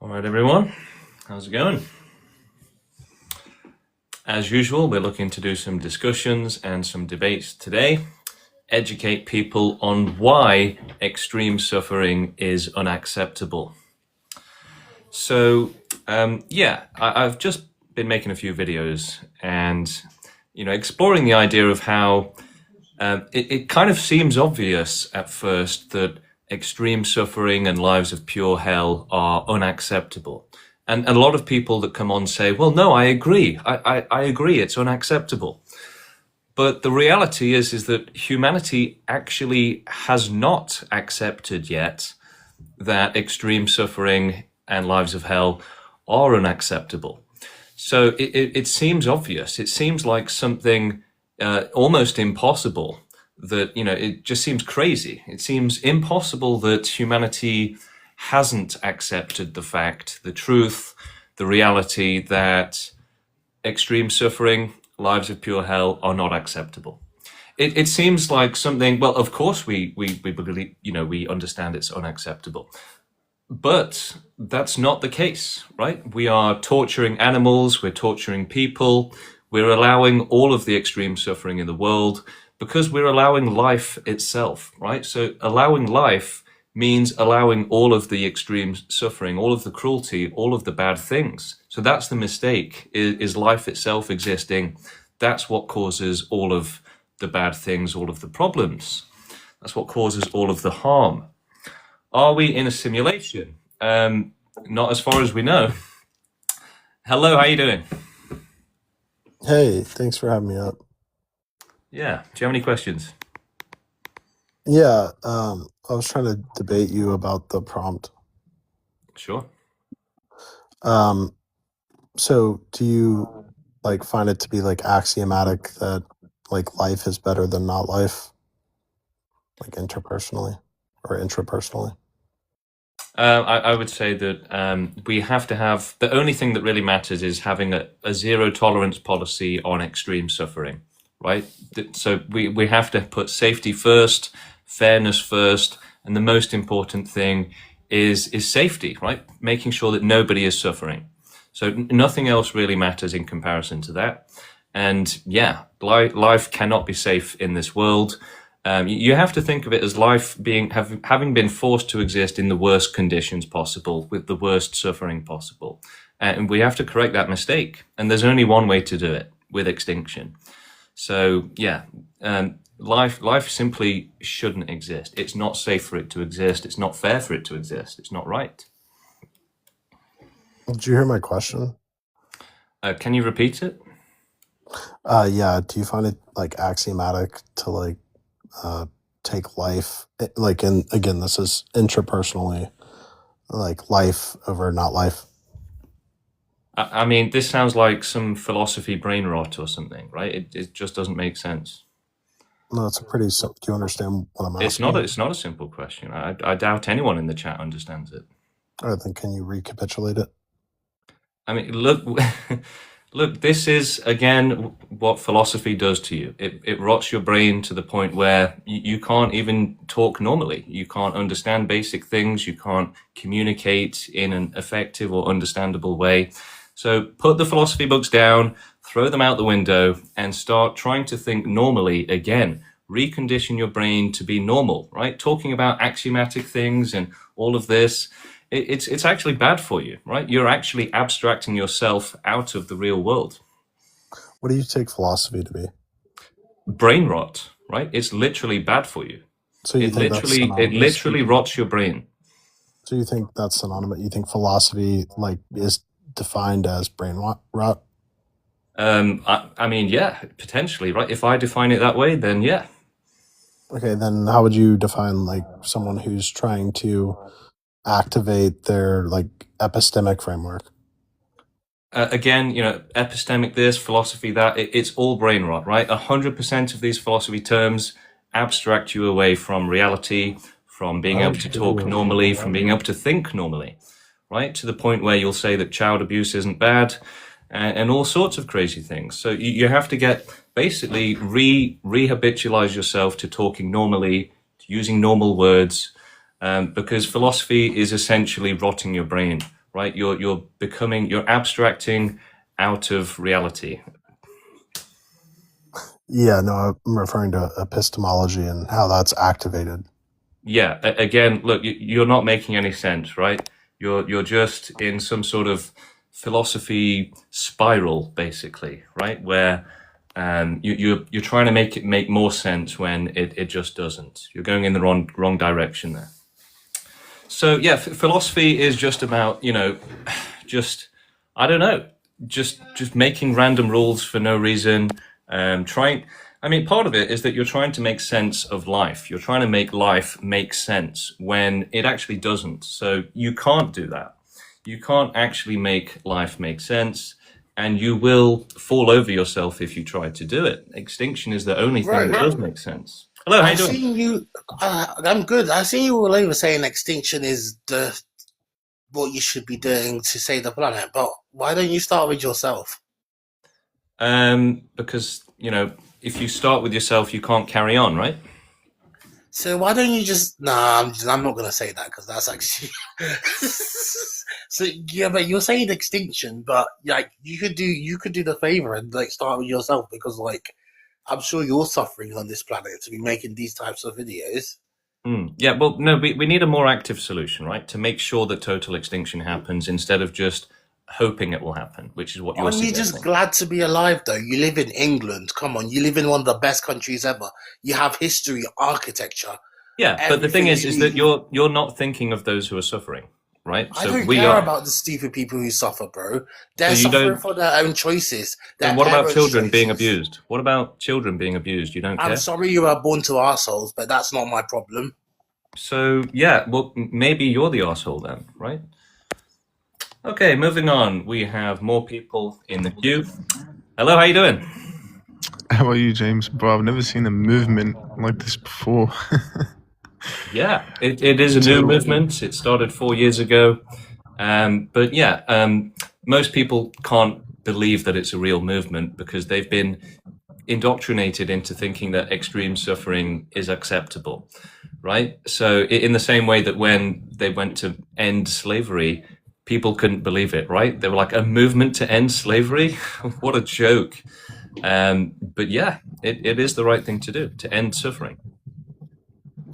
All right, everyone, how's it going? As usual, we're looking to do some discussions and some debates today, educate people on why extreme suffering is unacceptable. So, I've just been making a few videos and, exploring the idea of how it kind of seems obvious at first that extreme suffering and lives of pure hell are unacceptable. And a lot of people that come on say, well, no, I agree. I agree, it's unacceptable. But the reality is that humanity actually has not accepted yet that extreme suffering and lives of hell are unacceptable. So it seems obvious. It seems like something almost impossible. That, it just seems crazy. It seems impossible that humanity hasn't accepted the fact, the truth, the reality that extreme suffering, lives of pure hell are not acceptable. It seems like something, well, of course we believe, we understand it's unacceptable. But that's not the case, right? We are torturing animals, we're torturing people, we're allowing all of the extreme suffering in the world, because we're allowing life itself, right? So allowing life means allowing all of the extreme suffering, all of the cruelty, all of the bad things. So that's the mistake, is life itself existing. That's what causes all of the bad things, all of the problems. That's what causes all of the harm. Are we in a simulation? Not as far as we know. Hello, how you doing? Hey, thanks for having me up. Yeah, do you have any questions? Yeah, I was trying to debate you about the prompt. Sure. So do you find it to be axiomatic that life is better than not life, interpersonally or intrapersonally? I would say that we have to have, the only thing that really matters is having a zero tolerance policy on extreme suffering, right? So we have to put safety first, fairness first, and the most important thing is safety, right? Making sure that nobody is suffering. So nothing else really matters in comparison to that. And yeah, life cannot be safe in this world. You have to think of it as life having been forced to exist in the worst conditions possible, with the worst suffering possible. And we have to correct that mistake. And there's only one way to do it, with extinction. So yeah, life simply shouldn't exist. It's not safe for it to exist. It's not fair for it to exist. It's not right. Did you hear my question? Can you repeat it? Yeah, do you find it axiomatic to take life, and again, this is intrapersonally, life over not life? I mean, this sounds like some philosophy brain rot or something, right? It just doesn't make sense. No, it's a pretty simple. Do you understand what I'm asking? It's not a simple question. I doubt anyone in the chat understands it. All right, then can you recapitulate it? I mean, look, look, this is, again, what philosophy does to you. It rots your brain to the point where you can't even talk normally. You can't understand basic things. You can't communicate in an effective or understandable way. So put the philosophy books down, throw them out the window, and start trying to think normally again. Recondition your brain to be normal, right? Talking about axiomatic things and all of this, it's actually bad for you, right? You're actually abstracting yourself out of the real world. What do you take philosophy to be? Brain rot, right? It's literally bad for you. So you think that's It synonymous? literally rots your brain. So you think that's synonymous? You think philosophy is defined as brain rot? I mean, yeah, potentially, right? If I define it that way, then yeah. Okay, then how would you define someone who's trying to activate their epistemic framework? Again, epistemic this, philosophy that, it's all brain rot, right? 100% of these philosophy terms abstract you away from reality, from being able to talk normally, from being able to think normally, right? To the point where you'll say that child abuse isn't bad, and all sorts of crazy things. So you have to get, basically, rehabitualize yourself to talking normally, to using normal words, because philosophy is essentially rotting your brain, right? You're abstracting out of reality. Yeah, no, I'm referring to epistemology and how that's activated. Yeah, again, look, you're not making any sense, right? You're just in some sort of philosophy spiral, basically, right? Where you're trying to make it make more sense when it just doesn't. You're going in the wrong direction there. So yeah, philosophy is just about, just I don't know, just making random rules for no reason. Trying. I mean, part of it is that you're trying to make sense of life. You're trying to make life make sense when it actually doesn't. So you can't do that. You can't actually make life make sense, and you will fall over yourself if you try to do it. Extinction is the only thing that Bro, does make sense. Hello, how you I've doing? seen you. I'm good. I've seen you all over saying extinction is the what you should be doing to save the planet. But why don't you start with yourself? Because if you start with yourself, you can't carry on, right? So why don't you just? Nah, I'm not gonna say that because that's actually. So yeah, but you're saying extinction, but like you could do the favor and like start with yourself because like I'm sure you're suffering on this planet to be making these types of videos. Yeah, well, no, we need a more active solution, right? To make sure that total extinction happens instead of just hoping it will happen, which is what you're Aren't you just suggesting. glad to be alive though? You live in England. Come on, you live in one of the best countries ever. You have history, architecture, Yeah, but the thing everything you is that need. you're not thinking of those who are suffering, right? I So don't we care are. about the stupid people who suffer, bro. So They're you suffering don't. for their own choices, Then their what about parents' children being choices. abused? What about children being abused? You don't I'm care? sorry you were born to assholes, but that's not my problem. So yeah, well, maybe you're the asshole then, right? Okay, moving on. We have more people in the queue. Hello, how you doing? How are you, James? Bro, I've never seen a movement like this before. Yeah, it is a new movement. It started 4 years ago. But yeah, most people can't believe that it's a real movement because they've been indoctrinated into thinking that extreme suffering is acceptable, right? So, in the same way that when they went to end slavery, people couldn't believe it, right? They were like, a movement to end slavery? What a joke. But yeah, it is the right thing to do, to end suffering.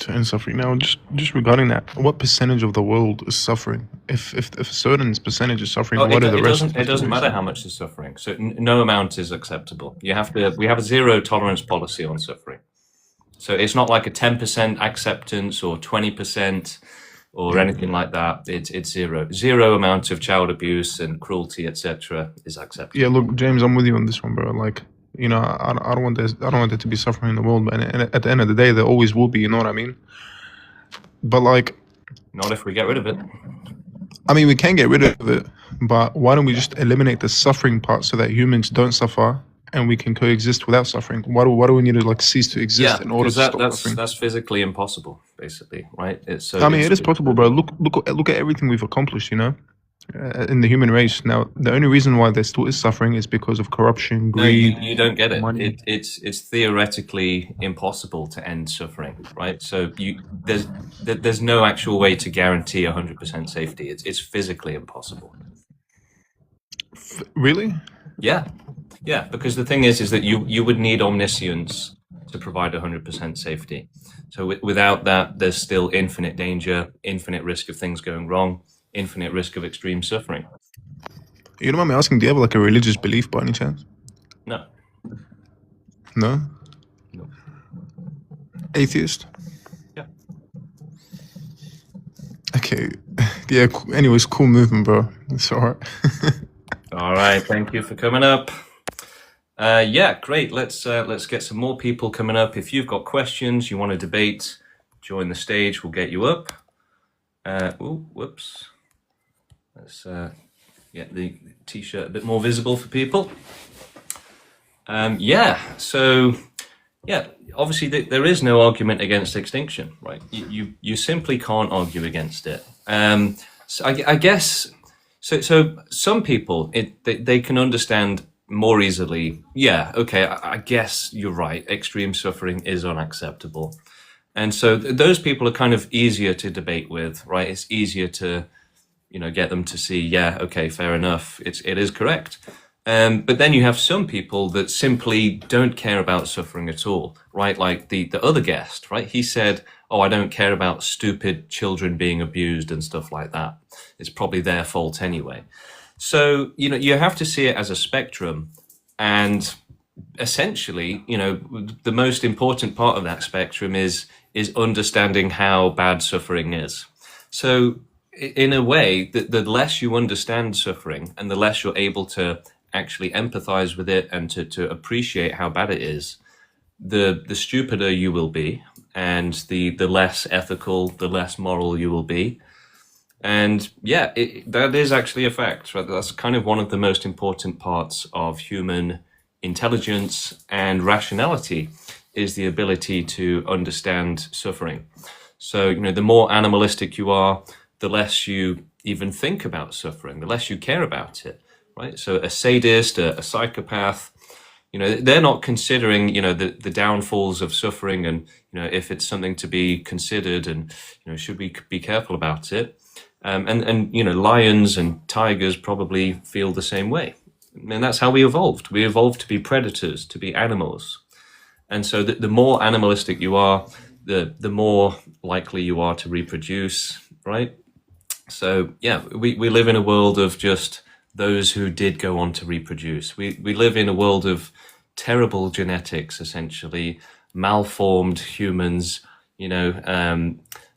To end suffering. Now, just regarding that, what percentage of the world is suffering? If a certain percentage is suffering, Oh, what are the rest? it doesn't matter how much is suffering. So no amount is acceptable. We have a zero tolerance policy on suffering. So it's not like a 10% acceptance or 20% or anything like that. It's zero amount of child abuse and cruelty, etc., is acceptable. Yeah, look, James, I'm with you on this one, bro. Like, I don't want this. I don't want there to be suffering in the world, but and at the end of the day, there always will be. You know what I mean? But like, Not if we get rid of it. I mean, we can get rid of it, but why don't we just eliminate the suffering part so that humans don't suffer and we can coexist without suffering? Why do we need to like cease to exist Yeah, in order because to stop suffering? that's physically impossible, basically, right? I mean, it is possible, bro. Look at everything we've accomplished. In the human race. Now, the only reason why there still is suffering is because of corruption, No, greed. you don't get it. money. It's theoretically impossible to end suffering, right? So there's no actual way to guarantee 100% safety. It's physically impossible. Really? Yeah, because the thing is that you would need omniscience to provide 100% safety. So without that, there's still infinite danger, infinite risk of things going wrong, infinite risk of extreme suffering. You don't mind me asking, do you have like a religious belief by any chance? No. No? No. Atheist? Yeah. Okay. Yeah, anyways, cool movement, bro. It's alright. All right, thank you for coming up. Yeah, great. Let's get some more people coming up. If you've got questions, you want to debate, join the stage. We'll get you up. Whoops. Let's get the t-shirt a bit more visible for people. So obviously there is no argument against extinction, right? You simply can't argue against it. So I guess so some people they can understand more easily. Yeah, okay, I guess you're right. Extreme suffering is unacceptable. And so those people are kind of easier to debate with, right? It's easier to get them to see, yeah, okay, fair enough, it is correct. But then you have some people that simply don't care about suffering at all, right? Like the other guest, right? He said, oh, I don't care about stupid children being abused and stuff like that. It's probably their fault anyway. So, you have to see it as a spectrum. And essentially, the most important part of that spectrum is understanding how bad suffering is. So in a way, the less you understand suffering and the less you're able to actually empathize with it and to appreciate how bad it is, the stupider you will be, and the less ethical, the less moral you will be. And yeah, that is actually a fact, right? That's kind of one of the most important parts of human intelligence and rationality, is the ability to understand suffering. So, the more animalistic you are, the less you even think about suffering, the less you care about it, right? So a sadist, a psychopath, they're not considering, the downfalls of suffering and, if it's something to be considered and, should we be careful about it? And lions and tigers probably feel the same way. And that's how we evolved. We evolved to be predators, to be animals. And so the more animalistic you are, the more likely you are to reproduce, right? So yeah, we live in a world of just those who did go on to reproduce. We live in a world of terrible genetics, essentially, malformed humans,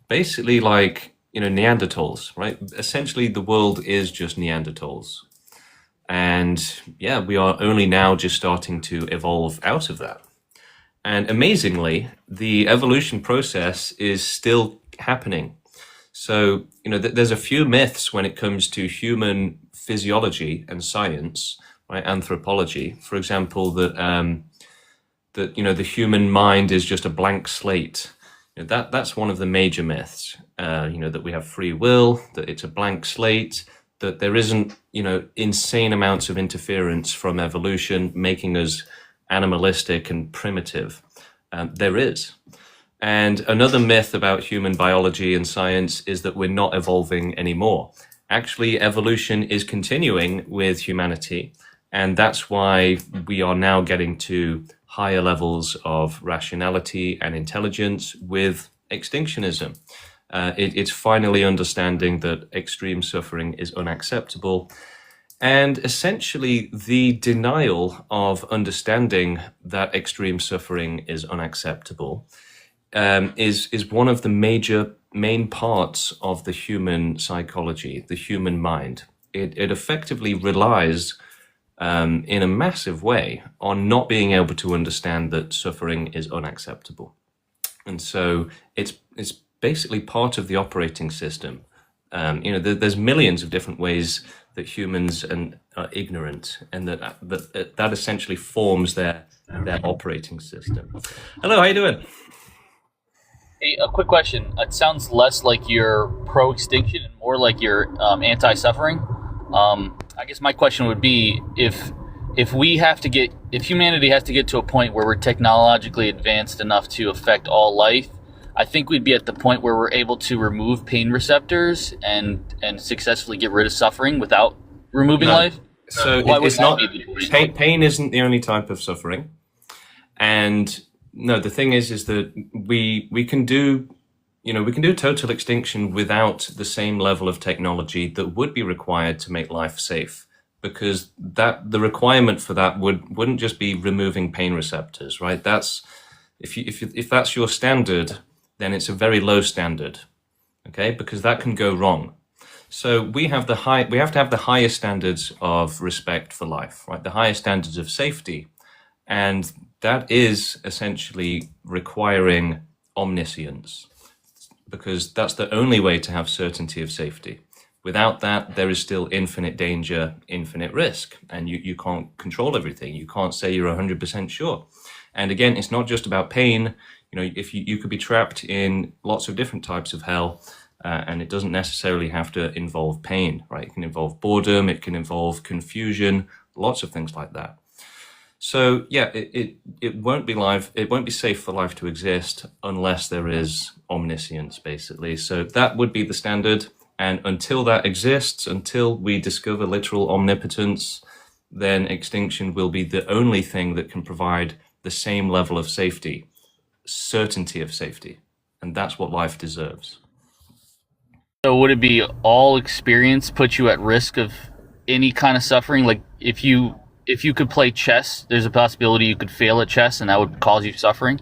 basically like, Neanderthals, right? Essentially, the world is just Neanderthals. And yeah, we are only now just starting to evolve out of that. And amazingly, the evolution process is still happening. So, there's a few myths when it comes to human physiology and science, right? Anthropology, for example, that the human mind is just a blank slate. That's one of the major myths. That we have free will, that it's a blank slate, that there isn't, insane amounts of interference from evolution making us animalistic and primitive. There is. And another myth about human biology and science is that we're not evolving anymore. Actually, evolution is continuing with humanity. And that's why we are now getting to higher levels of rationality and intelligence with extinctionism. It's finally understanding that extreme suffering is unacceptable. And essentially, the denial of understanding that extreme suffering is unacceptable is one of the main parts of the human psychology, the human mind. It effectively relies in a massive way on not being able to understand that suffering is unacceptable. And so it's basically part of the operating system. There's millions of different ways that humans are ignorant, and that essentially forms their operating system. Hello, how you doing? Hey, a quick question. It sounds less like you're pro-extinction and more like you're anti-suffering. I guess my question would be if humanity has to get to a point where we're technologically advanced enough to affect all life, I think we'd be at the point where we're able to remove pain receptors and successfully get rid of suffering without removing life. So it's not pain isn't the only type of suffering, and no, the thing is that we can do total extinction without the same level of technology that would be required to make life safe, because the requirement for that wouldn't just be removing pain receptors, right? That's if that's your standard, then it's a very low standard, okay? Because that can go wrong. So we have to have the highest standards of respect for life, right? The highest standards of safety, and that is essentially requiring omniscience, because that's the only way to have certainty of safety. Without that, there is still infinite danger, infinite risk, and you can't control everything. You can't say you're 100% sure. And again, it's not just about pain. If you could be trapped in lots of different types of hell, and it doesn't necessarily have to involve pain, right? It can involve boredom, it can involve confusion, lots of things like that. So yeah, it won't be safe for life to exist unless there is omniscience, basically. So that would be the standard. And until that exists, until we discover literal omnipotence, then extinction will be the only thing that can provide the same level of safety, certainty of safety. And that's what life deserves. So would it be all experience put you at risk of any kind of suffering? Like if you could play chess, there's a possibility you could fail at chess and that would cause you suffering?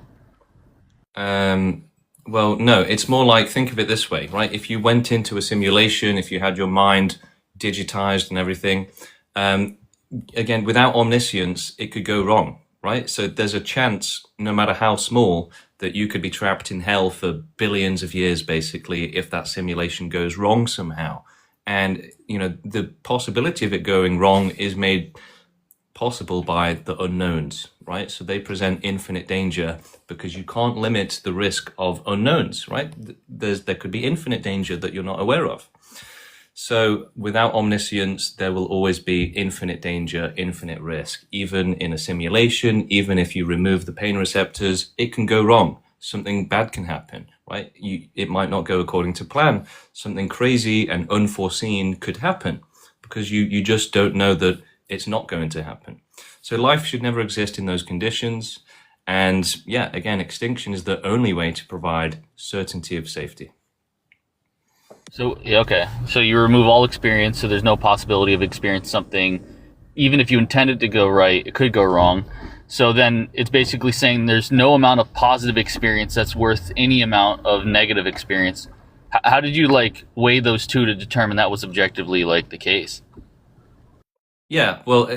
Well, no, it's more like, think of it this way, right? If you went into a simulation, if you had your mind digitized and everything, again, without omniscience, it could go wrong, right? So there's a chance, no matter how small, that you could be trapped in hell for billions of years, basically, if that simulation goes wrong somehow. And, the possibility of it going wrong is made possible by the unknowns, right? So they present infinite danger because you can't limit the risk of unknowns, right? There could be infinite danger that you're not aware of. So without omniscience, there will always be infinite danger, infinite risk. Even in a simulation, even if you remove the pain receptors, it can go wrong. Something bad can happen, right? It might not go according to plan. Something crazy and unforeseen could happen because you just don't know that it's not going to happen. So life should never exist in those conditions. And yeah, again, extinction is the only way to provide certainty of safety. So, okay. So you remove all experience, so there's no possibility of experiencing something. Even if you intended to go right, it could go wrong. So then it's basically saying there's no amount of positive experience that's worth any amount of negative experience. How did you weigh those two to determine that was objectively the case? Yeah, well,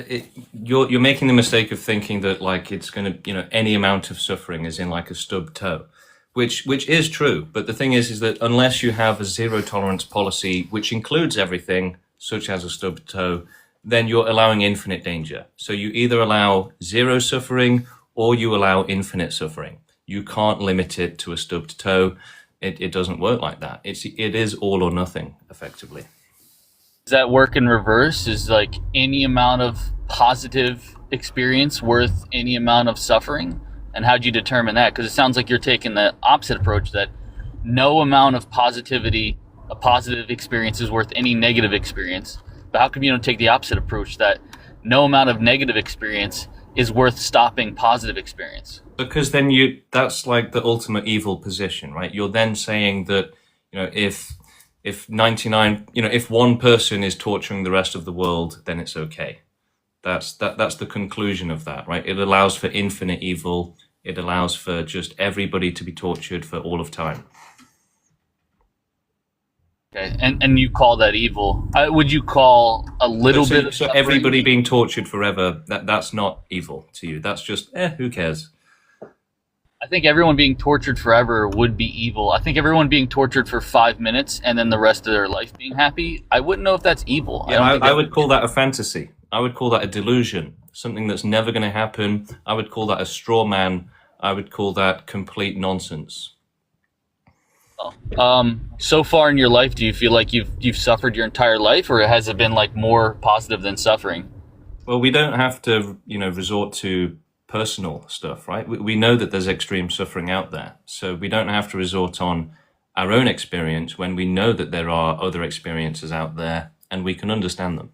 you're making the mistake of thinking that it's going to, any amount of suffering is in a stub toe, which is true. But the thing is that unless you have a zero tolerance policy, which includes everything, such as a stub toe, then you're allowing infinite danger. So you either allow zero suffering or you allow infinite suffering. You can't limit it to a stubbed toe. It doesn't work like that. It is all or nothing, effectively. Does that work in reverse? Is any amount of positive experience worth any amount of suffering? And how'd you determine that? Because it sounds like you're taking the opposite approach, that no amount of positivity, a positive experience is worth any negative experience. But how come you don't take the opposite approach, that no amount of negative experience is worth stopping positive experience? Because then that's the ultimate evil position, right? You're then saying that, if 99, if one person is torturing the rest of the world, then it's okay. That's the conclusion of that, right? It allows for infinite evil. It allows for just everybody to be tortured for all of time. Okay, and you call that evil? Would you call a little bit of suffering? Everybody being tortured forever, that's not evil to you. That's just, who cares? I think everyone being tortured forever would be evil. I think everyone being tortured for 5 minutes and then the rest of their life being happy, I wouldn't know if that's evil. Yeah, I would call that a fantasy. I would call that a delusion, something that's never going to happen. I would call that a straw man. I would call that complete nonsense. So far in your life, do you feel like you've suffered your entire life, or has it been more positive than suffering? Well, we don't have to, resort to personal stuff, right? We know that there's extreme suffering out there. So we don't have to resort on our own experience when we know that there are other experiences out there and we can understand them.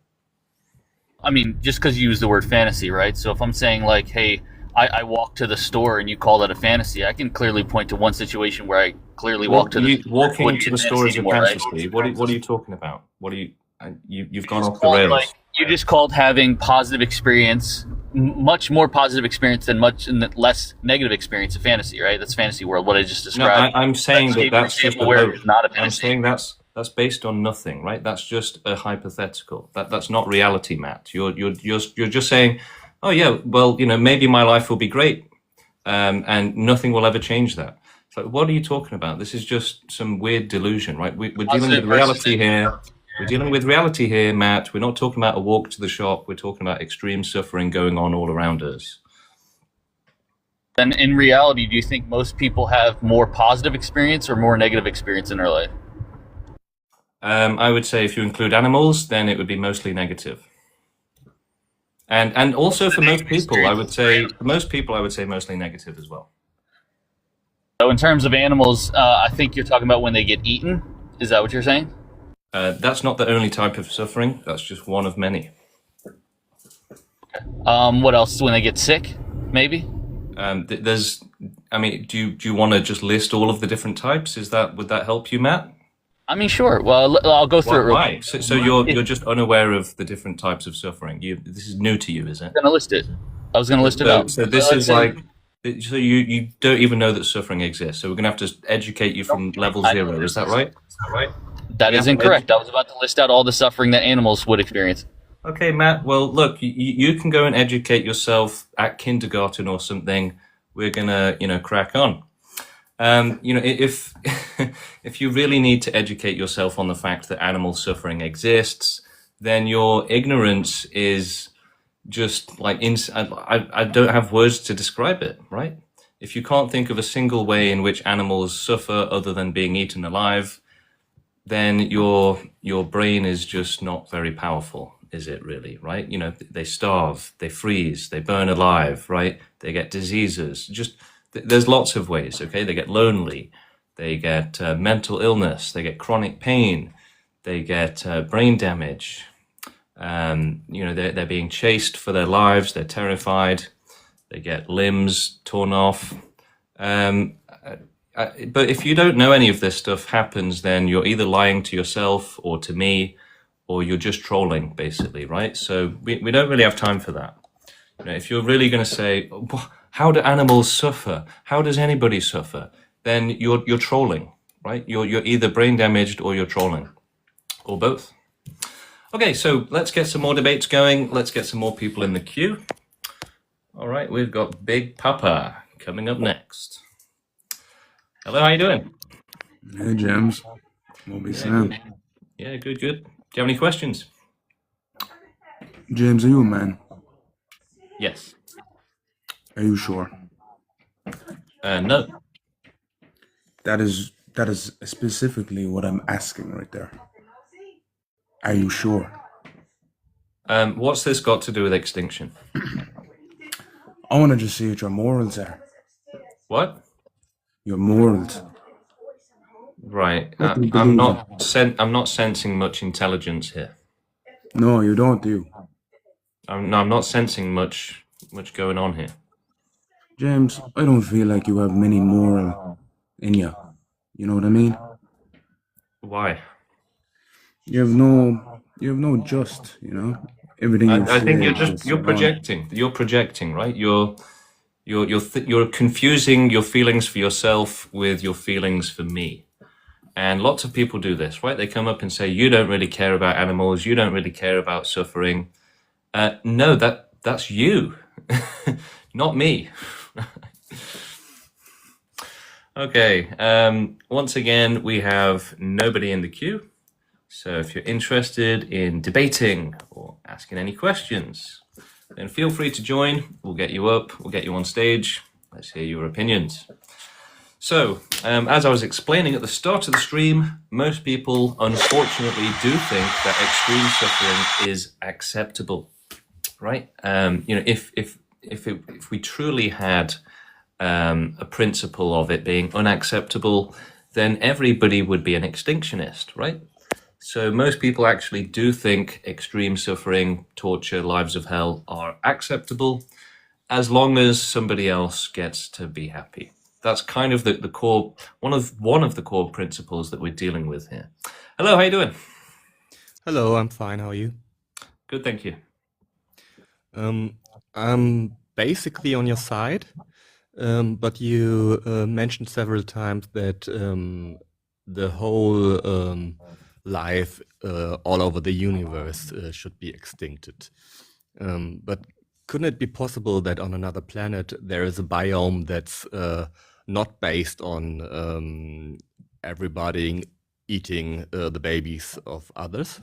I mean, just because you use the word fantasy, right? So if I'm saying hey, I walked to the store and you call that a fantasy, I can clearly point to one situation where I clearly walked to the walking to the store is a fantasy. Right? What are you talking about? What are you've gone off the rails? You just called having positive experience, much more positive experience than much less negative experience, a fantasy, right? That's fantasy world. What I just described. No, I'm saying that's just a hope. Not a fantasy. I'm saying that's based on nothing, right? That's just a hypothetical. That's not reality, Matt. You're just saying, oh yeah, well, maybe my life will be great, and nothing will ever change that. So what are you talking about? This is just some weird delusion, right? We're dealing with reality here. We're dealing with reality here, Matt. We're not talking about a walk to the shop. We're talking about extreme suffering going on all around us. Then in reality, do you think most people have more positive experience or more negative experience in their life? I would say if you include animals, then it would be mostly negative. And also for most people, I would say mostly negative as well. So in terms of animals, I think you're talking about when they get eaten. Is that what you're saying? That's not the only type of suffering. That's just one of many. What else? When they get sick, maybe. There's, I mean, do you want to just list all of the different types? Would that help you, Matt? I mean, sure. Well, I'll go through it real quick. Why? So you're just unaware of the different types of suffering. This is new to you, is it? I'm gonna list it. I was gonna list it out. So this is like, so you don't even know that suffering exists. So we're gonna have to educate you from level 0. Is that right? That is incorrect. I was about to list out all the suffering that animals would experience. Okay, Matt. Well, look, you can go and educate yourself at kindergarten or something. We're gonna, crack on. If if you really need to educate yourself on the fact that animal suffering exists, then your ignorance is just like I don't have words to describe it, right? If you can't think of a single way in which animals suffer other than being eaten alive, then your brain is just not very powerful, is it really, right? They starve, they freeze, they burn alive, right? They get diseases. Just there's lots of ways, okay? They get lonely, they get mental illness, they get chronic pain, they get brain damage. They're being chased for their lives, they're terrified, they get limbs torn off. But if you don't know any of this stuff happens, then you're either lying to yourself or to me, or you're just trolling, basically, right? So we don't really have time for that. If you're really going to say, how do animals suffer? How does anybody suffer? Then you're trolling, right? You're either brain damaged or you're trolling, or both. Okay, so let's get some more debates going. Let's get some more people in the queue. All right, we've got Big Papa coming up next. Hello, how you doing? Hey, James. What be saying? Yeah, good. Do you have any questions? James, are you a man? Yes. Are you sure? No. That is specifically what I'm asking right there. Are you sure? What's this got to do with extinction? I want to just see what your morals are. What? Your morals. Right. What do you I'm believe not sensing much intelligence here. No, you don't, do you? I'm not sensing much going on here. James, I don't feel like you have many moral in you. You know what I mean? Why? You have no just, everything you I think say is you're projecting. You're projecting, right? You're confusing your feelings for yourself with your feelings for me. And lots of people do this, right? They come up and say, you don't really care about animals. You don't really care about suffering. No, that's you, not me. Okay. Once again, we have nobody in the queue. So if you're interested in debating or asking any questions, then feel free to join. We'll get you up. We'll get you on stage. Let's hear your opinions. So, as I was explaining at the start of the stream, most people unfortunately do think that extreme suffering is acceptable, right? If we truly had a principle of it being unacceptable, then everybody would be an extinctionist, right? So most people actually do think extreme suffering, torture, lives of hell are acceptable as long as somebody else gets to be happy. That's kind of the core, one of the core principles that we're dealing with here. Hello, how you doing? Hello, I'm fine. How are you? Good, thank you. I'm basically on your side, but you mentioned several times that the whole life all over the universe should be extincted. But couldn't it be possible that on another planet there is a biome that's not based on everybody eating the babies of others?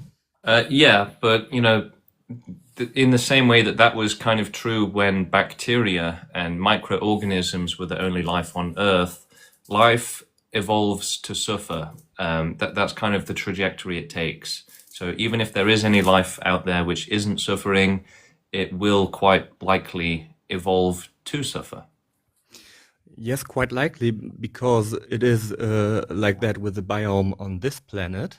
Yeah, but in the same way that was kind of true when bacteria and microorganisms were the only life on Earth, life evolves to suffer. That's kind of the trajectory it takes. So even if there is any life out there which isn't suffering, it will quite likely evolve to suffer. Yes, quite likely, because it is like that with the biome on this planet.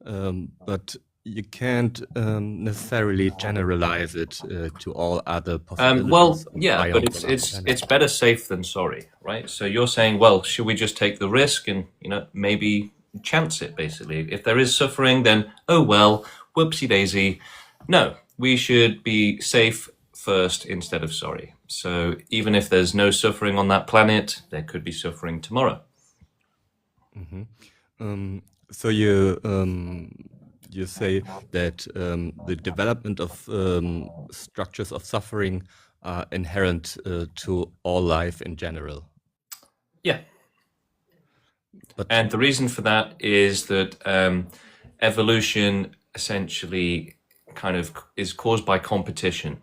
but you can't necessarily generalize it to all other possibilities Well, of yeah, but biomes on our planet. it's better safe than sorry, right? So you're saying, well, should we just take the risk and maybe chance it? Basically, if there is suffering, then oh well, whoopsie daisy. No, we should be safe first instead of sorry. So even if there's no suffering on that planet, there could be suffering tomorrow. So you say that the development of structures of suffering are inherent to all life in general. Yeah. But And the reason for that is that evolution essentially kind of is caused by competition.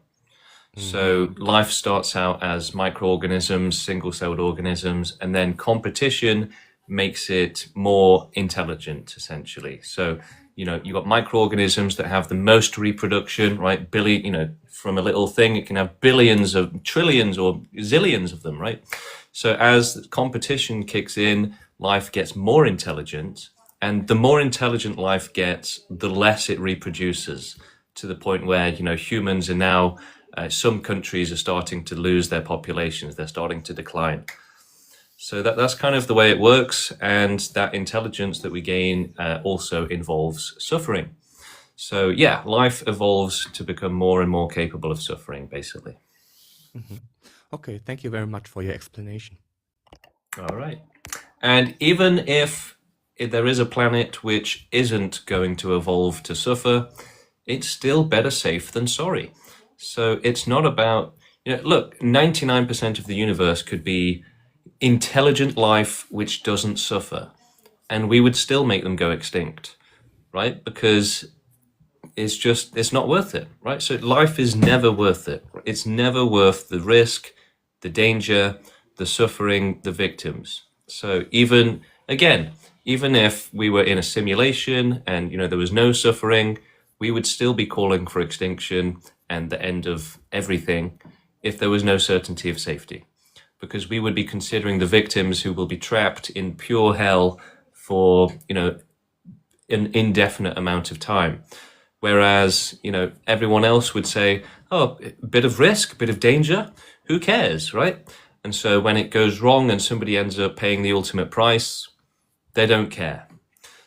So life starts out as microorganisms, single-celled organisms, and then competition makes it more intelligent, essentially. So, you've got microorganisms that have the most reproduction, right? From a little thing, it can have billions of trillions or zillions of them, right? So as competition kicks in, life gets more intelligent, and the more intelligent life gets, the less it reproduces, to the point where, humans are now, some countries are starting to lose their populations. They're starting to decline. So that's kind of the way it works. And that intelligence that we gain also involves suffering. So yeah, life evolves to become more and more capable of suffering, basically. okay, thank you very much for your explanation. All right. And even if there is a planet which isn't going to evolve to suffer, it's still better safe than sorry. So it's not about, look, 99% of the universe could be intelligent life which doesn't suffer, and we would still make them go extinct, right? Because it's not worth it, right? So life is never worth it. It's never worth the risk, the danger, the suffering, the victims. So even if we were in a simulation and, there was no suffering, we would still be calling for extinction and the end of everything if there was no certainty of safety, because we would be considering the victims who will be trapped in pure hell for, an indefinite amount of time. Whereas, everyone else would say, oh, a bit of risk, a bit of danger, who cares, right? And so when it goes wrong and somebody ends up paying the ultimate price, they don't care.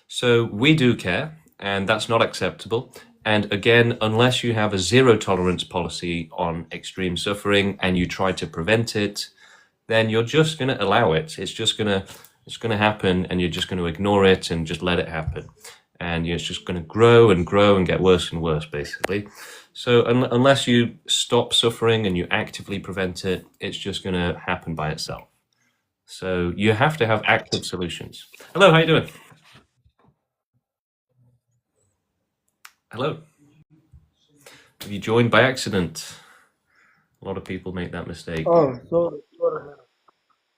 So we do care, and that's not acceptable. And again, unless you have a zero tolerance policy on extreme suffering and you try to prevent it, then you're just going to allow it. It's going to happen, and you're just going to ignore it and just let it happen. And it's just going to grow and grow and get worse and worse, basically. So unless you stop suffering and you actively prevent it, it's just going to happen by itself. So you have to have active solutions. Hello, how you doing? Hello. Have you joined by accident? A lot of people make that mistake. Oh, sorry.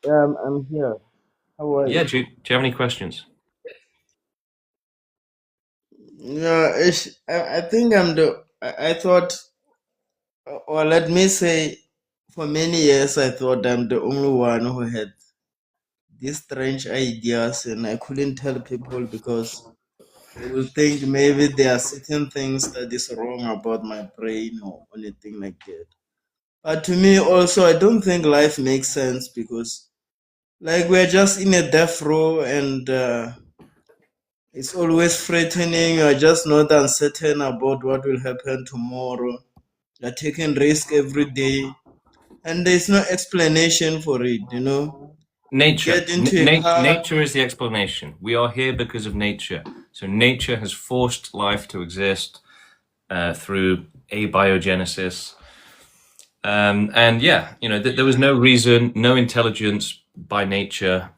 Yeah, I'm here. How are Yeah, you? do you have any questions? Yeah, I think I thought, or let me say, for many years I thought I'm the only one who had these strange ideas, and I couldn't tell people because they will think maybe there are certain things that is wrong about my brain or anything like that. But to me also, I don't think life makes sense because like we're just in a death row, and it's always threatening. You're just not uncertain about what will happen tomorrow. You're taking risk every day, and there's no explanation for it. Nature. Get into a car. Nature is the explanation. We are here because of nature. So nature has forced life to exist through abiogenesis. And yeah, there was no reason, no intelligence by nature.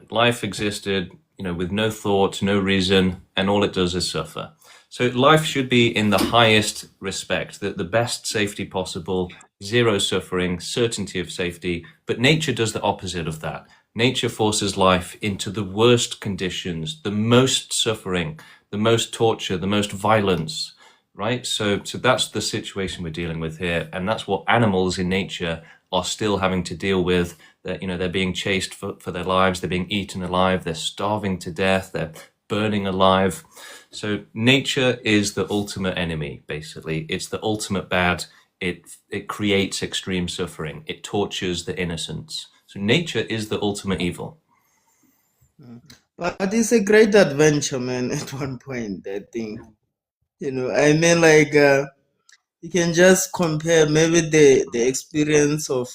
Life existed, with no thought, no reason, and all it does is suffer. So life should be in the highest respect, the best safety possible, zero suffering, certainty of safety. But nature does the opposite of that. Nature forces life into the worst conditions, the most suffering, the most torture, the most violence, right? So that's the situation we're dealing with here. And that's what animals in nature are still having to deal with. That, they're being chased for their lives. They're being eaten alive. They're starving to death. They're burning alive. So nature is the ultimate enemy, basically. It's the ultimate bad. It creates extreme suffering. It tortures the innocents. So nature is the ultimate evil. But it's a great adventure, man. At one point, I think, I mean, like, you can just compare maybe the experience of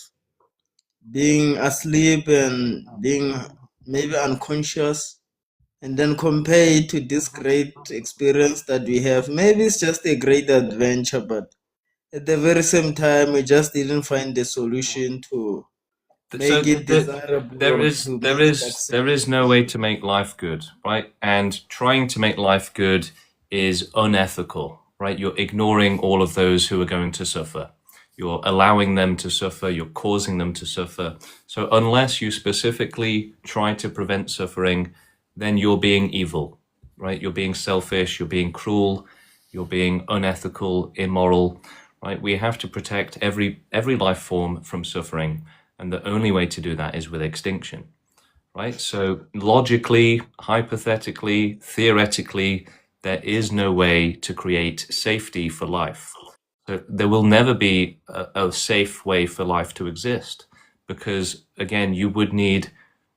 being asleep and being maybe unconscious, and then compare it to this great experience that we have. Maybe it's just a great adventure, but at the very same time, we just didn't find the solution to So make it desirable there or is to there make it is there is no way to make life good, right? And trying to make life good is unethical, right? You're ignoring all of those who are going to suffer. You're allowing them to suffer. You're causing them to suffer. So unless you specifically try to prevent suffering, then you're being evil, right? You're being selfish. You're being cruel. You're being unethical, immoral, right? We have to protect every life form from suffering. And the only way to do that is with extinction, right? So logically, hypothetically, theoretically, there is no way to create safety for life. So there will never be a safe way for life to exist because, again, you would need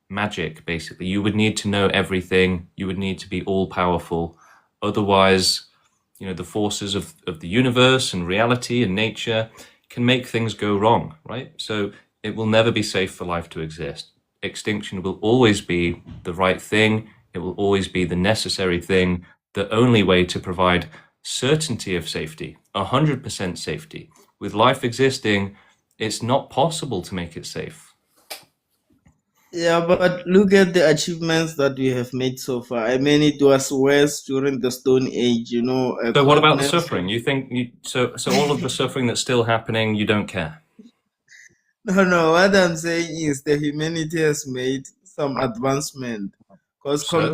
magic, basically. You would need to know everything. You would need to be all powerful. Otherwise, the forces of the universe and reality and nature can make things go wrong, right? So it will never be safe for life to exist. Extinction will always be the right thing. It will always be the necessary thing, the only way to provide certainty of safety, 100% safety. With life existing, it's not possible to make it safe. Yeah, but look at the achievements that we have made so far. I mean, it was worse during the Stone Age, So what about the continents suffering? You think so all of the suffering that's still happening, you don't care? No, what I'm saying is the humanity has made some advancement. Because So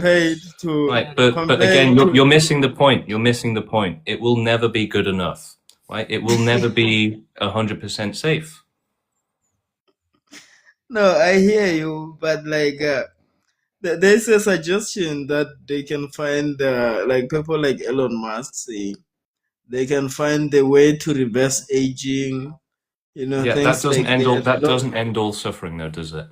right, but again, you're missing the point. You're missing the point. It will never be good enough, right? It will never be 100% safe. No, I hear you, but like there's a suggestion that they can find like people like Elon Musk say they can find the way to reverse aging, Yeah, that things doesn't like end all. that. That doesn't end all suffering, though, does it?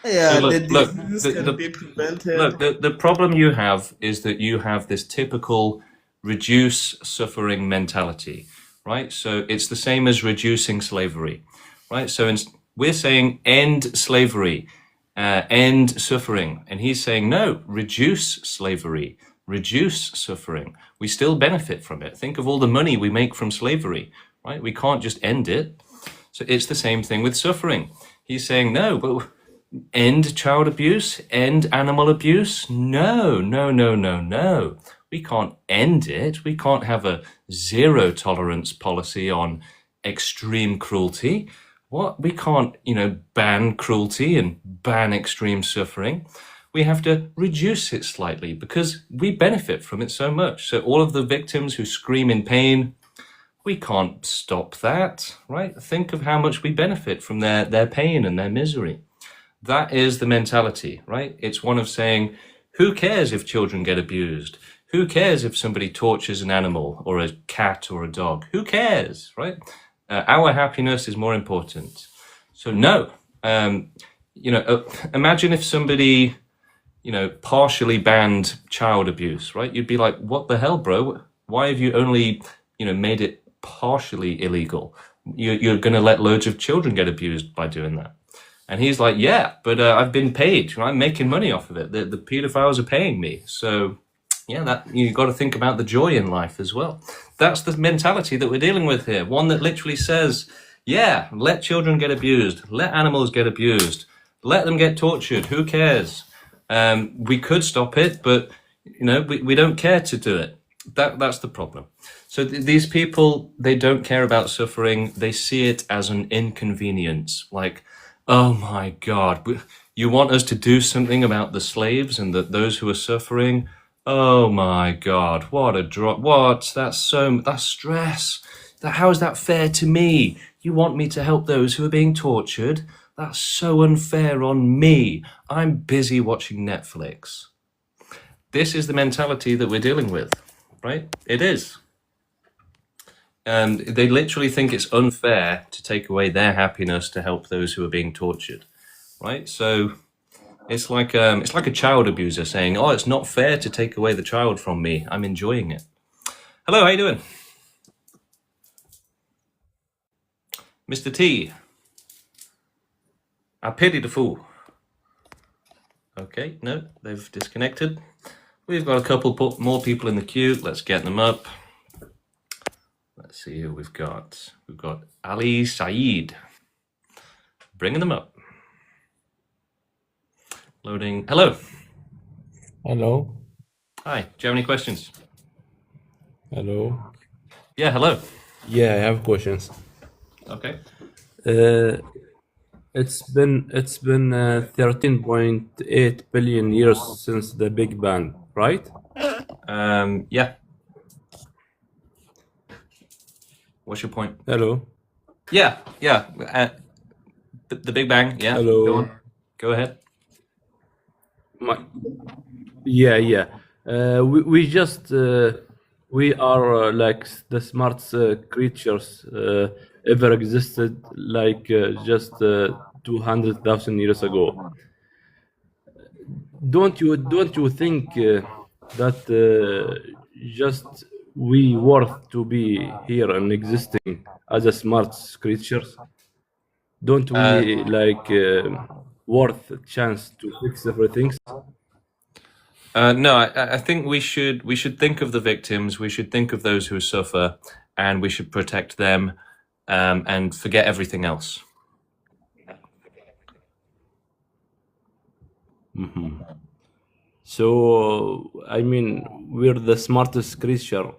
So Yeah, the look. diseases can be Look, prevented. the problem you have is that you have this typical reduce suffering mentality, right? So it's the same as reducing slavery, right? So we're saying end slavery, end suffering. And he's saying, no, reduce slavery, reduce suffering. We still benefit from it. Think of all the money we make from slavery, right? We can't just end it. So it's the same thing with suffering. He's saying, no, but end child abuse, end animal abuse. No, no, no, no, no. We can't end it. We can't have a zero tolerance policy on extreme cruelty. What? We can't, ban cruelty and ban extreme suffering. We have to reduce it slightly because we benefit from it so much. So all of the victims who scream in pain, we can't stop that, right? Think of how much we benefit from their pain and their misery. That is the mentality, right? It's one of saying, who cares if children get abused? Who cares if somebody tortures an animal or a cat or a dog? Who cares, right? Our happiness is more important. So no, imagine if somebody, partially banned child abuse, right? You'd be like, what the hell, bro? Why have you only, made it partially illegal? You're going to let loads of children get abused by doing that. And he's like, yeah, but I've been paid. I'm making money off of it. The pedophiles are paying me. So, yeah, that you've got to think about the joy in life as well. That's the mentality that we're dealing with here. One that literally says, yeah, let children get abused. Let animals get abused. Let them get tortured. Who cares? We could stop it, but, we don't care to do it. That's the problem. So these people, they don't care about suffering. They see it as an inconvenience. Like, oh my God, you want us to do something about the slaves and those who are suffering? Oh my God, what a drop. That's stress. How is that fair to me? You want me to help those who are being tortured? That's so unfair on me. I'm busy watching Netflix. this is the mentality that we're dealing with, right? It is. They literally think it's unfair to take away their happiness to help those who are being tortured, right? So it's like a child abuser saying, "Oh, it's not fair to take away the child from me. I'm enjoying it." Hello, how you doing, Mr. T? I pity the fool. Okay, no, they've disconnected. We've got a couple more people in the queue. Let's get them up. Let's see who we've got. We've got Ali Saeed. Bringing them up. Loading. Hello. Hello. Hi. Do you have any questions? Hello. Yeah, hello. Yeah, I have questions. Okay. It's been 13.8 billion years since the Big Bang, right? Yeah. What's your point? Hello. Yeah. The Big Bang. Yeah. Hello. Go on. Go ahead. Yeah. We just we are like the smartest creatures ever existed, like just 200,000 years ago. Don't you think that just we worth to be here and existing as a smart creatures? Don't we like worth a chance to fix everything? No, I think we should think of the victims. We should think of those who suffer, and we should protect them, and forget everything else. Mm-hmm. So I mean, we're the smartest creature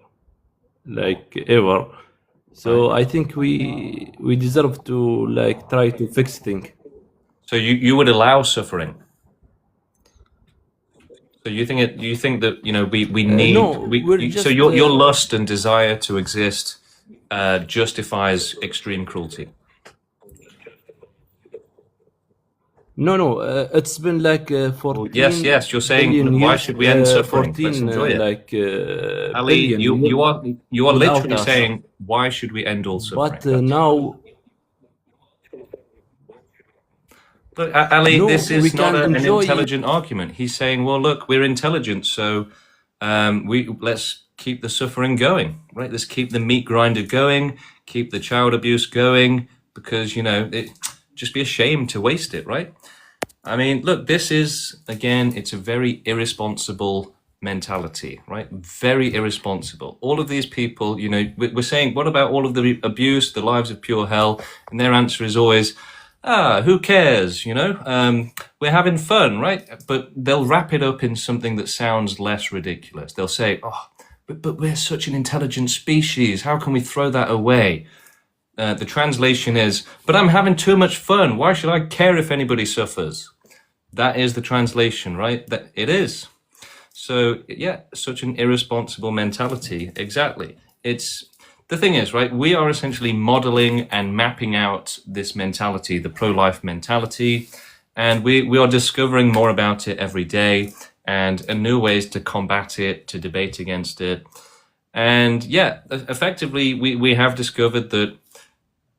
like ever. So I think we deserve to like try to fix things. So you would allow suffering? So you think that we need No, we're just, so your lust and desire to exist justifies extreme cruelty? No, it's been like 14. Yes, you're saying billion why years, should we end suffering? 14 Let's enjoy it. like Ali, billion you are without literally us. saying why should we end all suffering? But now, Look, Ali, no, this we is not can an enjoy intelligent argument. He's saying, well, look, we're intelligent, so let's keep the suffering going, right? Let's keep the meat grinder going, keep the child abuse going, because it just be a shame to waste it, right? I mean, look, this is again, it's a very irresponsible mentality, right? Very irresponsible. All of these people, we're saying, what about all of the abuse, the lives of pure hell? And their answer is always, who cares? We're having fun, right? But they'll wrap it up in something that sounds less ridiculous. They'll say, but we're such an intelligent species. How can we throw that away? The translation is, but I'm having too much fun. Why should I care if anybody suffers? That is the translation, right? That it is. So yeah, such an irresponsible mentality. Exactly. The thing is, right, we are essentially modeling and mapping out this mentality, the pro-life mentality, and we are discovering more about it every day and new ways to combat it, to debate against it. And yeah, effectively, we have discovered that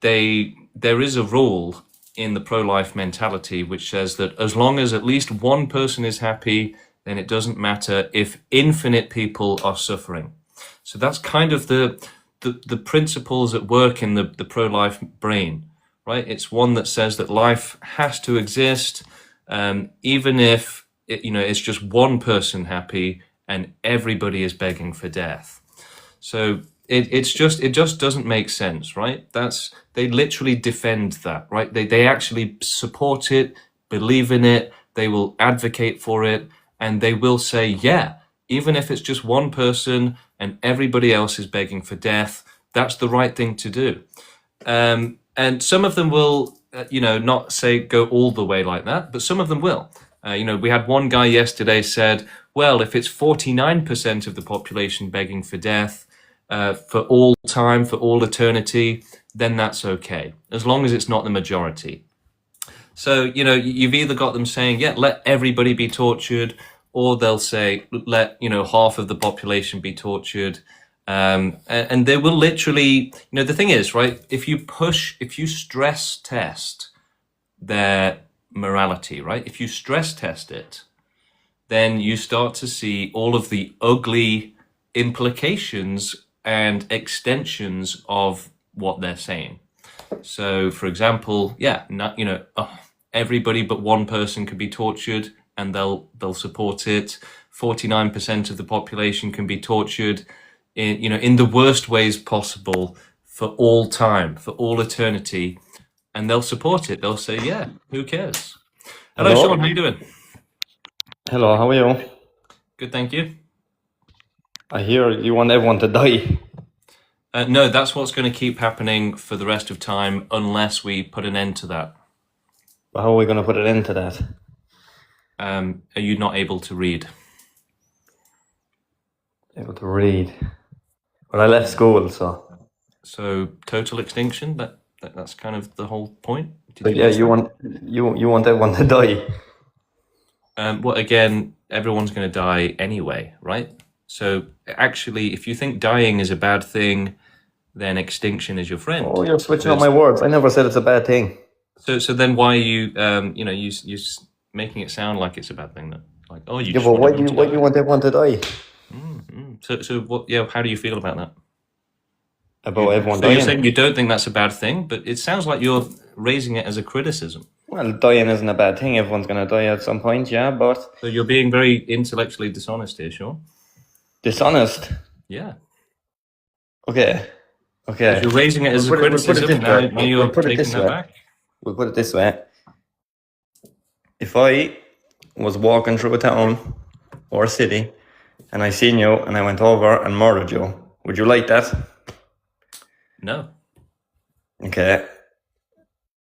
there is a rule in the pro-life mentality which says that as long as at least one person is happy, then it doesn't matter if infinite people are suffering. So that's kind of the principles at work in the pro-life brain, right? It's one that says that life has to exist, even if it's just one person happy and everybody is begging for death. So it just doesn't make sense, right? They literally defend that, right? They actually support it, believe in it, they will advocate for it, and they will say, yeah, even if it's just one person and everybody else is begging for death, that's the right thing to do. And some of them will, not say go all the way like that, but some of them will. We had one guy yesterday said, well, if it's 49% of the population begging for death for all time, for all eternity, then that's okay, as long as it's not the majority. So, you've either got them saying, yeah, let everybody be tortured, or they'll say, let, half of the population be tortured. And they will literally, the thing is, right, if you stress test their morality, right, if you stress test it, then you start to see all of the ugly implications and extensions of what they're saying. So, for example, everybody but one person can be tortured, and they'll support it. 49% of the population can be tortured in the worst ways possible for all time, for all eternity, and they'll support it. They'll say, "Yeah, who cares?" Hello, Sean. How you doing? Hello, how are you? Good, thank you. I hear you want everyone to die. No, that's what's going to keep happening for the rest of time unless we put an end to that. But how are we going to put an end to that? Are you not able to read? Able to read. Well, I left school, so. So total extinction. That's kind of the whole point. You want everyone to die. Well, again, everyone's going to die anyway, right? So actually, if you think dying is a bad thing, then extinction is your friend. Oh, you're switching up my words. I never said it's a bad thing. So then why are you, you making it sound like it's a bad thing then? Like, oh, you. Yeah, but why do you want everyone to die? So what? Yeah, how do you feel about that? About everyone so dying? You're saying you don't think that's a bad thing, but it sounds like you're raising it as a criticism. Well, dying isn't a bad thing. Everyone's going to die at some point, yeah, but... So you're being very intellectually dishonest here, Sean. Dishonest? Yeah. Okay. If you're raising it as a criticism, now you're taking that back. We'll put it this way. If I was walking through a town or a city and I seen you and I went over and murdered you, would you like that? No. Okay.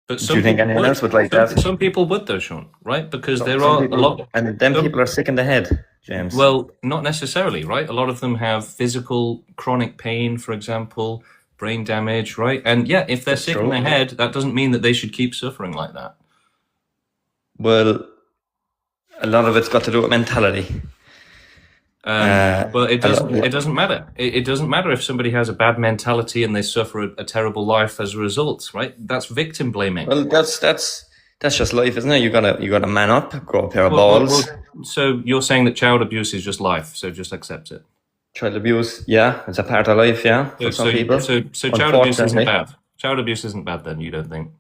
But do you think anyone else would like that? Some people would, though, Sean, right? Because there are a lot... And then people are sick in the head, James. Well, not necessarily, right? A lot of them have physical chronic pain, for example, brain damage, right? And yeah, if they're sick in the head, that doesn't mean that they should keep suffering like that. Well, a lot of it's got to do with mentality. But it doesn't matter. It doesn't matter if somebody has a bad mentality and they suffer a terrible life as a result, right? That's victim blaming. Well, that's just life, isn't it? You gotta man up, grow a pair of balls. So you're saying that child abuse is just life, so just accept it. Child abuse, yeah, it's a part of life, yeah, for some people. So child abuse isn't bad. Child abuse isn't bad then, you don't think?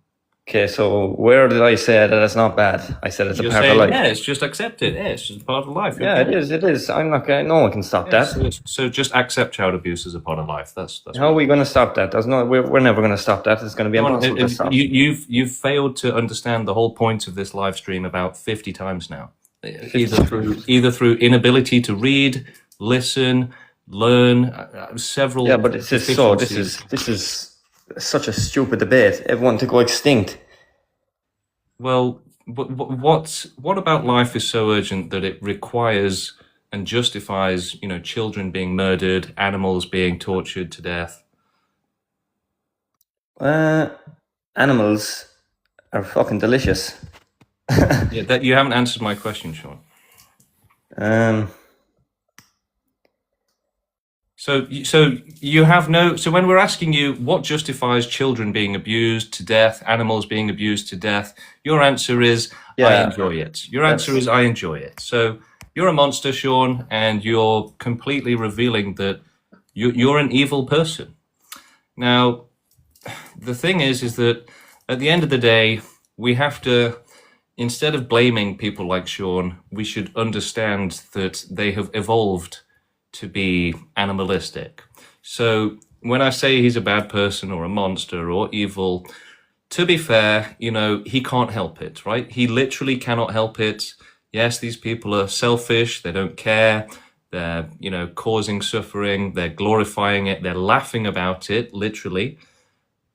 Okay, so where did I say that it's not bad? I said it's a part of life. Yeah, it's just accept it. Yeah, it's just part of life. Yeah, it is. I'm not going. No one can stop that. So just accept child abuse as a part of life. That's how are we going to stop that? We're never going to stop that. It's going to be impossible to stop. You've failed to understand the whole point of this live stream about 50 times now. Either through inability to read, listen, learn, several. Yeah, but this is such a stupid debate. Everyone to go extinct. Well, what about life is so urgent that it requires and justifies, children being murdered, animals being tortured to death? Animals are fucking delicious. Yeah, that you haven't answered my question, Sean. So you have no. So when we're asking you what justifies children being abused to death, animals being abused to death, your answer is I enjoy it. Your answer is I enjoy it. So you're a monster, Sean, and you're completely revealing that you're an evil person. Now, the thing is that at the end of the day, we have to, instead of blaming people like Sean, we should understand that they have evolved to be animalistic. So when I say he's a bad person or a monster or evil, to be fair, he can't help it, right? He literally cannot help it. Yes, these people are selfish. They don't care. They're, causing suffering. They're glorifying it. They're laughing about it, literally.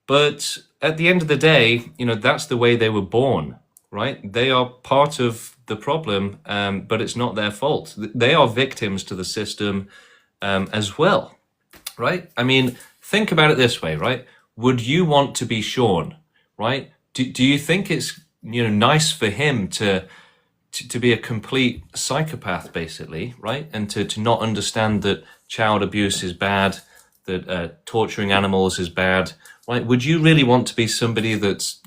But at the end of the day, that's the way they were born, right? They are part of the problem, but it's not their fault. They are victims to the system as well, right? I mean, think about it this way, right? Would you want to be Sean, right? Do you think it's nice for him to to be a complete psychopath, basically, right? And to not understand that child abuse is bad, that torturing animals is bad, right? Would you really want to be somebody that's,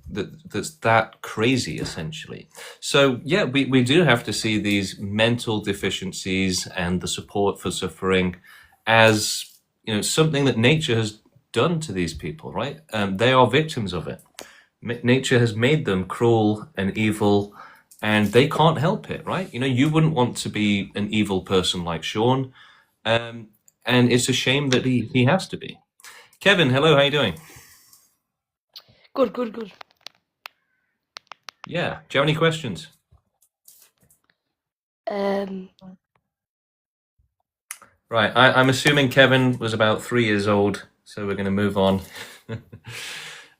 that's that crazy, essentially? So, yeah, we do have to see these mental deficiencies and the support for suffering as, something that nature has done to these people, right? They are victims of it. Nature has made them cruel and evil, and they can't help it, right? You wouldn't want to be an evil person like Sean, and it's a shame that he has to be. Kevin, hello, how you doing? Good. Yeah, do you have any questions? Right, I'm assuming Kevin was about 3 years old, so we're going to move on.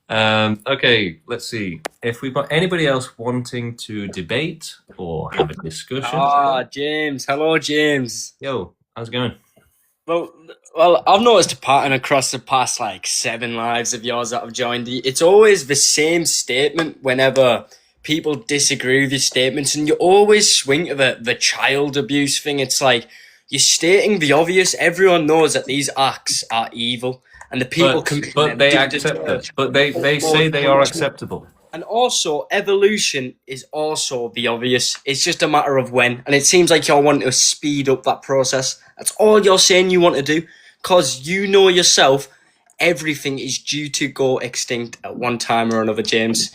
Okay, let's see. If we've got anybody else wanting to debate or have a discussion. James. Hello, James. Yo, how's it going? Well, I've noticed a pattern across the past 7 lives of yours that I've joined. It's always the same statement whenever people disagree with your statements, and you always swing to the child abuse thing. It's like you're stating the obvious. Everyone knows that these acts are evil, and the people committing but them they do accept deserve it. But they say they are acceptable. And also, evolution is also the obvious. It's just a matter of when. And it seems like you're wanting to speed up that process. That's all you're saying you want to do. Because you know yourself, everything is due to go extinct at one time or another, James.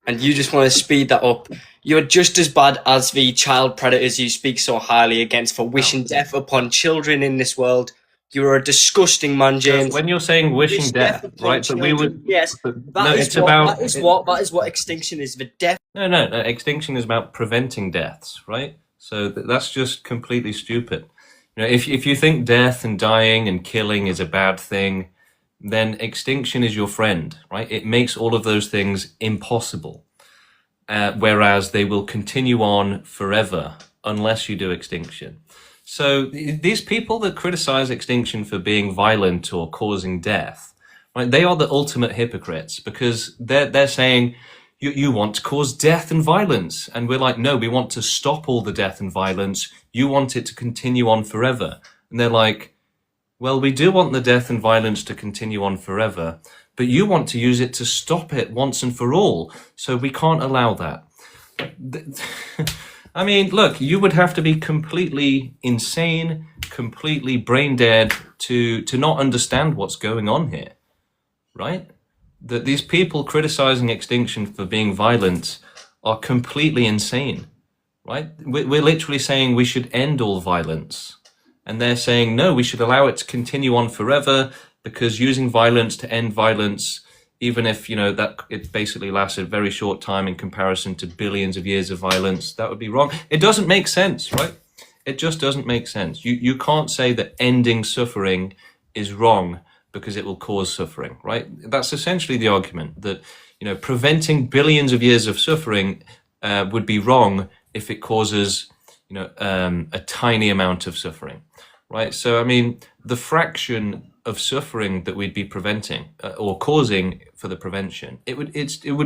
And you just want to speed that up. You're just as bad as the child predators you speak so highly against for wishing death upon children in this world. You're a disgusting man, James. When you're saying wishing death, right? But we would. Yes, that is what extinction is. The death. No. Extinction is about preventing deaths, right? So that's just completely stupid. If you think death and dying and killing is a bad thing, then extinction is your friend, right? It makes all of those things impossible, whereas they will continue on forever unless you do extinction. So these people that criticize extinction for being violent or causing death, right? They are the ultimate hypocrites, because they're saying you want to cause death and violence, and we're like, no, we want to stop all the death and violence. You want it to continue on forever, and they're like, well, we do want the death and violence to continue on forever, but you want to use it to stop it once and for all, so we can't allow that. I mean, look, you would have to be completely insane, completely brain dead to not understand what's going on here, right? That these people criticizing extinction for being violent are completely insane, right? We're literally saying we should end all violence. And they're saying, no, we should allow it to continue on forever, because using violence to end violence, even if, that it basically lasts a very short time in comparison to billions of years of violence, that would be wrong. It doesn't make sense, right? It just doesn't make sense. You can't say that ending suffering is wrong because it will cause suffering, right? That's essentially the argument, that, preventing billions of years of suffering would be wrong if it causes, a tiny amount of suffering, right? So, I mean, the fraction of suffering that we'd be preventing or causing for the prevention, it would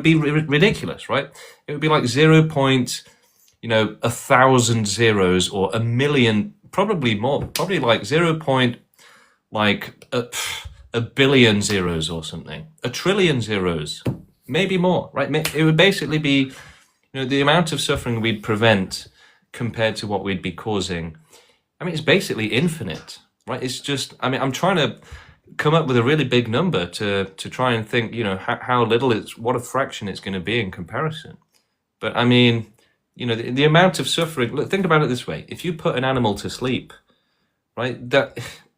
be ridiculous, right? It would be like 1,000 zeros or a million, probably more, probably like a billion zeros or something, a trillion zeros, maybe more, right? It would basically be, the amount of suffering we'd prevent compared to what we'd be causing. I mean, it's basically infinite, right? It's just, I mean, I'm trying to come up with a really big number to try and think, how little what a fraction it's going to be in comparison. But I mean, the amount of suffering, look, think about it this way. If you put an animal to sleep, right,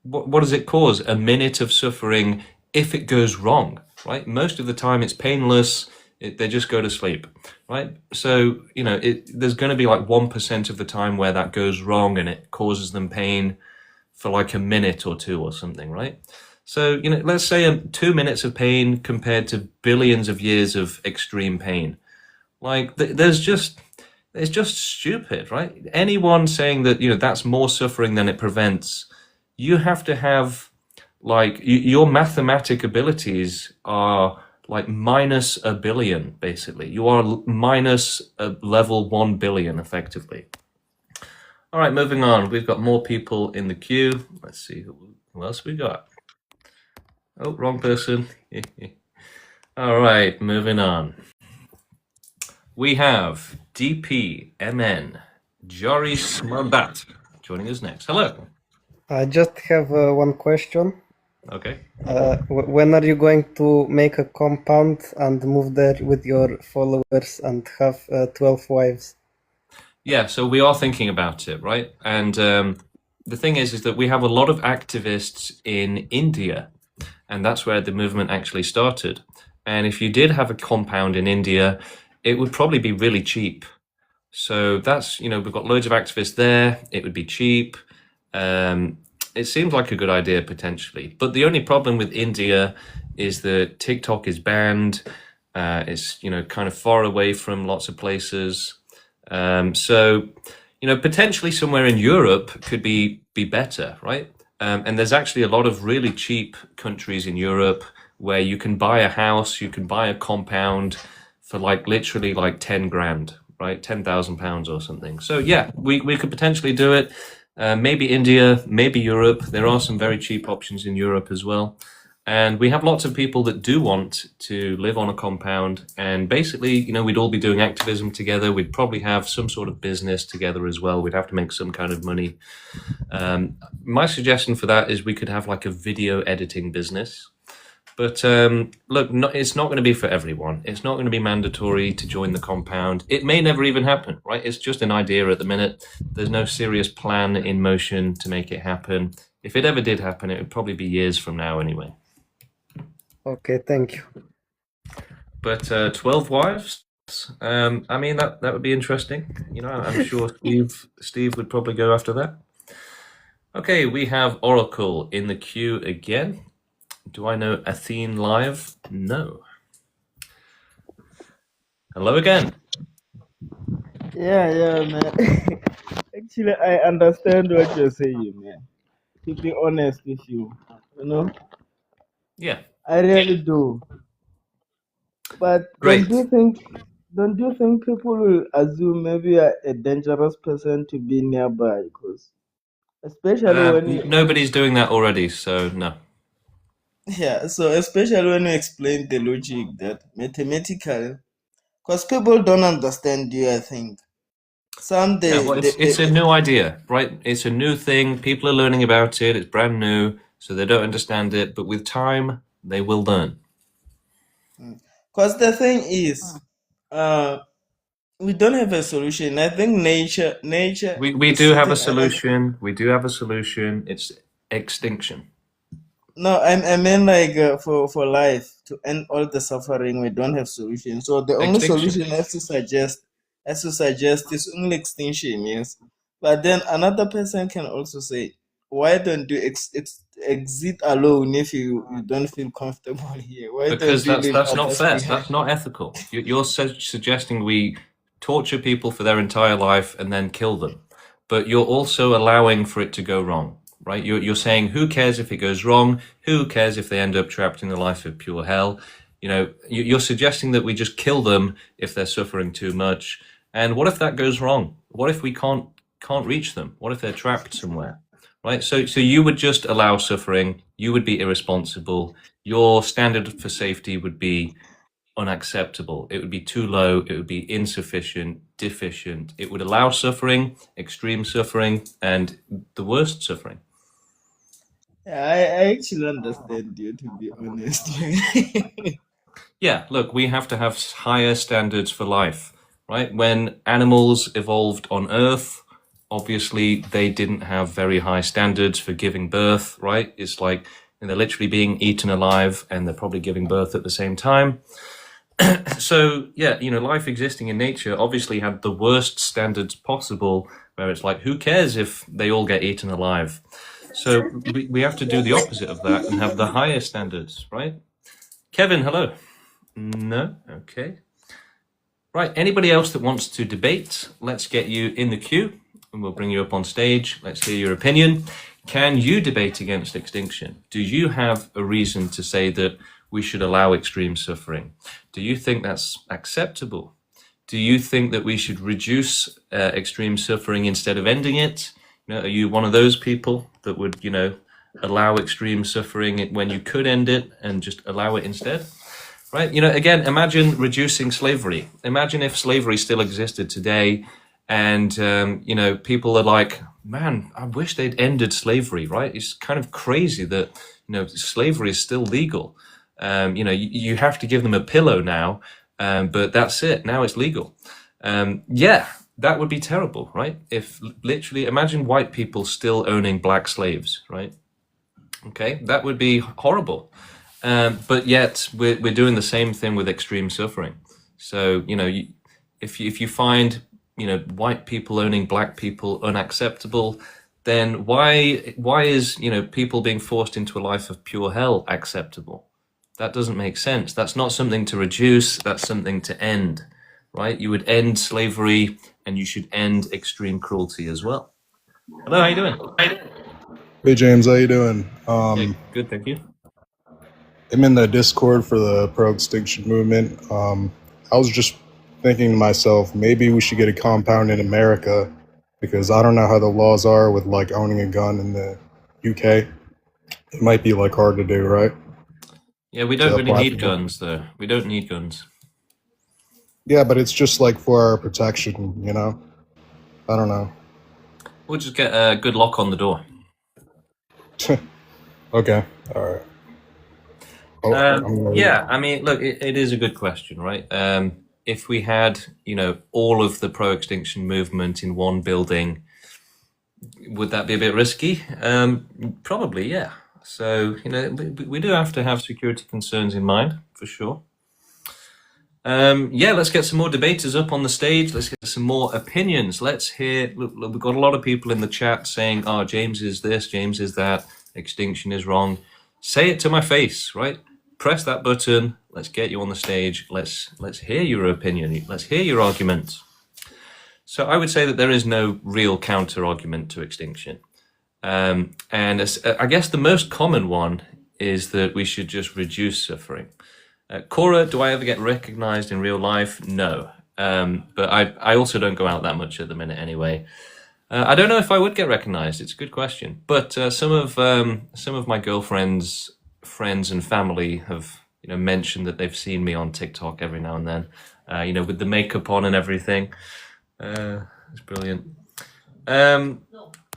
what does it cause? A minute of suffering if it goes wrong, right? Most of the time it's painless. They just go to sleep, right? So, there's going to be like 1% of the time where that goes wrong and it causes them pain for like a minute or two or something, right? So, let's say 2 minutes of pain compared to billions of years of extreme pain. Like, it's just stupid, right? Anyone saying that, that's more suffering than it prevents, you have to have, like, your mathematic abilities are like minus a billion, basically. You are minus a level 1 billion, effectively. All right, moving on. We've got more people in the queue. Let's see who else we got. Oh, wrong person. All right, moving on. We have DPMN, Jori Smarbat, joining us next. Hello. I just have one question. Okay. When are you going to make a compound and move there with your followers and have 12 wives? Yeah, so we are thinking about it, right? And the thing is that we have a lot of activists in India, and that's where the movement actually started. And if you did have a compound in India, it would probably be really cheap. So that's, we've got loads of activists there. It would be cheap. It seems like a good idea potentially. But the only problem with India is that TikTok is banned. It's, kind of far away from lots of places. So, potentially somewhere in Europe could be better, right? And there's actually a lot of really cheap countries in Europe where you can buy a house, you can buy a compound for literally 10 grand, right? £10,000 or something. So yeah, we could potentially do it. Maybe India, maybe Europe. There are some very cheap options in Europe as well. And we have lots of people that do want to live on a compound. And basically, we'd all be doing activism together. We'd probably have some sort of business together as well. We'd have to make some kind of money. My suggestion for that is we could have a video editing business. But look, it's not going to be for everyone. It's not going to be mandatory to join the compound. It may never even happen, right? It's just an idea at the minute. There's no serious plan in motion to make it happen. If it ever did happen, it would probably be years from now anyway. Okay, thank you. But 12 wives? That would be interesting. I'm sure Steve would probably go after that. Okay, we have Oracle in the queue again. Do I know Athene live? No. Hello again. Yeah, man. Actually, I understand what you're saying, man. To be honest with you, Yeah. I really do. But Great. don't you think people will assume maybe a dangerous person to be nearby? Because especially when nobody's doing that already, so no. so especially when you explain the logic that mathematical, because people don't understand you, I think. It's a new idea, right? It's a new thing. People are learning about it. It's brand new, so they don't understand it. But with time, they will learn. Because the thing is, we don't have a solution. I think nature. We do have a solution. We do have a solution. It's extinction. No, I mean for life to end all the suffering. We don't have solution. So the only solution has to suggest is only extinction. Yes, but then another person can also say, why don't you exit alone if you don't feel comfortable here? Why because don't you that's leave not others fair. behind? That's not ethical. You're suggesting we torture people for their entire life and then kill them, but you're also allowing for it to go wrong, right? You're saying, who cares if it goes wrong? Who cares if they end up trapped in the life of pure hell? You're suggesting that we just kill them if they're suffering too much. And what if that goes wrong? What if we can't reach them? What if they're trapped somewhere? Right? So you would just allow suffering. You would be irresponsible. Your standard for safety would be unacceptable. It would be too low. It would be insufficient, deficient. It would allow suffering, extreme suffering, and the worst suffering. Yeah, I actually understand you, to be honest. Yeah, look, we have to have higher standards for life, right? When animals evolved on Earth, obviously they didn't have very high standards for giving birth, right? It's like they're literally being eaten alive and they're probably giving birth at the same time. So yeah, life existing in nature obviously had the worst standards possible, where it's like, who cares if they all get eaten alive? So we have to do the opposite of that and have the higher standards, right? Kevin, hello. No? Okay. Right, anybody else that wants to debate, let's get you in the queue and we'll bring you up on stage. Let's hear your opinion. Can you debate against extinction? Do you have a reason to say that we should allow extreme suffering. Do you think that's acceptable? Do you think that we should reduce extreme suffering instead of ending it? Are you one of those people that would, allow extreme suffering when you could end it and just allow it instead? Right? Again, imagine reducing slavery. Imagine if slavery still existed today and, people are like, man, I wish they'd ended slavery, right? It's kind of crazy that, slavery is still legal. You have to give them a pillow now, but that's it. Now it's legal. That would be terrible, right? If literally, imagine white people still owning black slaves, right? Okay, that would be horrible. But yet we're doing the same thing with extreme suffering. So, if you find, white people owning black people unacceptable, then why is, people being forced into a life of pure hell acceptable? That doesn't make sense. That's not something to reduce, that's something to end, right? You would end slavery and you should end extreme cruelty as well. Hello, how you doing? Hey James, how you doing? Yeah, good, thank you. I'm in the Discord for the pro-extinction movement. I was just thinking to myself, maybe we should get a compound in America, because I don't know how the laws are with like owning a gun in the UK. It might be like hard to do, right? Yeah, we don't really need guns though. We don't need guns. Yeah, but it's just like for our protection, I don't know. We'll just get a good lock on the door. Okay, all right. I mean, look, it is a good question, right? If we had, all of the pro-extinction movement in one building, would that be a bit risky? Probably, yeah. So, we do have to have security concerns in mind, for sure. Let's get some more debaters up on the stage. Let's get some more opinions. Let's hear, look, we've got a lot of people in the chat saying, oh, James is this, James is that, extinction is wrong. Say it to my face, right? Press that button. Let's get you on the stage. Let's hear your opinion. Let's hear your arguments. So I would say that there is no real counter argument to extinction. And I guess the most common one is that we should just reduce suffering. Cora, do I ever get recognized in real life? No. But I also don't go out that much at the minute anyway. I don't know if I would get recognized. It's a good question. But some of my girlfriend's friends and family have mentioned that they've seen me on TikTok every now and then, with the makeup on and everything. It's brilliant.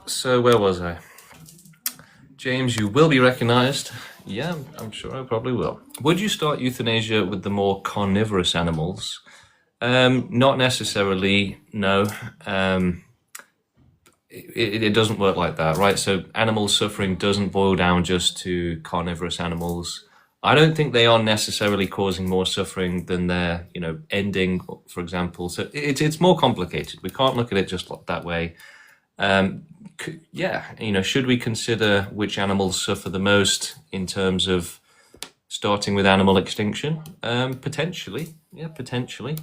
So where was I? James, you will be recognized. Yeah, I'm sure I probably will. Would you start euthanasia with the more carnivorous animals? Not necessarily, no. It doesn't work like that, right? So animal suffering doesn't boil down just to carnivorous animals. I don't think they are necessarily causing more suffering than they're, ending, for example. So it's more complicated. We can't look at it just that way. Should we consider which animals suffer the most in terms of starting with animal extinction? Potentially, yeah, potentially.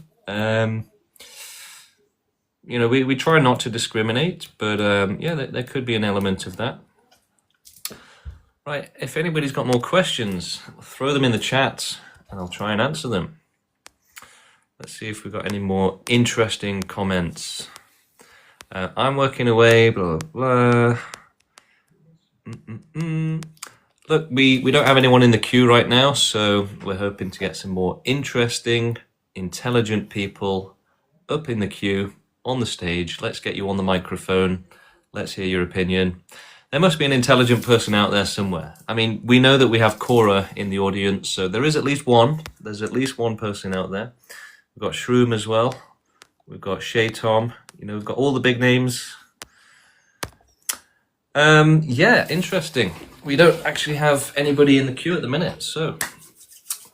We try not to discriminate, but there could be an element of that. Right, if anybody's got more questions, throw them in the chat and I'll try and answer them. Let's see if we've got any more interesting comments. I'm working away, blah, blah, blah. Look, we don't have anyone in the queue right now, so we're hoping to get some more interesting, intelligent people up in the queue, on the stage. Let's get you on the microphone. Let's hear your opinion. There must be an intelligent person out there somewhere. I mean, we know that we have Cora in the audience, so there is at least one. There's at least one person out there. We've got Shroom as well. We've got Shay Tom. We've got all the big names. Interesting. We don't actually have anybody in the queue at the minute, so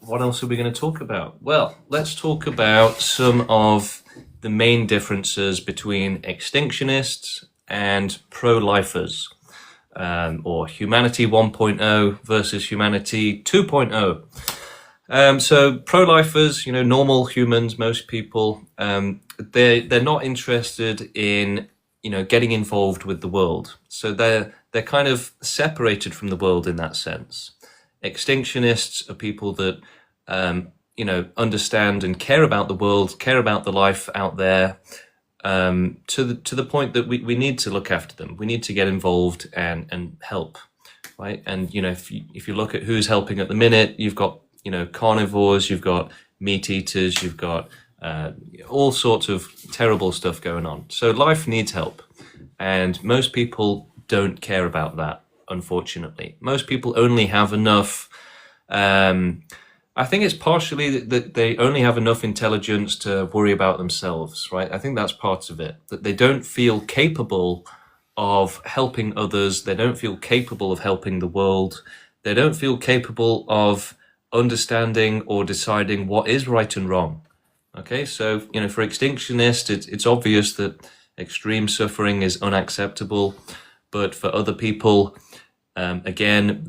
what else are we going to talk about? Well, let's talk about some of the main differences between extinctionists and pro-lifers, or humanity 1.0 versus humanity 2.0. So pro-lifers, normal humans, most people, they're not interested in, getting involved with the world. So they're kind of separated from the world in that sense. Extinctionists are people that, understand and care about the world, care about the life out there, to the point that we need to look after them. We need to get involved and help, right? And if you look at who's helping at the minute, you've got carnivores, you've got meat eaters, you've got all sorts of terrible stuff going on. So life needs help, and most people don't care about that. Unfortunately, most people only have enough. I think it's partially that they only have enough intelligence to worry about themselves, right? I think that's part of it, that they don't feel capable of helping others. They don't feel capable of helping the world. They don't feel capable of understanding or deciding what is right and wrong. Okay, so, for extinctionists, it's obvious that extreme suffering is unacceptable, but for other people, again,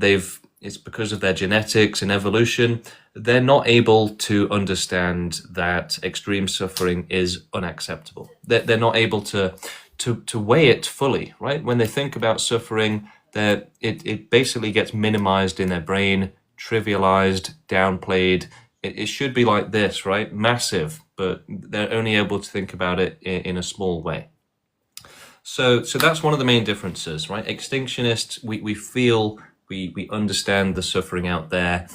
it's because of their genetics and evolution, they're not able to understand that extreme suffering is unacceptable. They're not able to weigh it fully, right? When they think about suffering, it basically gets minimized in their brain, trivialized, downplayed. It should be like this, right? Massive, but they're only able to think about it in a small way. So that's one of the main differences, right? Extinctionists, we feel, we understand the suffering out there.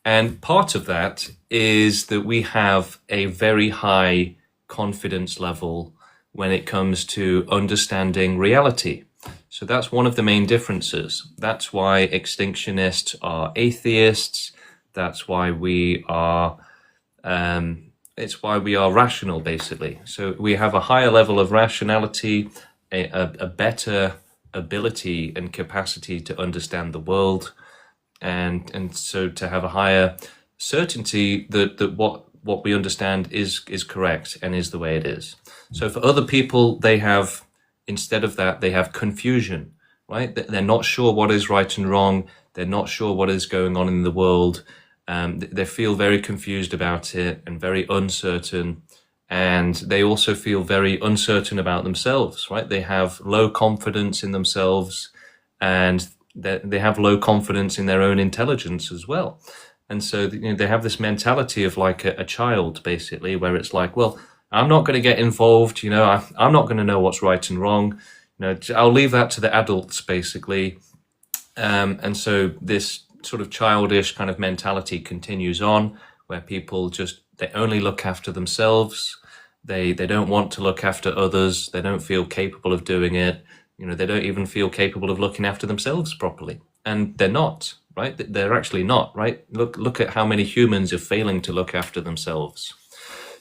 And part of that is that we have a very high confidence level when it comes to understanding reality. So that's one of the main differences. That's why extinctionists are atheists. That's why we are, it's why we are rational, basically. So we have a higher level of rationality, a better ability and capacity to understand the world, and so to have a higher certainty that what we understand is correct and is the way it is. So for other people, they have, instead of that, they have confusion, right? They're not sure what is right and wrong. They're not sure what is going on in the world. They feel very confused about it and very uncertain. And they also feel very uncertain about themselves, right? They have low confidence in themselves, and they have low confidence in their own intelligence as well. And so they have this mentality of like a child, basically, where it's like, well, I'm not going to get involved, I'm not going to know what's right and wrong. I'll leave that to the adults, basically. And so this sort of childish kind of mentality continues on, where people they only look after themselves. They don't want to look after others. They don't feel capable of doing it. They don't even feel capable of looking after themselves properly. And they're not, right? They're actually not, right? Look at how many humans are failing to look after themselves.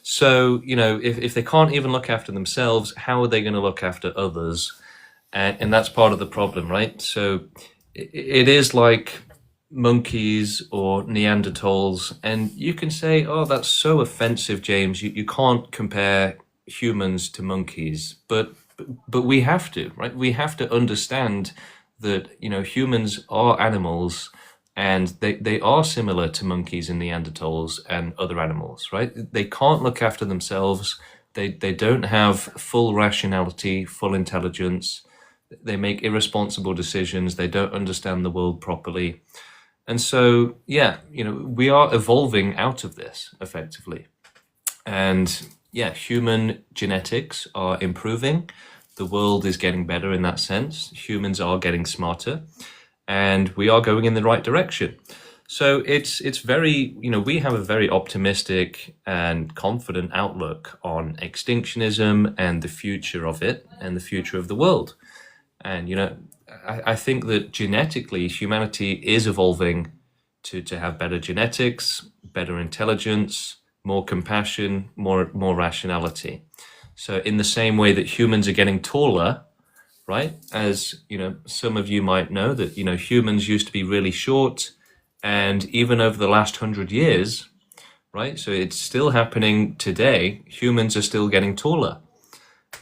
So, if they can't even look after themselves, how are they going to look after others? And that's part of the problem, right? So it is like monkeys or Neanderthals, and you can say, oh, that's so offensive, James. You can't compare humans to monkeys, but we have to, right? We have to understand that, humans are animals, and they are similar to monkeys and Neanderthals and other animals, right? They can't look after themselves. They don't have full rationality, full intelligence. They make irresponsible decisions. They don't understand the world properly. And so, we are evolving out of this effectively. And human genetics are improving. The world is getting better in that sense. Humans are getting smarter, and we are going in the right direction. So it's very, we have a very optimistic and confident outlook on extinctionism and the future of it and the future of the world. And, I think that genetically humanity is evolving to have better genetics, better intelligence, more compassion, more rationality. So in the same way that humans are getting taller, right? As, some of you might know that, humans used to be really short, and even over the last 100 years, right? So it's still happening today. Humans are still getting taller,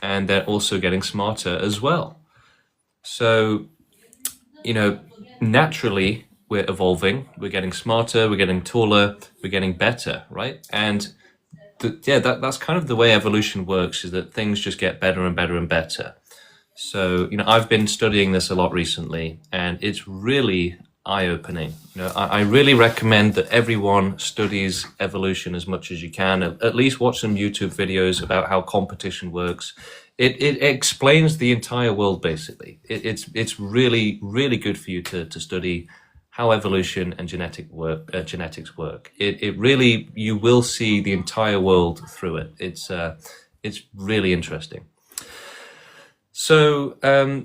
and they're also getting smarter as well. So, naturally we're evolving, we're getting smarter, we're getting taller, we're getting better, right? And that's kind of the way evolution works, is that things just get better and better and better. So, I've been studying this a lot recently, and it's really eye-opening. I really recommend that everyone studies evolution as much as you can. At least watch some YouTube videos about how competition works. It explains the entire world, basically. It's really, really good for you to study how evolution and genetics work. It really, you will see the entire world through it. It's really interesting. So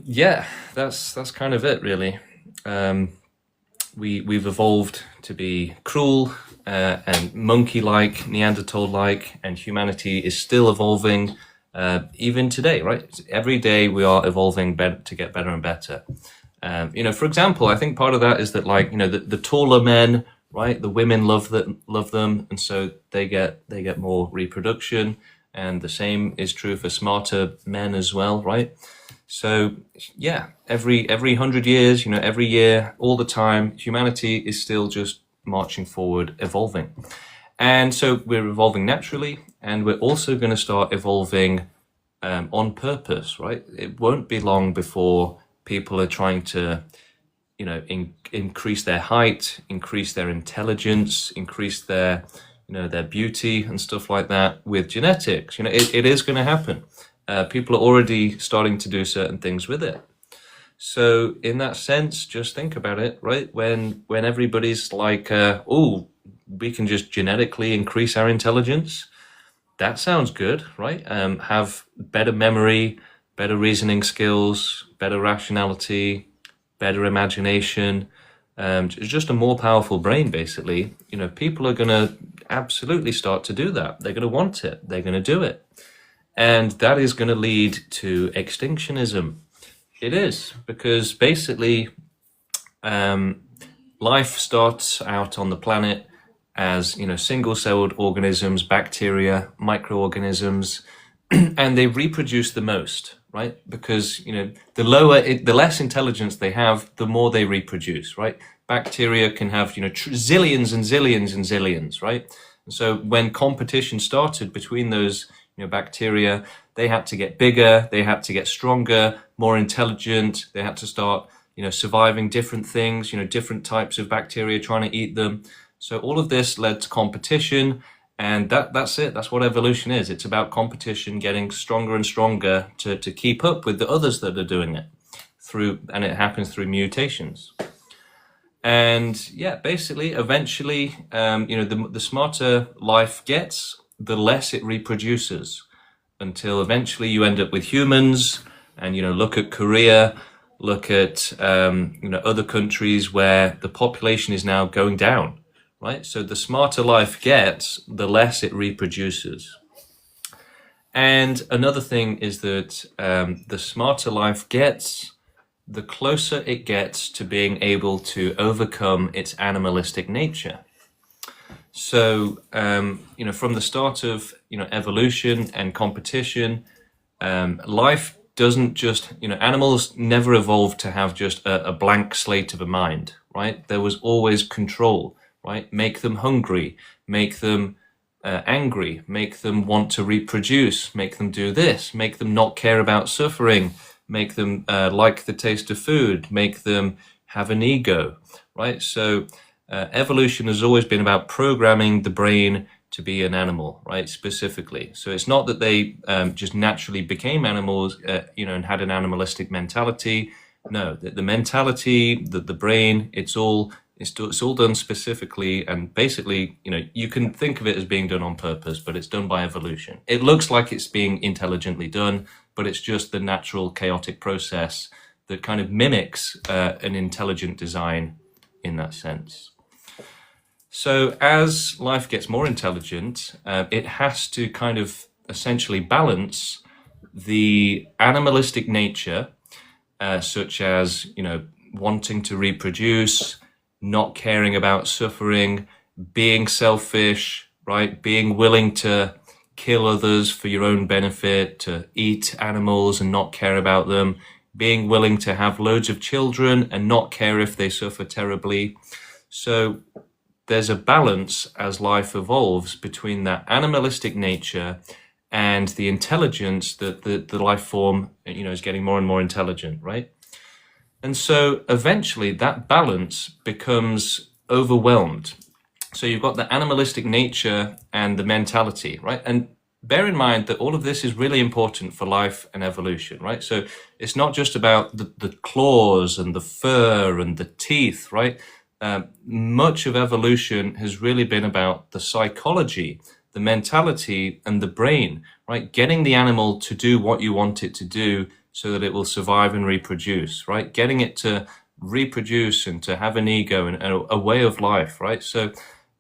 yeah, that's kind of it, really. We've evolved to be cruel and monkey-like, Neanderthal-like, and humanity is still evolving even today, right? Every day we are evolving to get better and better. For example, I think part of that is that, like, the taller men, right? The women love them, and so they get more reproduction, and the same is true for smarter men as well, right? So yeah, every 100 years, every year, all the time, humanity is still just marching forward, evolving. And so we're evolving naturally, and we're also going to start evolving on purpose, right? It won't be long before people are trying to, increase their height, increase their intelligence, increase their beauty and stuff like that with genetics. It is going to happen. People are already starting to do certain things with it. So in that sense, just think about it, right? When everybody's like, oh, we can just genetically increase our intelligence. That sounds good, right? Have better memory, better reasoning skills, better rationality, better imagination, just a more powerful brain, basically. People are going to absolutely start to do that. They're going to want it. They're going to do it. And that is going to lead to extinctionism. It is, because basically life starts out on the planet as, single-celled organisms, bacteria, microorganisms, and they reproduce the most, right? Because, the less intelligence they have, the more they reproduce, right? Bacteria can have, zillions and zillions and zillions, right? And so when competition started between those, bacteria, they had to get bigger, they had to get stronger, more intelligent, they had to start, surviving different things, different types of bacteria trying to eat them. So all of this led to competition, and that's it. That's what evolution is. It's about competition, getting stronger and stronger to keep up with the others that are doing it and it happens through mutations. And yeah, basically, eventually, the smarter life gets, the less it reproduces, until eventually you end up with humans. And look at Korea, look at other countries where the population is now going down, right? So the smarter life gets, the less it reproduces. And another thing is that the smarter life gets, the closer it gets to being able to overcome its animalistic nature. So, from the start of, evolution and competition, life doesn't just, animals never evolved to have just a blank slate of a mind, right? There was always control, right? Make them hungry, make them angry, make them want to reproduce, make them do this, make them not care about suffering, make them like the taste of food, make them have an ego, right? So evolution has always been about programming the brain to be an animal, right? Specifically. So it's not that they just naturally became animals, and had an animalistic mentality. No, the mentality, the brain, it's all done specifically, and basically, you can think of it as being done on purpose, but it's done by evolution. It looks like it's being intelligently done, but it's just the natural chaotic process that kind of mimics an intelligent design in that sense. So as life gets more intelligent, it has to kind of essentially balance the animalistic nature, such as, wanting to reproduce, not caring about suffering, being selfish, right? Being willing to kill others for your own benefit, to eat animals and not care about them, being willing to have loads of children and not care if they suffer terribly. So there's a balance as life evolves between that animalistic nature and the intelligence that the life form, is getting more and more intelligent, right? And so eventually that balance becomes overwhelmed. So you've got the animalistic nature and the mentality, right? And bear in mind that all of this is really important for life and evolution, right? So it's not just about the claws and the fur and the teeth, right? Much of evolution has really been about the psychology, the mentality, and the brain, right? Getting the animal to do what you want it to do so that it will survive and reproduce, right? Getting it to reproduce and to have an ego and a way of life, right? So,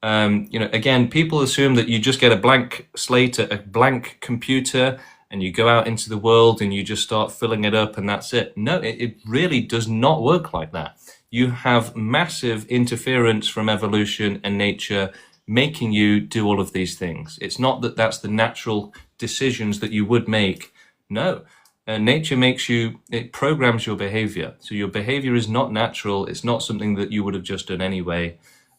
again, people assume that you just get a blank slate, a blank computer, and you go out into the world and you just start filling it up and that's it. No, it really does not work like that. You have massive interference from evolution and nature making you do all of these things. It's not that that's the natural decisions that you would make. No. Nature it programs your behavior. So your behavior is not natural. It's not something that you would have just done anyway.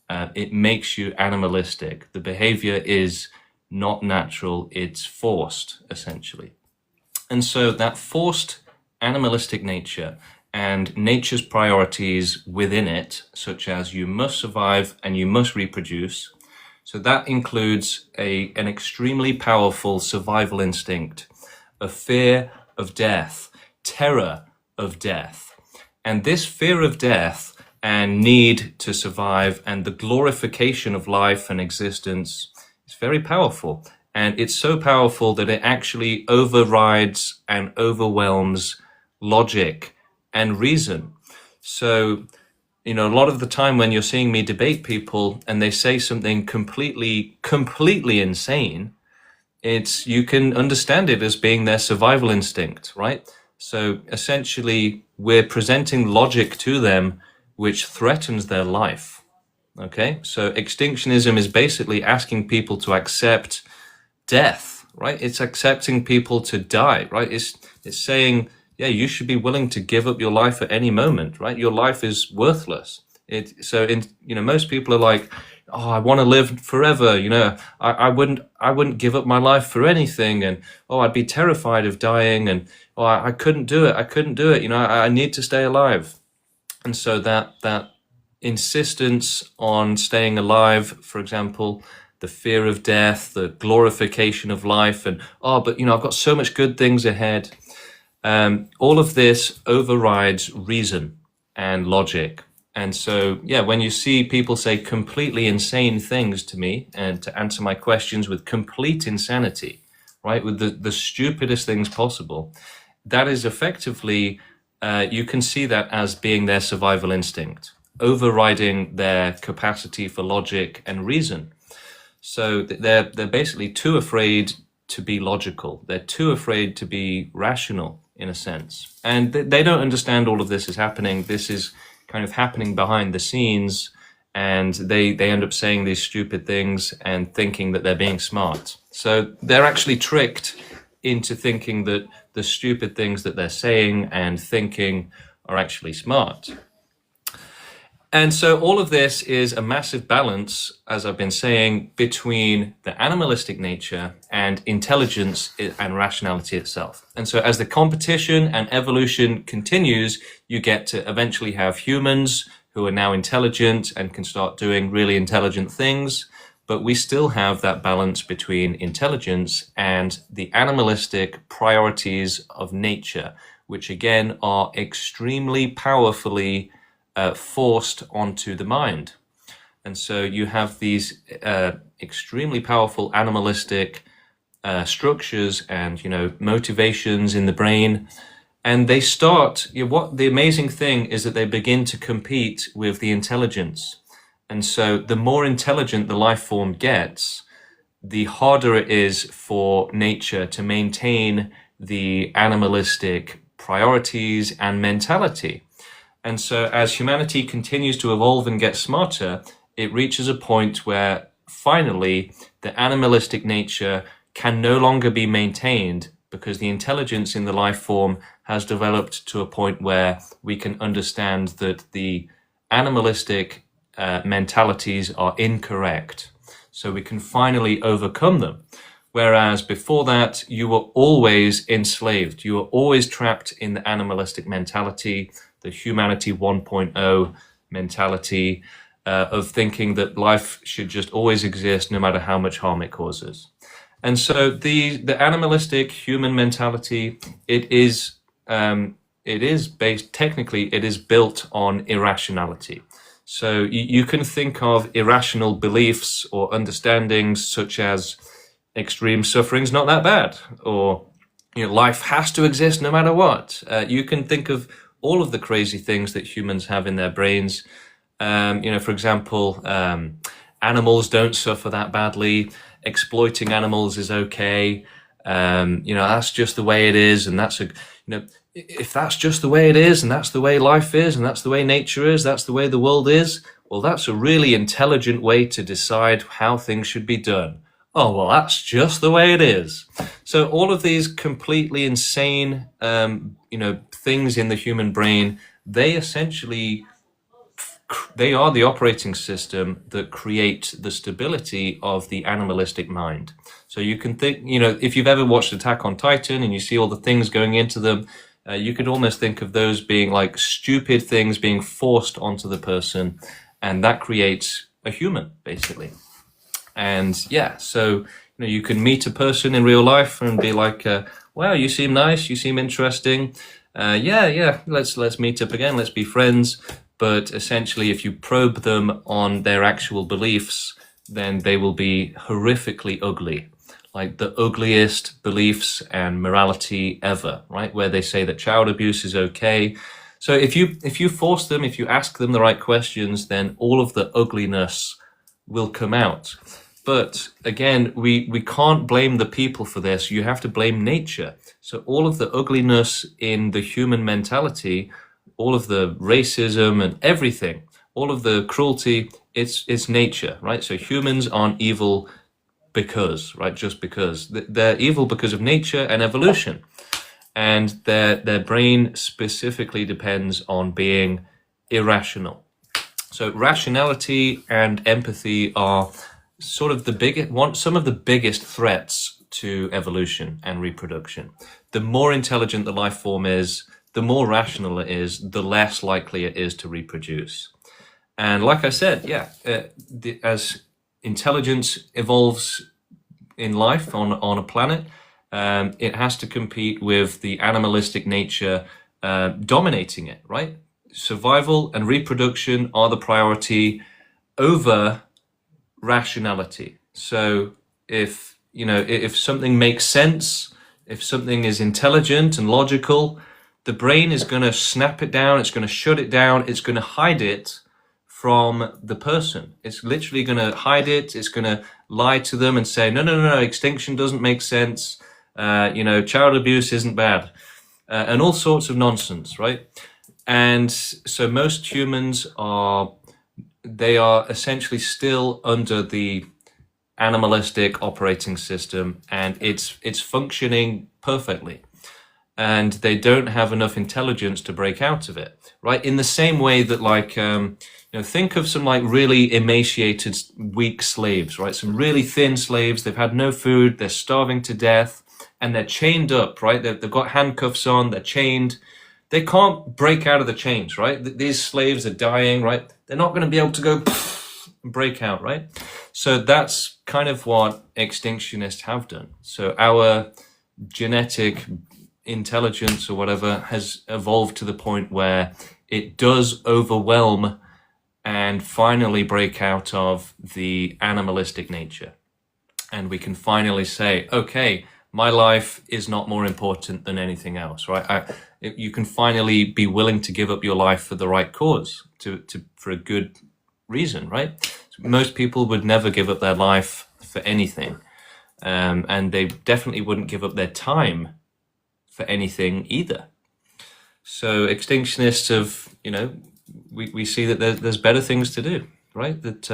It makes you animalistic. The behavior is not natural. It's forced, essentially. And so that forced animalistic nature and nature's priorities within it, such as you must survive and you must reproduce. So that includes an extremely powerful survival instinct, a fear of death, terror of death. And this fear of death and need to survive and the glorification of life and existence is very powerful. And it's so powerful that it actually overrides and overwhelms logic and reason. So, a lot of the time when you're seeing me debate people and they say something completely insane, you can understand it as being their survival instinct, right? So essentially, we're presenting logic to them which threatens their life. Okay, so extinctionism is basically asking people to accept death, right? It's accepting people to die, right? It's saying, yeah, you should be willing to give up your life at any moment, right? Your life is worthless. Most people are like, oh, I want to live forever. I wouldn't give up my life for anything. And, oh, I'd be terrified of dying. And, oh, I couldn't do it. I couldn't do it. I need to stay alive. And so that insistence on staying alive, for example, the fear of death, the glorification of life, and, but I've got so much good things ahead. All of this overrides reason and logic. And so, when you see people say completely insane things to me and to answer my questions with complete insanity, right, with the stupidest things possible, that is effectively, you can see that as being their survival instinct, overriding their capacity for logic and reason. So they're basically too afraid to be logical. They're too afraid to be rational, in a sense. And they don't understand all of this is happening. This is kind of happening behind the scenes, and they end up saying these stupid things and thinking that they're being smart. So they're actually tricked into thinking that the stupid things that they're saying and thinking are actually smart. And so all of this is a massive balance, as I've been saying, between the animalistic nature and intelligence and rationality itself. And so as the competition and evolution continues, you get to eventually have humans who are now intelligent and can start doing really intelligent things. But we still have that balance between intelligence and the animalistic priorities of nature, which again are extremely powerfully forced onto the mind. And so you have these extremely powerful animalistic structures and motivations in the brain, and they start, what the amazing thing is that they begin to compete with the intelligence. And so the more intelligent the life form gets, the harder it is for nature to maintain the animalistic priorities and mentality. And so as humanity continues to evolve and get smarter, it reaches a point where finally the animalistic nature can no longer be maintained because the intelligence in the life form has developed to a point where we can understand that the animalistic mentalities are incorrect. So we can finally overcome them. Whereas before that, you were always enslaved. You were always trapped in the animalistic mentality. the humanity 1.0 mentality of thinking that life should just always exist no matter how much harm it causes. And so the animalistic human mentality, it is based, technically, it is built on irrationality. So you can think of irrational beliefs or understandings such as extreme suffering's not that bad, or life has to exist no matter what. You can think of all of the crazy things that humans have in their brains. For example, animals don't suffer that badly. Exploiting animals is okay. That's just the way it is, and if that's just the way it is, and that's the way life is, and that's the way nature is, that's the way the world is, well, that's a really intelligent way to decide how things should be done. Oh, well, that's just the way it is. So all of these completely insane, things in the human brain, they are the operating system that create the stability of the animalistic mind. So you can think, if you've ever watched Attack on Titan and you see all the things going into them, you could almost think of those being like stupid things being forced onto the person, and that creates a human, basically. And so you can meet a person in real life and be like, wow, you seem nice, you seem interesting. Let's meet up again, let's be friends. But essentially, if you probe them on their actual beliefs, then they will be horrifically ugly, like the ugliest beliefs and morality ever, right? Where they say that child abuse is okay. So if you force them, if you ask them the right questions, then all of the ugliness will come out. But again, we can't blame the people for this. You have to blame nature. So all of the ugliness in the human mentality, all of the racism and everything, all of the cruelty, it's nature, right? So humans aren't evil because, right? Just because. They're evil because of nature and evolution. And their brain specifically depends on being irrational. So rationality and empathy are sort of some of the biggest threats to evolution and reproduction. The more intelligent the life form is, the more rational it is, the less likely it is to reproduce. And like I said, as intelligence evolves in life on a planet, it has to compete with the animalistic nature dominating it, right? Survival and reproduction are the priority over rationality. So if something makes sense, if something is intelligent and logical, the brain is going to snap it down, it's going to shut it down, it's going to hide it from the person. It's literally going to hide it, it's going to lie to them and say, no, extinction doesn't make sense, child abuse isn't bad, and all sorts of nonsense, right? And so most humans are essentially still under the animalistic operating system, and it's functioning perfectly. And they don't have enough intelligence to break out of it, right? In the same way that, think of some really emaciated, weak slaves, right? Some really thin slaves. They've had no food. They're starving to death, and they're chained up, right? They've got handcuffs on. They're chained. They can't break out of the chains, right? These slaves are dying, right? They're not going to be able to go and break out, right? So that's kind of what extinctionists have done. So our genetic intelligence or whatever has evolved to the point where it does overwhelm and finally break out of the animalistic nature. And we can finally say, okay, my life is not more important than anything else, right? You can finally be willing to give up your life for the right cause, for a good reason, right? Most people would never give up their life for anything. And they definitely wouldn't give up their time for anything either. So extinctionists have, we see that there's better things to do, right? That,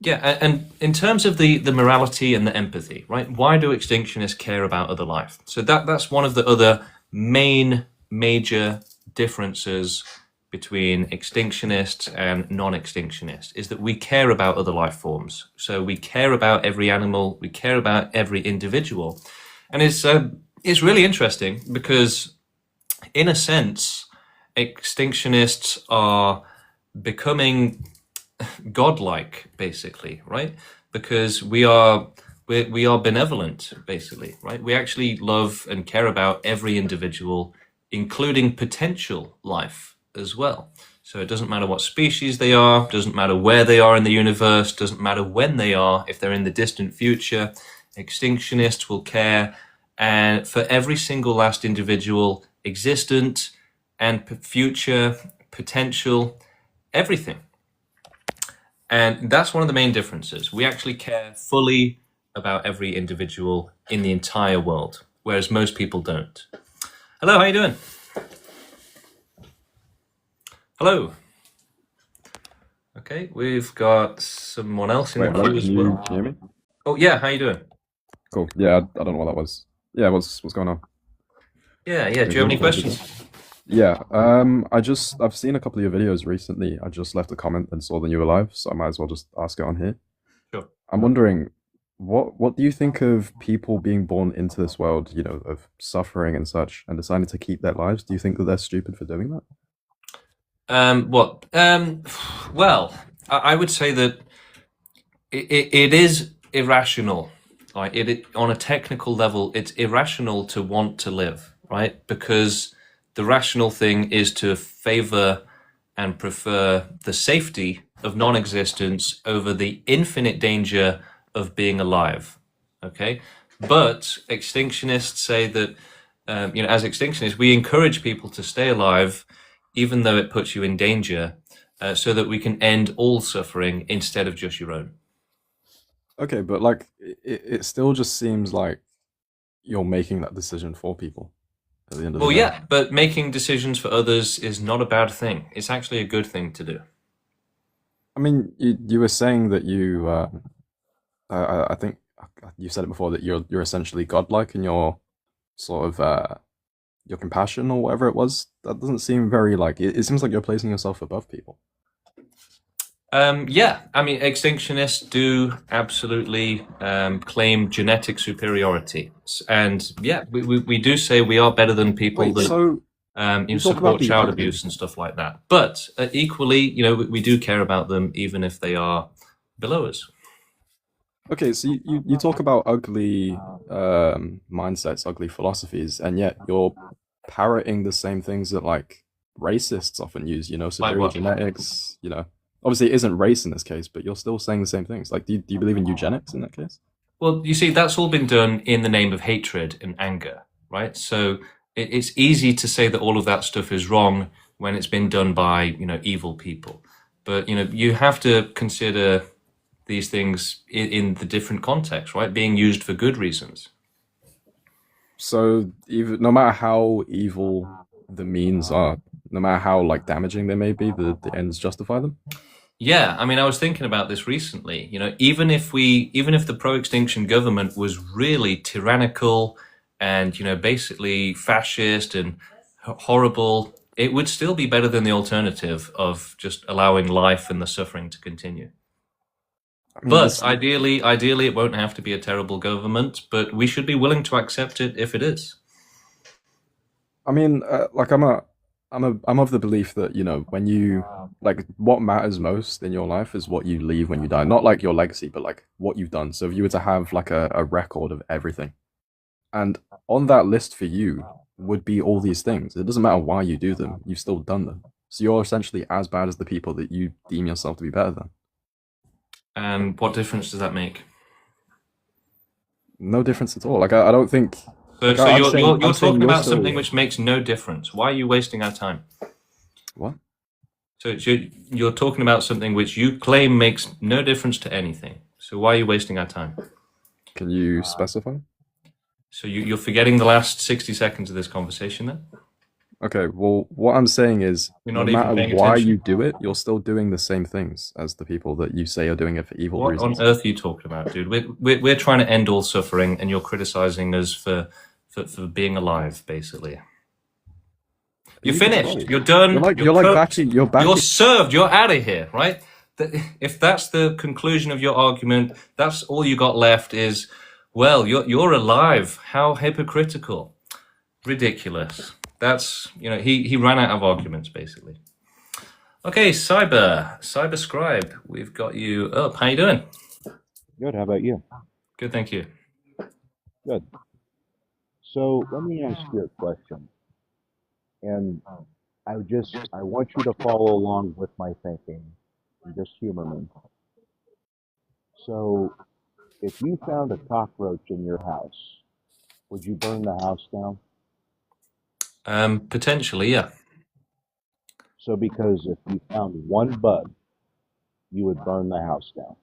and in terms of the morality and the empathy, right? Why do extinctionists care about other life? So that's one of the other main major differences between extinctionists and non-extinctionists, is that we care about other life forms. So we care about every animal, we care about every individual. And it's really interesting because, in a sense, extinctionists are becoming godlike, basically, right? Because we are benevolent, basically, right? We actually love and care about every individual, including potential life as well. So it doesn't matter what species they are, doesn't matter where they are in the universe, doesn't matter when they are, if they're in the distant future, extinctionists will care and for every single last individual existent and future potential, everything. And that's one of the main differences. We actually care fully about every individual in the entire world, whereas most people don't. Hello, how you doing? Hello. Okay, we've got someone else in the queue as well. Can you hear me? Oh yeah, how you doing? Cool. Yeah, I don't know what that was. Yeah, what's going on? Yeah. Do you have any questions? Yeah. I've seen a couple of your videos recently. I just left a comment and saw that you were live, so I might as well just ask it on here. Sure. I'm wondering, what do you think of people being born into this world, of suffering and such, and deciding to keep their lives? Do you think that they're stupid for doing that? Well, I would say that it is irrational. Like on a technical level, it's irrational to want to live, right? Because the rational thing is to favor and prefer the safety of non-existence over the infinite danger of being alive. Okay, but extinctionists say that as extinctionists, we encourage people to stay alive, even though it puts you in danger, so that we can end all suffering instead of just your own. Okay, but like it still just seems like you're making that decision for people at the end of the day. Yeah, but making decisions for others is not a bad thing. It's actually a good thing to do. I mean, you were saying that you, I think you said it before, that you're essentially godlike in your sort of your compassion or whatever it was. That doesn't seem very like it seems like you're placing yourself above people. Yeah, I mean, extinctionists do absolutely claim genetic superiority, and yeah, we do say we are better than people that support child abuse and stuff like that. But equally, we do care about them even if they are below us. Okay, so you talk about ugly mindsets, ugly philosophies, and yet you're parroting the same things that like racists often use. Superior genetics. Obviously, it isn't race in this case, but you're still saying the same things. Like, do you believe in eugenics in that case? Well, you see, that's all been done in the name of hatred and anger, right? So it's easy to say that all of that stuff is wrong when it's been done by, evil people. But, you have to consider these things in the different context, right? Being used for good reasons. So no matter how evil the means are, no matter how like damaging they may be, the ends justify them? Yeah, I mean, I was thinking about this recently. Even if the pro-extinction government was really tyrannical and basically fascist and horrible, it would still be better than the alternative of just allowing life and the suffering to continue. But ideally, it won't have to be a terrible government, but we should be willing to accept it if it is. I mean, like I'm of the belief that when you like what matters most in your life is what you leave when you die, not like your legacy, but like what you've done. So if you were to have like a record of everything, and on that list for you would be all these things. It doesn't matter why you do them; you've still done them. So you're essentially as bad as the people that you deem yourself to be better than. And what difference does that make? No difference at all. Like I don't think. So you're talking about something which makes no difference. Why are you wasting our time? What? So you're talking about something which you claim makes no difference to anything. So why are you wasting our time? Can you specify? So you're forgetting the last 60 seconds of this conversation then? Okay, well, what I'm saying is, no matter why you do it, you're still doing the same things as the people that you say are doing it for evil reasons. What on earth are you talking about, dude? We're trying to end all suffering, and you're criticizing us for being alive, basically. You're finished. You're done. You're served. You're out of here, right? If that's the conclusion of your argument, that's all you got left is, well, you're alive. How hypocritical. Ridiculous. That's, he ran out of arguments, basically. Okay, Cyber Scribe, we've got you up. How you doing? Good. How about you? Good, thank you. Good. So let me ask you a question, and I want you to follow along with my thinking and just humor me. So if you found a cockroach in your house, would you burn the house down? Potentially, yeah. So because if you found one bug, you would burn the house down.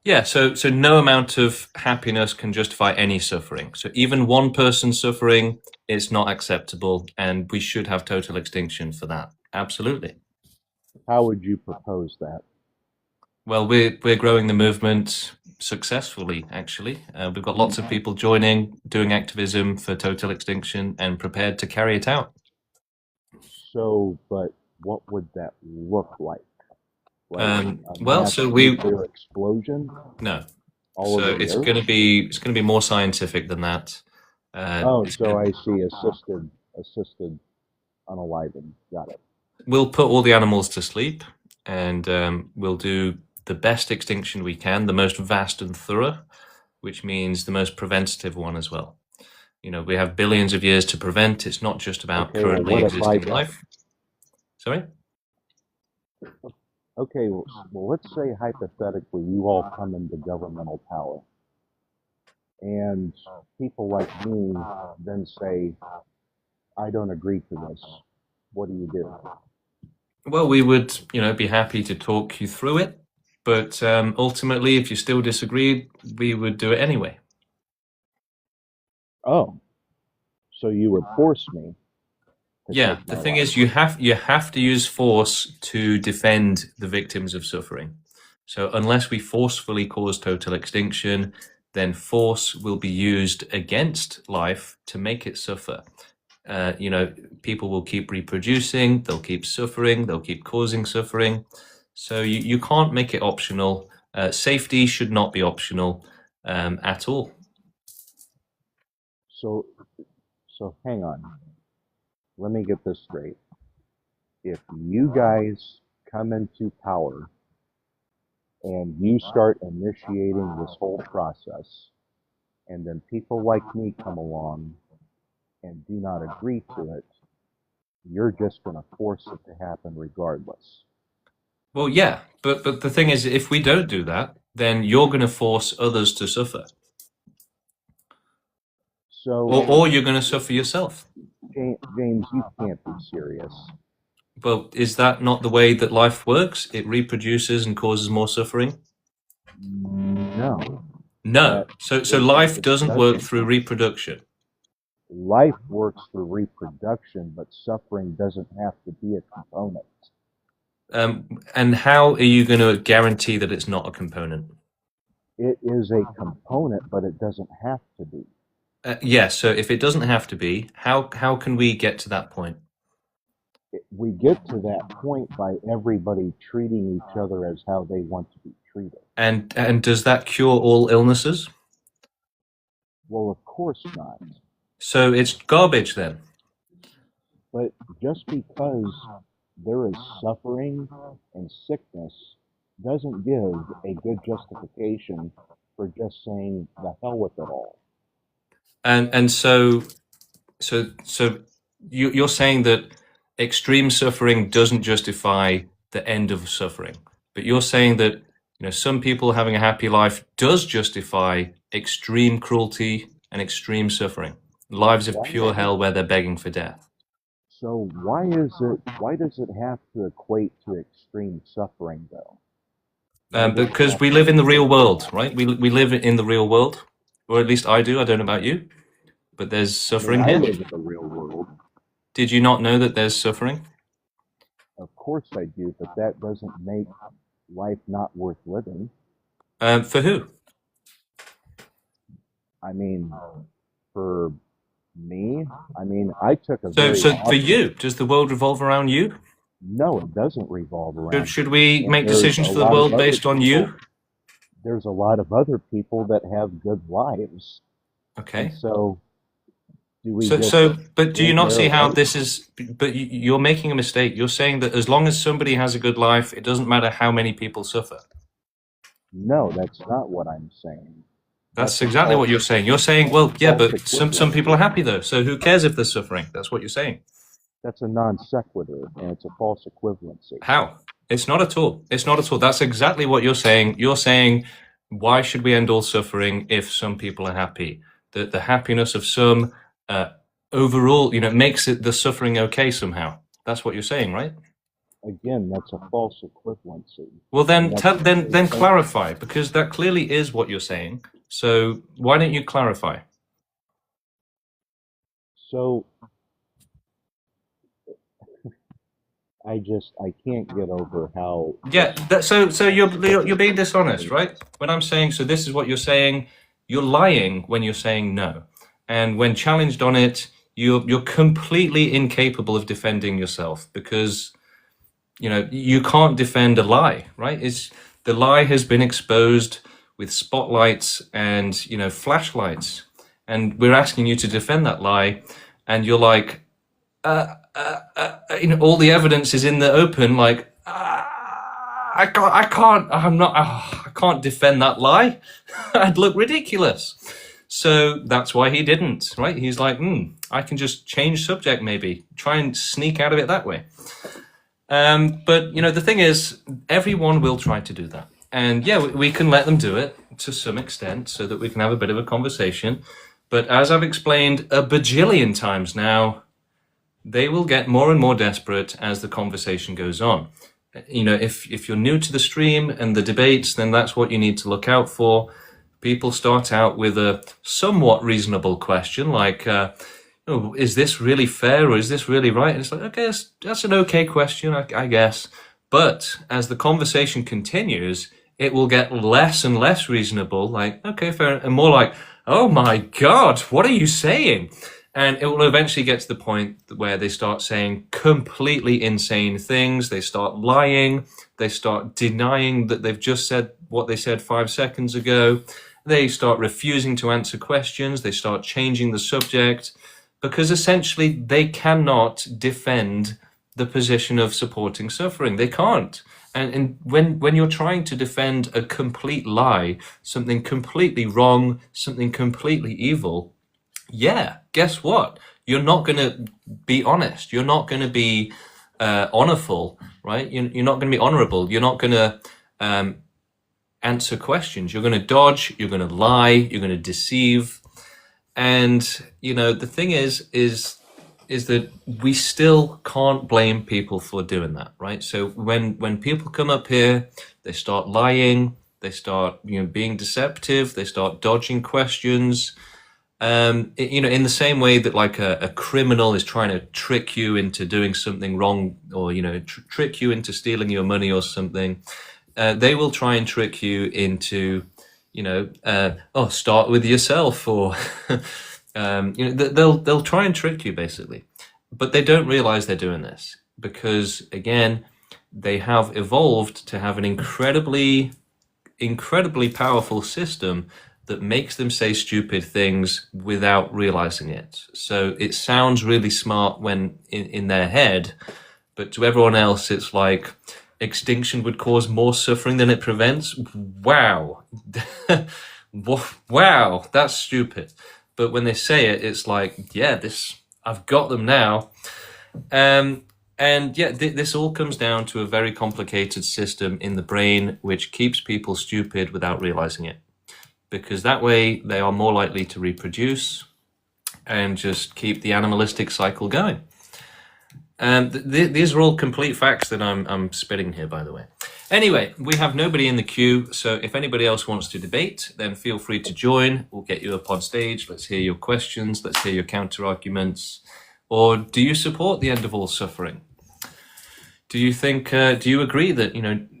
Yeah, so no amount of happiness can justify any suffering. So even one person suffering is not acceptable, and we should have total extinction for that. Absolutely. How would you propose that? Well, we're growing the movement successfully, actually. We've got lots of people joining, doing activism for total extinction, and prepared to carry it out. So, but what would that look like? Like a Well, mass so nuclear explosion no. all So over the it's earth? going to be more scientific than that. Oh, It's so gonna- I see assisted unaliving. Got it. We'll put all the animals to sleep, and we'll do the best extinction we can, the most vast and thorough, which means the most preventative one as well. We have billions of years to prevent. It's not just about Okay, well, currently what if I existing die? life. Sorry? Okay, well, let's say hypothetically you all come into governmental power, and people like me then say, I don't agree to this. What do you do? Well, we would, be happy to talk you through it, but ultimately, if you still disagreed, we would do it anyway. Oh, so you would force me to Yeah, take the my thing life. is, you have to use force to defend the victims of suffering. So unless we forcefully cause total extinction, then force will be used against life to make it suffer. People will keep reproducing, they'll keep suffering, they'll keep causing suffering. So you can't make it optional. Safety should not be optional at all. So hang on. Let me get this straight. If you guys come into power and you start initiating this whole process, and then people like me come along and do not agree to it, you're just going to force it to happen regardless. Well, yeah, but the thing is, if we don't do that, then you're going to force others to suffer, So, or you're going to suffer yourself. James, you can't be serious. Well, is that not the way that life works? It reproduces and causes more suffering? No. No. So life doesn't work through reproduction. Life works through reproduction, but suffering doesn't have to be a component. And how are you going to guarantee that it's not a component? It is a component, but it doesn't have to be. Yes, so if it doesn't have to be, how can we get to that point? We get to that point by everybody treating each other as how they want to be treated. And does that cure all illnesses? Well, of course not. So it's garbage then. But just because there is suffering and sickness doesn't give a good justification for just saying the hell with it all. And so you're saying that extreme suffering doesn't justify the end of suffering, but you're saying that some people having a happy life does justify extreme cruelty and extreme suffering, lives of pure hell where they're begging for death. So why does it have to equate to extreme suffering though? Because we live in the real world, right? We live in the real world, or at least I do. I don't know about you, but there's suffering I here. live in the real world. Did you not know that there's suffering? Of course I do, but that doesn't make life not worth living. For who? I mean, for me, I took a So for you, does the world revolve around you? No, it doesn't revolve around. Should we make there's decisions a for the lot of world other based on people- you? There's a lot of other people that have good lives. Okay. And so Do we But do you think not see they're how right? this is? But you're making a mistake. You're saying that as long as somebody has a good life, it doesn't matter how many people suffer. No, that's not what I'm saying. That's That's a exactly what false, you're saying. You're saying, well, yeah, false but some people are equivalency. happy though. So who cares if they're suffering? That's what you're saying. That's a non sequitur, and it's a false equivalency. How? It's not at all. It's not at all. That's exactly what you're saying. You're saying, why should we end all suffering if some people are happy? The happiness of some overall, makes it the suffering okay somehow. That's what you're saying, right? Again, that's a false equivalency. Well, And then that's then clarify, because that clearly is what you're saying. So why don't you clarify? so I can't get over how Yeah. So you're being dishonest, right? When I'm saying so, this is what you're saying. You're lying when you're saying no, and when challenged on it, you're completely incapable of defending yourself because you can't defend a lie, right? The lie has been exposed with spotlights and flashlights, and we're asking you to defend that lie, and you're like, all the evidence is in the open. Like, I can't defend that lie. I'd look ridiculous. So that's why he didn't, right? He's like, I can just change subject, maybe try and sneak out of it that way. But the thing is, everyone will try to do that. And yeah, we can let them do it to some extent so that we can have a bit of a conversation. But as I've explained a bajillion times now, they will get more and more desperate as the conversation goes on. If you're new to the stream and the debates, then that's what you need to look out for. People start out with a somewhat reasonable question like, is this really fair or is this really right? And it's like, okay, that's an okay question, I guess. But as the conversation continues, it will get less and less reasonable, like, okay, fair, and more like, oh my God, what are you saying? And it will eventually get to the point where they start saying completely insane things. They start lying. They start denying that they've just said what they said 5 seconds ago. They start refusing to answer questions. They start changing the subject because essentially they cannot defend the position of supporting suffering. They can't. And when you're trying to defend a complete lie, something completely wrong, something completely evil, yeah, guess what? You're not going to be honest. You're not going to be honorful, right? You're not going to be honorable. You're not going to answer questions. You're going to dodge. You're going to lie. You're going to deceive. And the thing is that we still can't blame people for doing that, right? So when people come up here, they start lying. They start being deceptive. They start dodging questions. In the same way that like a criminal is trying to trick you into doing something wrong or, trick you into stealing your money or something, they will try and trick you into, start with yourself or, they'll try and trick you basically, but they don't realize they're doing this because again, they have evolved to have an incredibly powerful system that makes them say stupid things without realizing it. So it sounds really smart when in their head, but to everyone else, it's like extinction would cause more suffering than it prevents. Wow. Wow, that's stupid. But when they say it, it's like, yeah, I've got them now. And yeah, this all comes down to a very complicated system in the brain, which keeps people stupid without realizing it. Because that way they are more likely to reproduce and just keep the animalistic cycle going. And these are all complete facts that I'm spitting here, by the way. Anyway, we have nobody in the queue, so if anybody else wants to debate, then feel free to join. We'll get you up on stage. Let's hear your questions. Let's hear your counter arguments. Or do you support the end of all suffering? Do you think? Do you agree that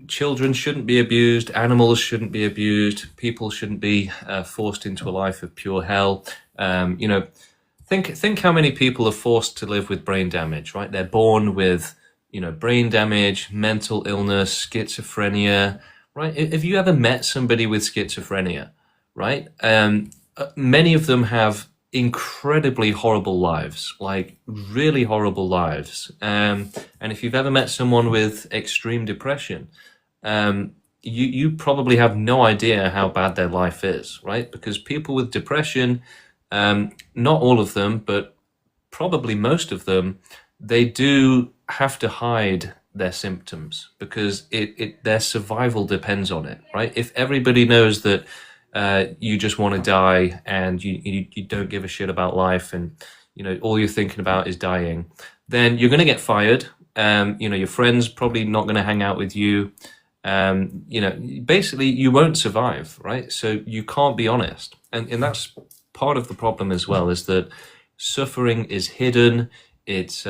children shouldn't be abused, animals shouldn't be abused, people shouldn't be forced into a life of pure hell? Think how many people are forced to live with brain damage, right? They're born with, brain damage, mental illness, schizophrenia, right? Have you ever met somebody with schizophrenia, right? Many of them have incredibly horrible lives, like really horrible lives. And if you've ever met someone with extreme depression, you probably have no idea how bad their life is, right? Because people with depression, not all of them, but probably most of them, they do have to hide their symptoms because their survival depends on it, right? If everybody knows that you just want to die and you don't give a shit about life and all you're thinking about is dying, then you're going to get fired. Your friends probably not going to hang out with you. Basically you won't survive, right? So you can't be honest, and that's part of the problem as well, is that suffering is hidden. It's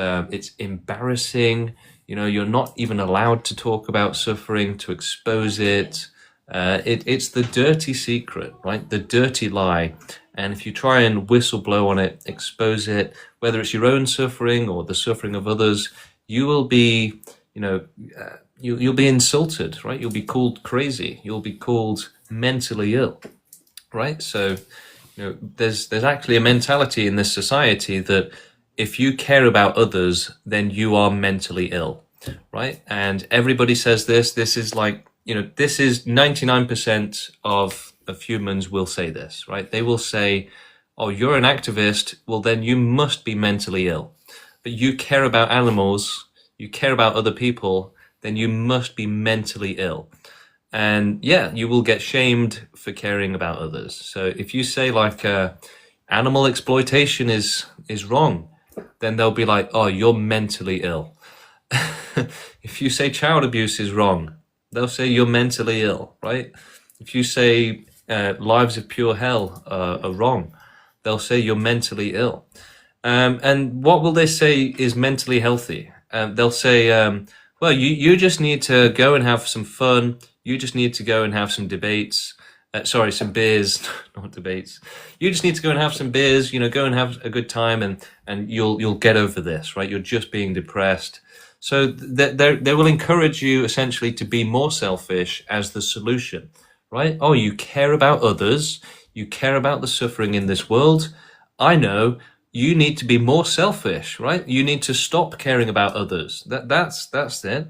embarrassing. You're not even allowed to talk about suffering, to expose it. It's the dirty secret, right? The dirty lie. And if you try and whistleblow on it, expose it, whether it's your own suffering or the suffering of others, you will be, you'll be insulted, right? You'll be called crazy. You'll be called mentally ill, right? So, there's actually a mentality in this society that if you care about others, then you are mentally ill, right? And everybody says this. This is like, this is 99% of humans will say this, right? They will say, oh, you're an activist. Well, then you must be mentally ill. But you care about animals, you care about other people, then you must be mentally ill. And yeah, you will get shamed for caring about others. So if you say like animal exploitation is wrong, then they'll be like, oh, you're mentally ill. If you say child abuse is wrong, they'll say you're mentally ill, right? If you say lives of pure hell are wrong, they'll say you're mentally ill. And what will they say is mentally healthy? They'll say, well, you just need to go and have some fun. You just need to go and have some debates. Some beers, not debates. You just need to go and have some beers, go and have a good time and you'll get over this, right? You're just being depressed. So they will encourage you essentially to be more selfish as the solution, right? Oh, you care about others. You care about the suffering in this world. I know. You need to be more selfish, right? You need to stop caring about others. That's it.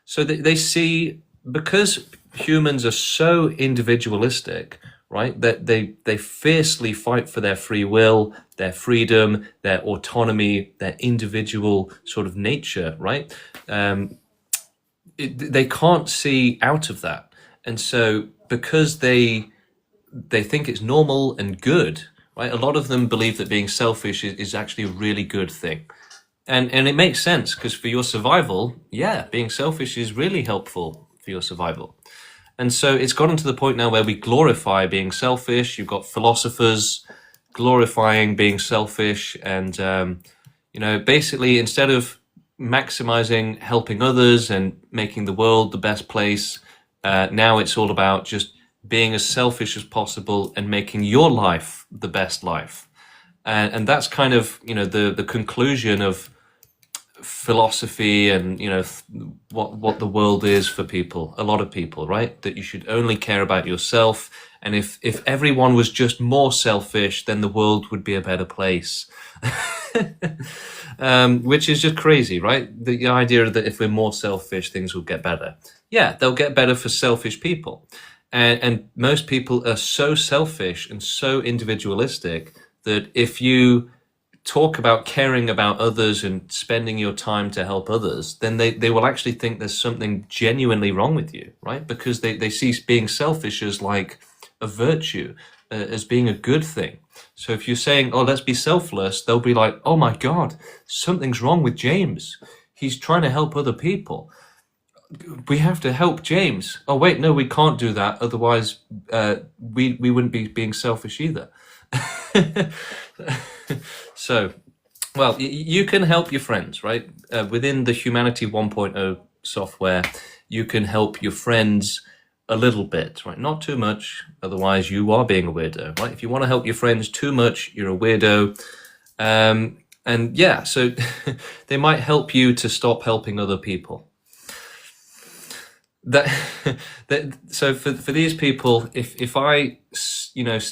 So they see, because humans are so individualistic, right, that they fiercely fight for their free will, their freedom, their autonomy, their individual sort of nature, right? They can't see out of that. And so because they think it's normal and good, right? A lot of them believe that being selfish is actually a really good thing. And it makes sense, because for your survival, yeah, being selfish is really helpful for your survival. And so it's gotten to the point now where we glorify being selfish. You've got philosophers glorifying being selfish. And, basically instead of maximizing helping others and making the world the best place, now it's all about just being as selfish as possible and making your life the best life. And that's kind of, the conclusion of philosophy and, what the world is for people, a lot of people, right? That you should only care about yourself. And if everyone was just more selfish, then the world would be a better place. Which is just crazy, right? The idea that if we're more selfish, things will get better. Yeah, they'll get better for selfish people. And most people are so selfish and so individualistic that if you talk about caring about others and spending your time to help others, then they will actually think there's something genuinely wrong with you, right? Because they see being selfish as like a virtue, as being a good thing. So if you're saying, oh, let's be selfless, they'll be like, oh my God, something's wrong with James. He's trying to help other people. We have to help James. Oh, wait, no, we can't do that. Otherwise, we wouldn't be being selfish either. So, well, you can help your friends, right? Within the Humanity 1.0 software, you can help your friends a little bit, right? Not too much. Otherwise, you are being a weirdo, right? If you want to help your friends too much, you're a weirdo. And yeah, so they might help you to stop helping other people. that, so for these people, if I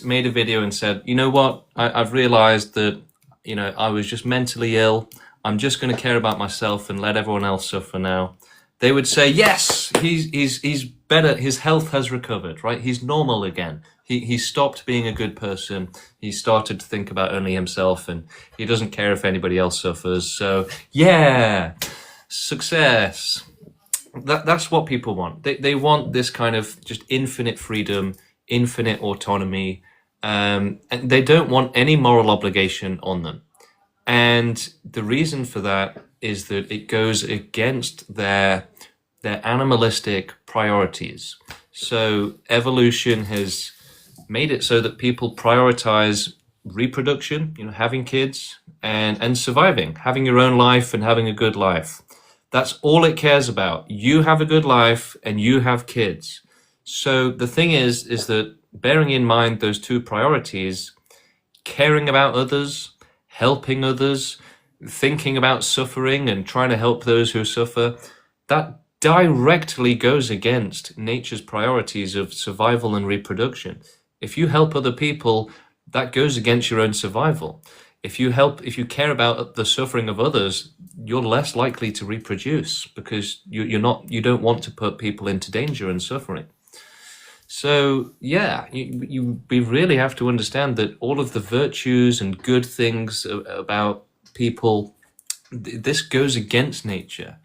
made a video and said, you know what, I've realized that I was just mentally ill, I'm just going to care about myself and let everyone else suffer now, they would say, yes, he's better, his health has recovered, right? He's normal again. He stopped being a good person. He started to think about only himself, and he doesn't care if anybody else suffers. So yeah, success. That's what people want. They want this kind of just infinite freedom, infinite autonomy, and they don't want any moral obligation on them. And the reason for that is that it goes against their animalistic priorities. So evolution has made it so that people prioritize reproduction, having kids, and surviving, having your own life and having a good life. That's all it cares about. You have a good life and you have kids. So the thing is that bearing in mind those two priorities, caring about others, helping others, thinking about suffering and trying to help those who suffer, that directly goes against nature's priorities of survival and reproduction. If you help other people, that goes against your own survival. If you care about the suffering of others, you're less likely to reproduce because you don't want to put people into danger and suffering. So yeah, we really have to understand that all of the virtues and good things about people, this goes against nature,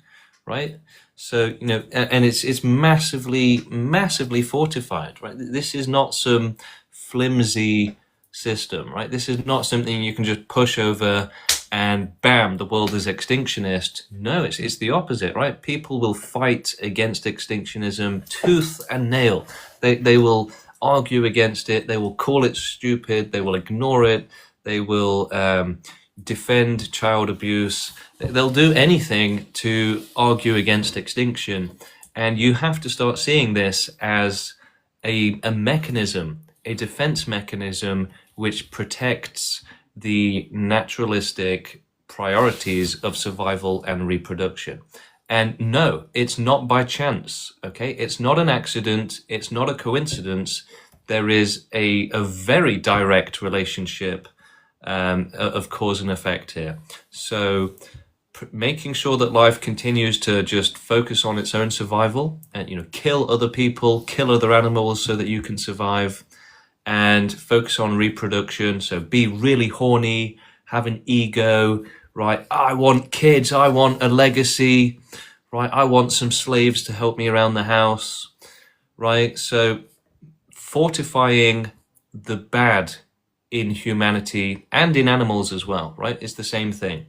right? So and it's massively fortified, right? This is not some flimsy system, right? This is not something you can just push over and bam, the world is extinctionist. No, it's the opposite, right? People will fight against extinctionism tooth and nail. They will argue against it. They will call it stupid. They will ignore it. They will defend child abuse. They'll do anything to argue against extinction. And you have to start seeing this as a mechanism, a defense mechanism, which protects the naturalistic priorities of survival and reproduction. And no, it's not by chance, okay? It's not an accident. It's not a coincidence. There is a very direct relationship of cause and effect here. So making sure that life continues to just focus on its own survival and, kill other people, kill other animals so that you can survive, and focus on reproduction. So be really horny, have an ego, right? I want kids, I want a legacy, right? I want some slaves to help me around the house, right? So fortifying the bad in humanity and in animals as well, right? It's the same thing.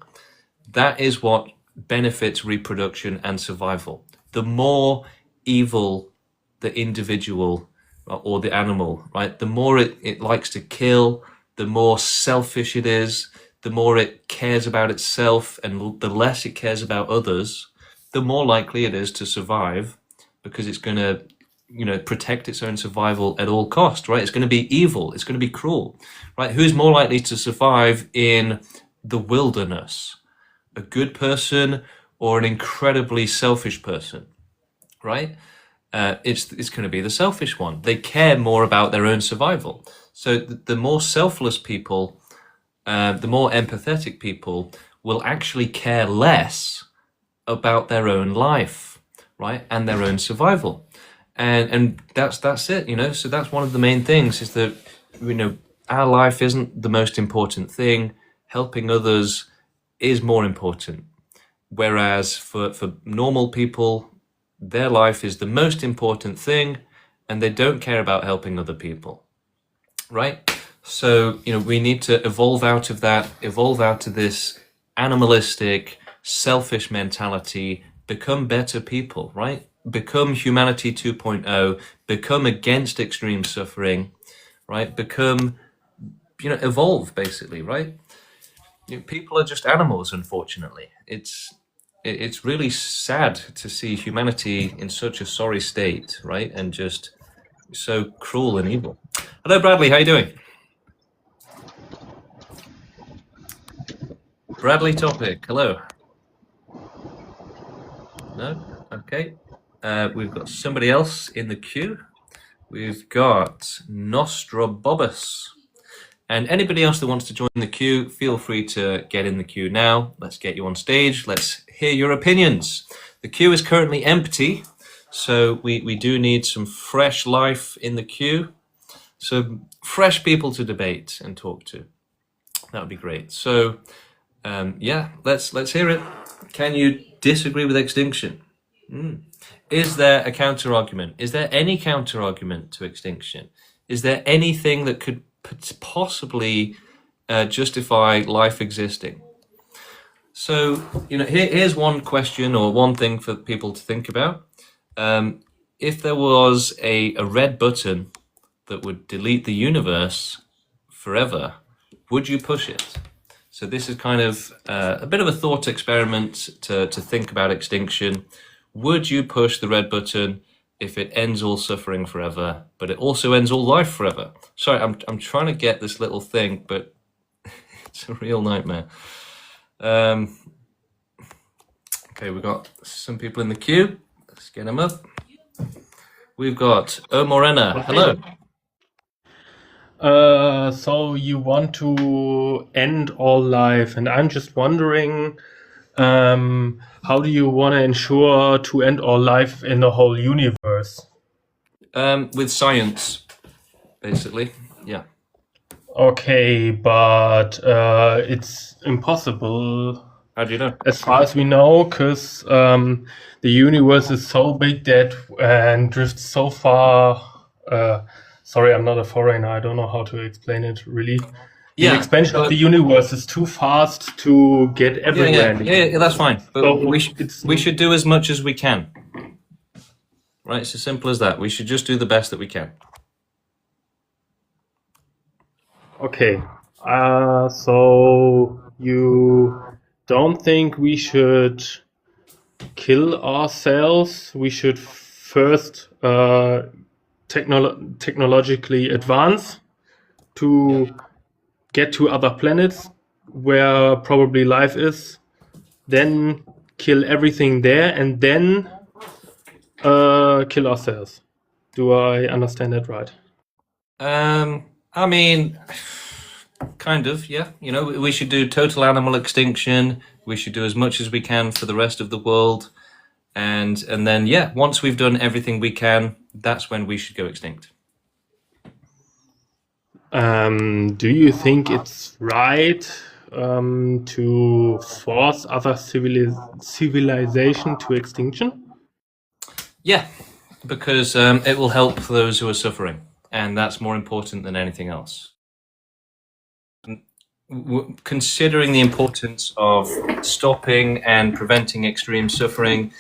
That is what benefits reproduction and survival. The more evil the individual or the animal, right? The more it likes to kill, the more selfish it is, the more it cares about itself, and the less it cares about others, the more likely it is to survive, because it's going to, protect its own survival at all cost, right? It's going to be evil. It's going to be cruel, right? Who's more likely to survive in the wilderness? A good person or an incredibly selfish person, right? It's going to be the selfish one. They care more about their own survival. So the more selfless people, the more empathetic people will actually care less about their own life, right, and their own survival. And that's it, So that's one of the main things, is that our life isn't the most important thing. Helping others is more important. Whereas for normal people, their life is the most important thing, and they don't care about helping other people, right? So, we need to evolve out of that, evolve out of this animalistic, selfish mentality, become better people, right? Become humanity 2.0, become against extreme suffering, right? Become, evolve, basically, right? People are just animals, unfortunately. It's really sad to see humanity in such a sorry state, right? And just so cruel and evil. Hello, Bradley. How you doing? Bradley Topic. Hello. No? Okay. we've got somebody else in the queue. We've got Nostrobobus. And anybody else that wants to join the queue, feel free to get in the queue now. Let's get you on stage. Let's hear your opinions. The queue is currently empty, so we do need some fresh life in the queue. So fresh people to debate and talk to. That would be great. So, yeah, let's hear it. Can you disagree with extinction? Is there a counter argument? Is there any counter argument to extinction? Is there anything that could possibly justify life existing? So, here's one question or one thing for people to think about. If there was a red button that would delete the universe forever, would you push it? So this is kind of a bit of a thought experiment to think about extinction. Would you push the red button if it ends all suffering forever, but it also ends all life forever? Sorry, I'm trying to get this little thing, but it's a real nightmare. Okay, we've got some people in the queue. Let's get them up. We've got O Morena. Hello. So you want to end all life, and I'm just wondering, how do you want to ensure to end all life in the whole universe? With science, basically, yeah. Okay, but it's impossible. How do you know? As far as we know, because the universe is so big that and drifts so far. Sorry, I'm not a foreigner. I don't know how to explain it really. The expansion of the universe is too fast to get everywhere. Yeah, that's fine. But So we should do as much as we can. Right, it's as simple as that. We should just do the best that we can. Okay. So you don't think we should kill ourselves? We should first technologically advance to get to other planets where probably life is, then kill everything there, and then kill ourselves. Do I understand that right? I mean, kind of, yeah. We should do total animal extinction. We should do as much as we can for the rest of the world. And then, yeah, once we've done everything we can, that's when we should go extinct. Do you think it's right to force other civilization to extinction? Yeah, because it will help those who are suffering, and that's more important than anything else. Considering the importance of stopping and preventing extreme suffering,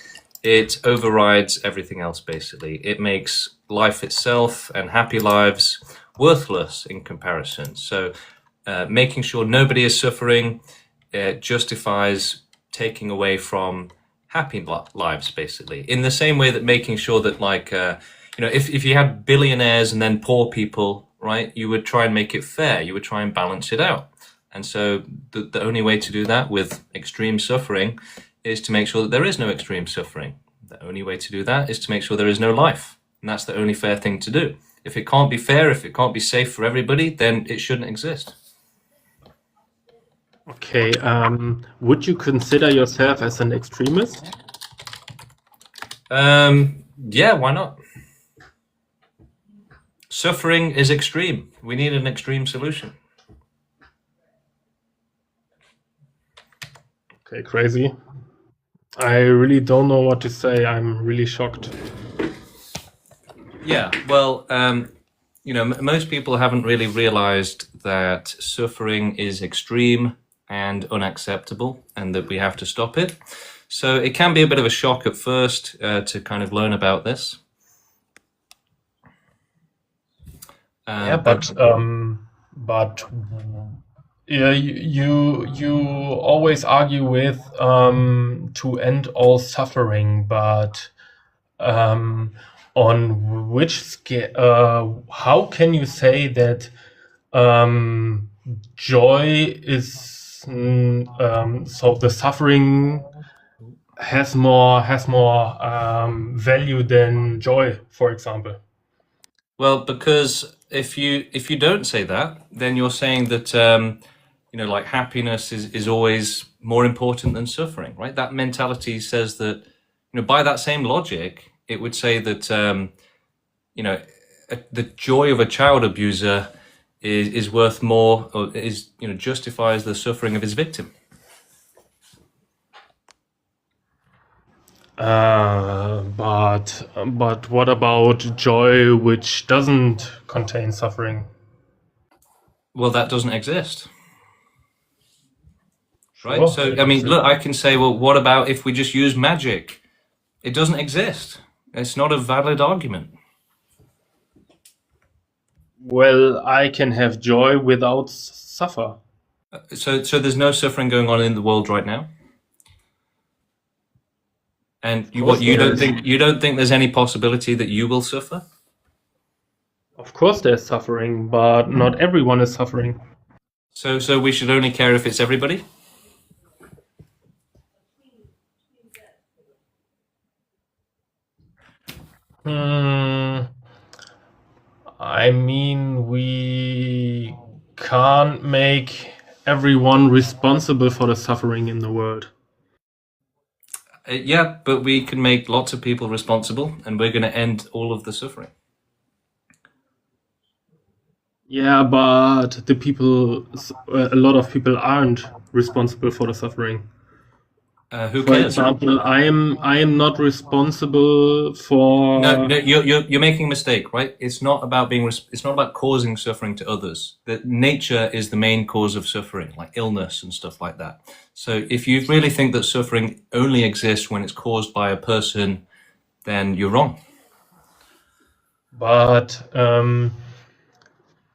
it overrides everything else, basically. It makes life itself and happy lives worthless in comparison. So making sure nobody is suffering justifies taking away from happy lives, basically. In the same way that making sure that, if you had billionaires and then poor people, right, you would try and make it fair. You would try and balance it out. And so the only way to do that with extreme suffering is to make sure that there is no extreme suffering. The only way to do that is to make sure there is no life. And that's the only fair thing to do. If it can't be fair, if it can't be safe for everybody, then it shouldn't exist. Okay, would you consider yourself as an extremist? Yeah, why not? Suffering is extreme. We need an extreme solution. Okay, crazy. I really don't know what to say. I'm really shocked. Yeah, well, most people haven't really realized that suffering is extreme and unacceptable and that we have to stop it. So it can be a bit of a shock at first to kind of learn about this. But yeah, you always argue with to end all suffering, but on which scale? How can you say that joy is so the suffering has more value than joy, for example? Well, because if you don't say that, then you're saying that like happiness is always more important than suffering, right? That mentality says that by that same logic, it would say that the joy of a child abuser is worth more, or is justifies the suffering of his victim. But what about joy which doesn't contain suffering? Well, that doesn't exist. Right? Sure. So, I mean, look, I can say, well, what about if we just use magic? It doesn't exist. It's not a valid argument. Well, I can have joy without suffer. So there's no suffering going on in the world right now? And you don't think there's any possibility that you will suffer? Of course there's suffering, but not everyone is suffering. So we should only care if it's everybody? I mean, we can't make everyone responsible for the suffering in the world. Yeah, but we can make lots of people responsible, and we're going to end all of the suffering. Yeah, but a lot of people aren't responsible for the suffering. Who For cares? example, I am not responsible for. No, you're making a mistake, right? It's not about it's not about causing suffering to others. That nature is the main cause of suffering, like illness and stuff like that. So if you really think that suffering only exists when it's caused by a person, then you're wrong. But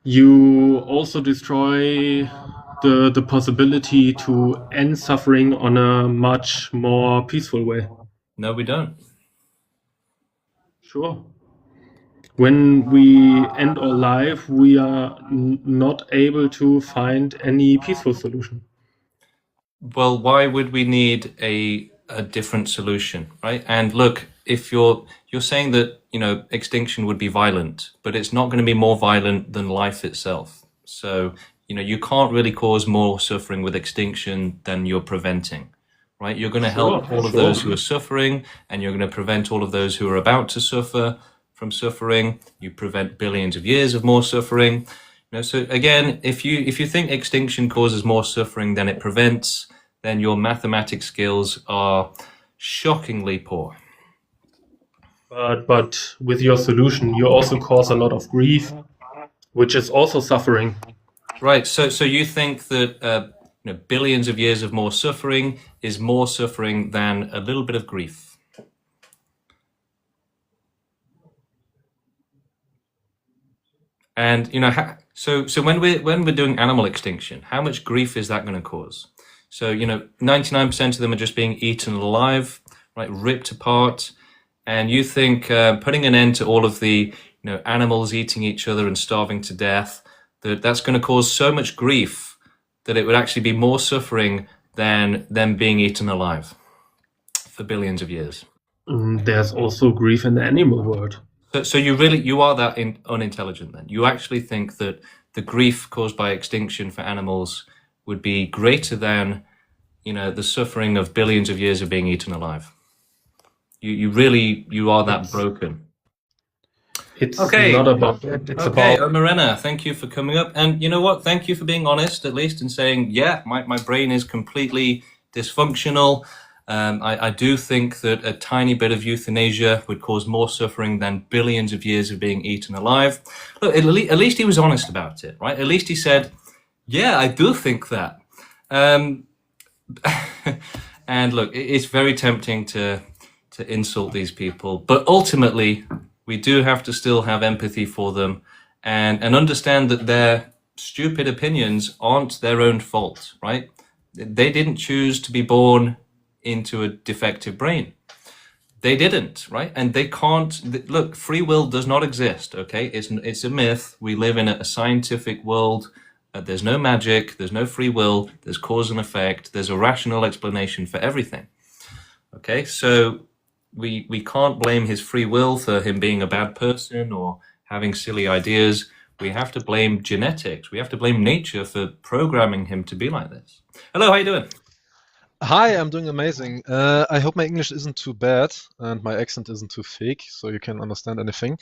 you also destroy the possibility to end suffering on a much more peaceful way. No, we don't. Sure. When we end our life, we are not able to find any peaceful solution. Well, why would we need a different solution, right? And look, if you're saying that extinction would be violent, but it's not going to be more violent than life itself. So you can't really cause more suffering with extinction than you're preventing, right? You're going to help all of those who are suffering, and you're going to prevent all of those who are about to suffer from suffering. You prevent billions of years of more suffering. So again, if you think extinction causes more suffering than it prevents, then your mathematics skills are shockingly poor. But with your solution, you also cause a lot of grief, which is also suffering. Right. So you think that billions of years of more suffering is more suffering than a little bit of grief? And so when we're doing animal extinction, how much grief is that going to cause? So 99% of them are just being eaten alive, right, ripped apart. And you think putting an end to all of the animals eating each other and starving to death, that's going to cause so much grief that it would actually be more suffering than them being eaten alive for billions of years. There's also grief in the animal world. So you are that unintelligent then? You actually think that the grief caused by extinction for animals would be greater than the suffering of billions of years of being eaten alive? You are that broken. It's not about that. It's about... Marina, thank you for coming up. And you know what? Thank you for being honest, at least, and saying, yeah, my brain is completely dysfunctional. I do think that a tiny bit of euthanasia would cause more suffering than billions of years of being eaten alive. Look, at least he was honest about it, right? At least he said, yeah, I do think that. And look, it's very tempting to insult these people, but ultimately we do have to still have empathy for them and understand that their stupid opinions aren't their own fault, right? They didn't choose to be born into a defective brain. They didn't, right? And they can't look, free will does not exist, okay? It's a myth. We live in a scientific world. There's no magic, there's no free will, there's cause and effect, there's a rational explanation for everything. Okay, so we can't blame his free will for him being a bad person or having silly ideas. We have to blame genetics. We have to blame nature for programming him to be like this. Hello, how you doing? Hi, I'm doing amazing. I hope my English isn't too bad and my accent isn't too fake, so you can understand anything.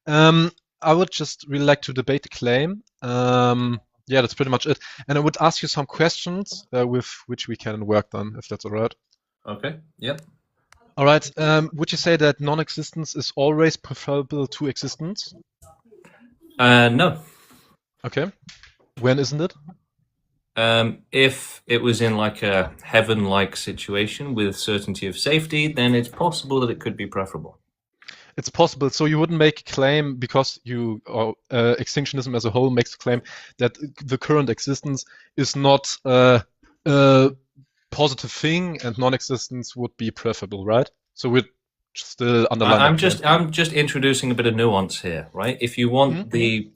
I would just really like to debate the claim. Yeah, that's pretty much it. And I would ask you some questions with which we can work on, if that's all right. Okay, yep. All right. Would you say that non-existence is always preferable to existence? No. Okay. When isn't it? If it was in like a heaven-like situation with certainty of safety, then it's possible that it could be preferable. It's possible. So you wouldn't make a claim because you, or extinctionism as a whole makes a claim that the current existence is not a positive thing, and non-existence would be preferable, right? So we're still underline. I'm just introducing a bit of nuance here, right? If you want the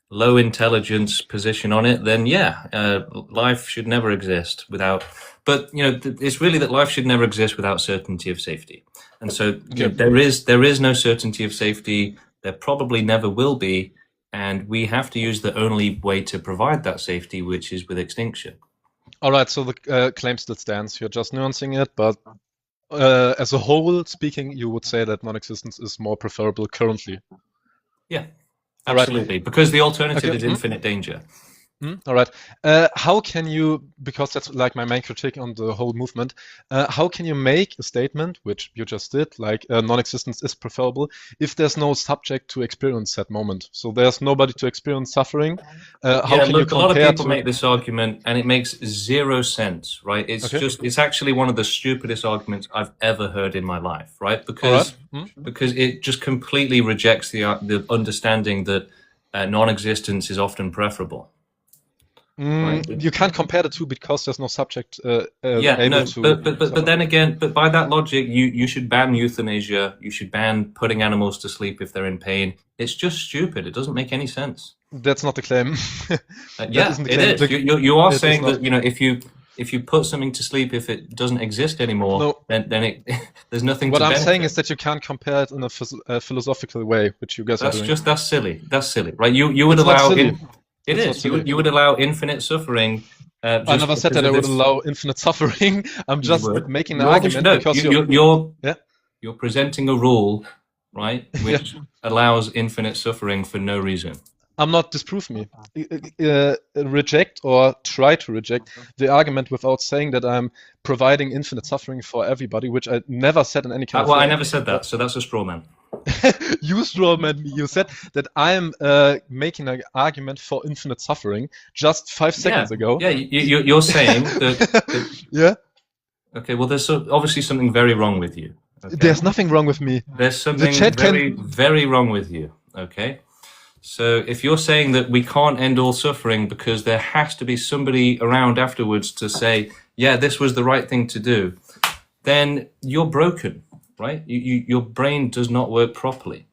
low intelligence position on it, then yeah, life should never exist without. But it's really that life should never exist without certainty of safety. And so there is no certainty of safety. There probably never will be, and we have to use the only way to provide that safety, which is with extinction. All right. So the claim still stands. You're just nuancing it, but as a whole speaking, you would say that non-existence is more preferable currently. Yeah. Absolutely, because the alternative is infinite danger. All right. How can you, because that's like my main critique on the whole movement, how can you make a statement, which you just did, like non-existence is preferable, if there's no subject to experience that moment? So there's nobody to experience suffering. How can you compare a lot of people make this argument, and it makes zero sense, right? It's it's actually one of the stupidest arguments I've ever heard in my life, right? Because it just completely rejects the understanding that non-existence is often preferable. Right. You can't compare the two because there's no subject. But then again, but by that logic, you should ban euthanasia. You should ban putting animals to sleep if they're in pain. It's just stupid. It doesn't make any sense. That's not the claim. Yeah, it is. You are saying that if you put something to sleep, if it doesn't exist anymore, then there's nothing. What to I'm benefit. saying is that you can't compare it in a philosophical way, which you guys are doing. That's silly. That's silly, right? You would allow it. It is. You would allow infinite suffering. I never said that I would allow infinite suffering. I'm just making an argument because you're presenting a rule, right, which allows infinite suffering for no reason. I'm not disprove me. Reject or try to reject the argument without saying that I'm providing infinite suffering for everybody, which I never said in any kind of way. Well, I never said that, so that's a straw man. You straw man me. You said that I'm making an argument for infinite suffering just 5 seconds ago. Yeah, you're saying that. Yeah. Okay, well, there's obviously something very wrong with you. Okay? There's nothing wrong with me. There's something very wrong with you. Okay. So if you're saying that we can't end all suffering because there has to be somebody around afterwards to say, yeah, this was the right thing to do, then you're broken, right? Your brain does not work properly,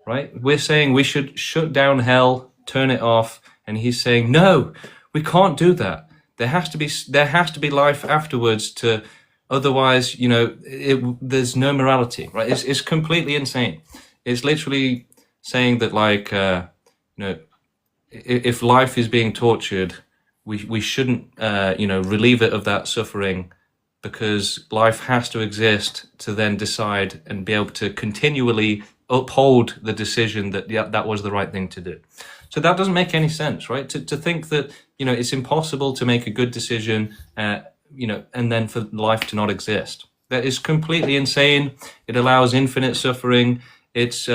right? We're saying we should shut down hell, turn it off, and he's saying, no, we can't do that. There has to be life afterwards to, otherwise, there's no morality, right? It's completely insane. It's literally saying that, like, if life is being tortured, we shouldn't, relieve it of that suffering, because life has to exist to then decide and be able to continually uphold the decision that that was the right thing to do. So that doesn't make any sense, right? To think that, it's impossible to make a good decision, and then for life to not exist. That is completely insane. It allows infinite suffering. It's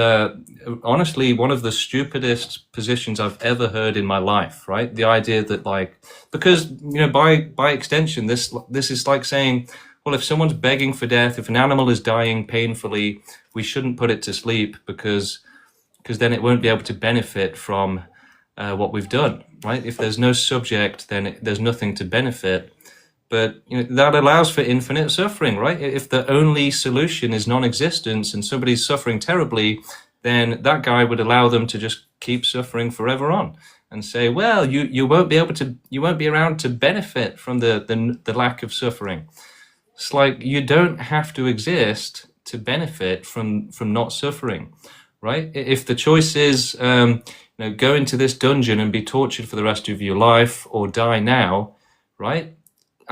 honestly one of the stupidest positions I've ever heard in my life, right? The idea that, because, by extension, this is like saying, well, if someone's begging for death, if an animal is dying painfully, we shouldn't put it to sleep because then it won't be able to benefit from what we've done, right? If there's no subject, then there's nothing to benefit. But that allows for infinite suffering, right? If the only solution is non-existence and somebody's suffering terribly, then that guy would allow them to just keep suffering forever on, and say, well, you won't be around to benefit from the lack of suffering. It's like you don't have to exist to benefit from not suffering, right? If the choice is go into this dungeon and be tortured for the rest of your life or die now, right?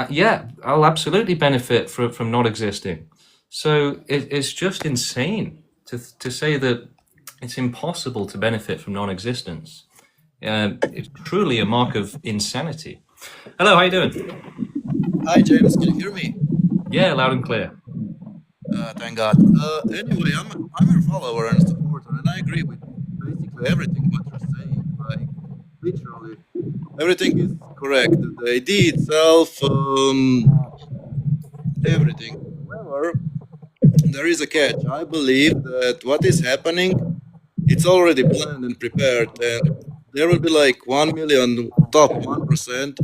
Yeah, I'll absolutely benefit from not existing. So it's just insane to say that it's impossible to benefit from non-existence. It's truly a mark of insanity. Hello, how you doing? Hi, James. Can you hear me? Yeah, loud and clear. Thank God. Anyway, I'm your follower and supporter, and I agree with basically everything what you're saying. Like, literally, everything is correct. The idea itself, everything. However, there is a catch. I believe that what is happening, it's already planned and prepared, and there will be like 1 million top 1%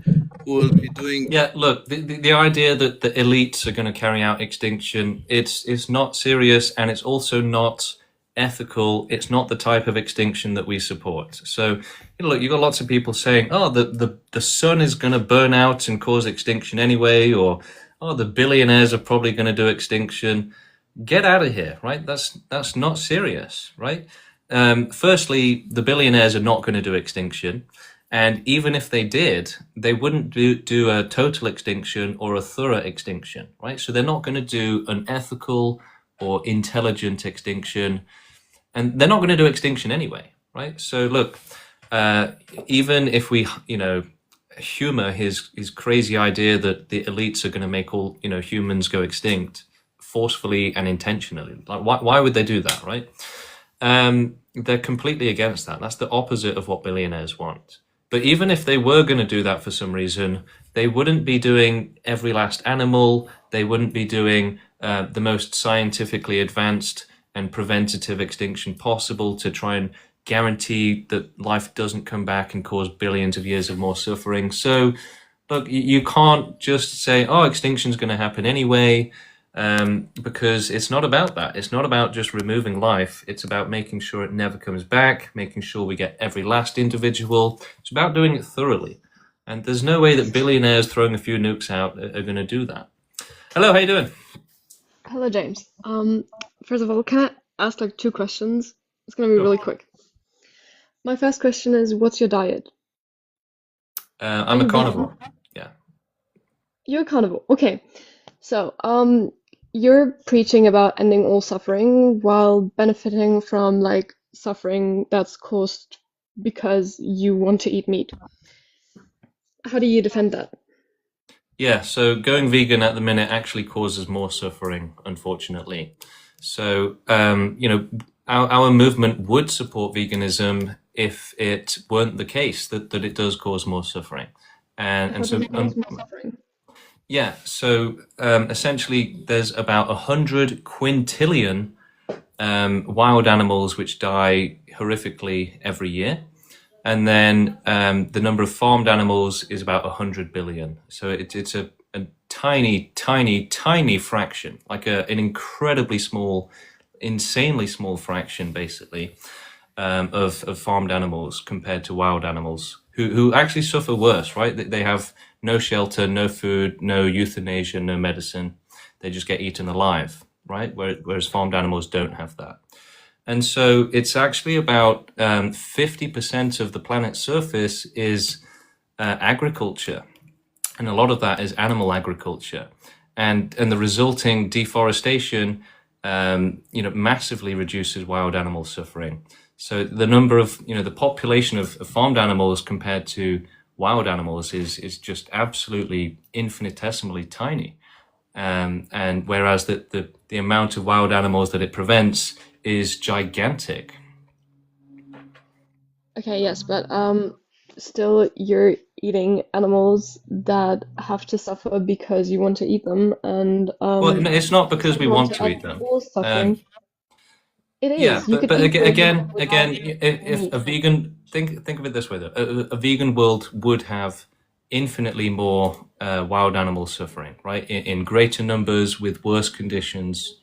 who will be doing. Yeah, look, the idea that the elites are going to carry out extinction, it's not serious, and it's also not ethical. It's not the type of extinction that we support. So, look, you've got lots of people saying, oh, the sun is going to burn out and cause extinction anyway, or, oh, the billionaires are probably going to do extinction. Get out of here, right? That's not serious, right? Firstly, the billionaires are not going to do extinction. And even if they did, they wouldn't do a total extinction or a thorough extinction, right? So they're not going to do an ethical or intelligent extinction, and they're not going to do extinction anyway, right? So look, even if we, humor his crazy idea that the elites are going to make all, humans go extinct forcefully and intentionally, like why would they do that, right? They're completely against that. That's the opposite of what billionaires want. But even if they were going to do that for some reason, they wouldn't be doing every last animal. They wouldn't be doing the most scientifically advanced and preventative extinction possible to try and guarantee that life doesn't come back and cause billions of years of more suffering. So, look, you can't just say, oh, extinction's going to happen anyway, because it's not about that. It's not about just removing life. It's about making sure it never comes back, making sure we get every last individual. It's about doing it thoroughly. And there's no way that billionaires throwing a few nukes out are going to do that. Hello, how you doing? Hello, James. First of all, can I ask like 2 questions? It's gonna be really quick. My first question is, what's your diet? I'm a carnivore. Yeah. You're a carnivore. Okay. So, you're preaching about ending all suffering while benefiting from like suffering that's caused because you want to eat meat. How do you defend that? Yeah, so going vegan at the minute actually causes more suffering, unfortunately. So, our movement would support veganism if it weren't the case that it does cause more suffering. And so, yeah, so essentially there's about 100 quintillion wild animals which die horrifically every year. And then the number of farmed animals is about 100 billion. So it's a tiny, tiny, tiny fraction, like an incredibly small, insanely small fraction, basically, of farmed animals compared to wild animals who actually suffer worse, right? They have no shelter, no food, no euthanasia, no medicine. They just get eaten alive, right? Whereas farmed animals don't have that. And so it's actually about 50% of the planet's surface is agriculture. And a lot of that is animal agriculture. And the resulting deforestation, massively reduces wild animal suffering. So the number of, the population of farmed animals compared to wild animals is just absolutely infinitesimally tiny. And whereas the amount of wild animals that it prevents is gigantic. Okay, yes, but still you're eating animals that have to suffer because you want to eat them, and well, no, it's not because we want to eat them. Suffering. It is. Yeah, You but could eat again, them if a vegan think of it this way though, a vegan world would have infinitely more wild animal suffering, right? In greater numbers with worse conditions.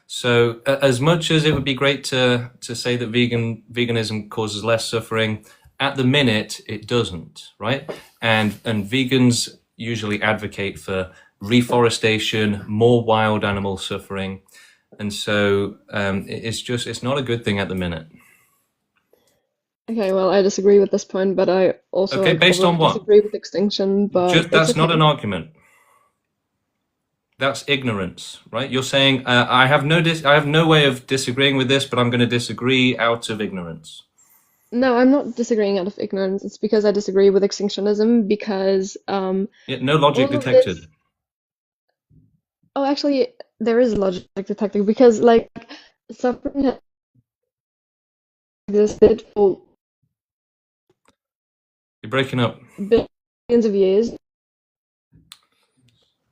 So as much as it would be great to say that veganism causes less suffering, at the minute it doesn't, right? And vegans usually advocate for reforestation, more wild animal suffering. And so it's not a good thing at the minute. Okay, well, I disagree with this point, but I also Okay, based on what? disagree with extinction, but That's it's not okay. an argument. That's ignorance, right? You're saying I have no way of disagreeing with this, but I'm going to disagree out of ignorance. No, I'm not disagreeing out of ignorance. It's because I disagree with extinctionism because Yeah, no logic all of detected. this. Oh, actually, there is logic detected because like suffering has existed for You're breaking up. billions of years,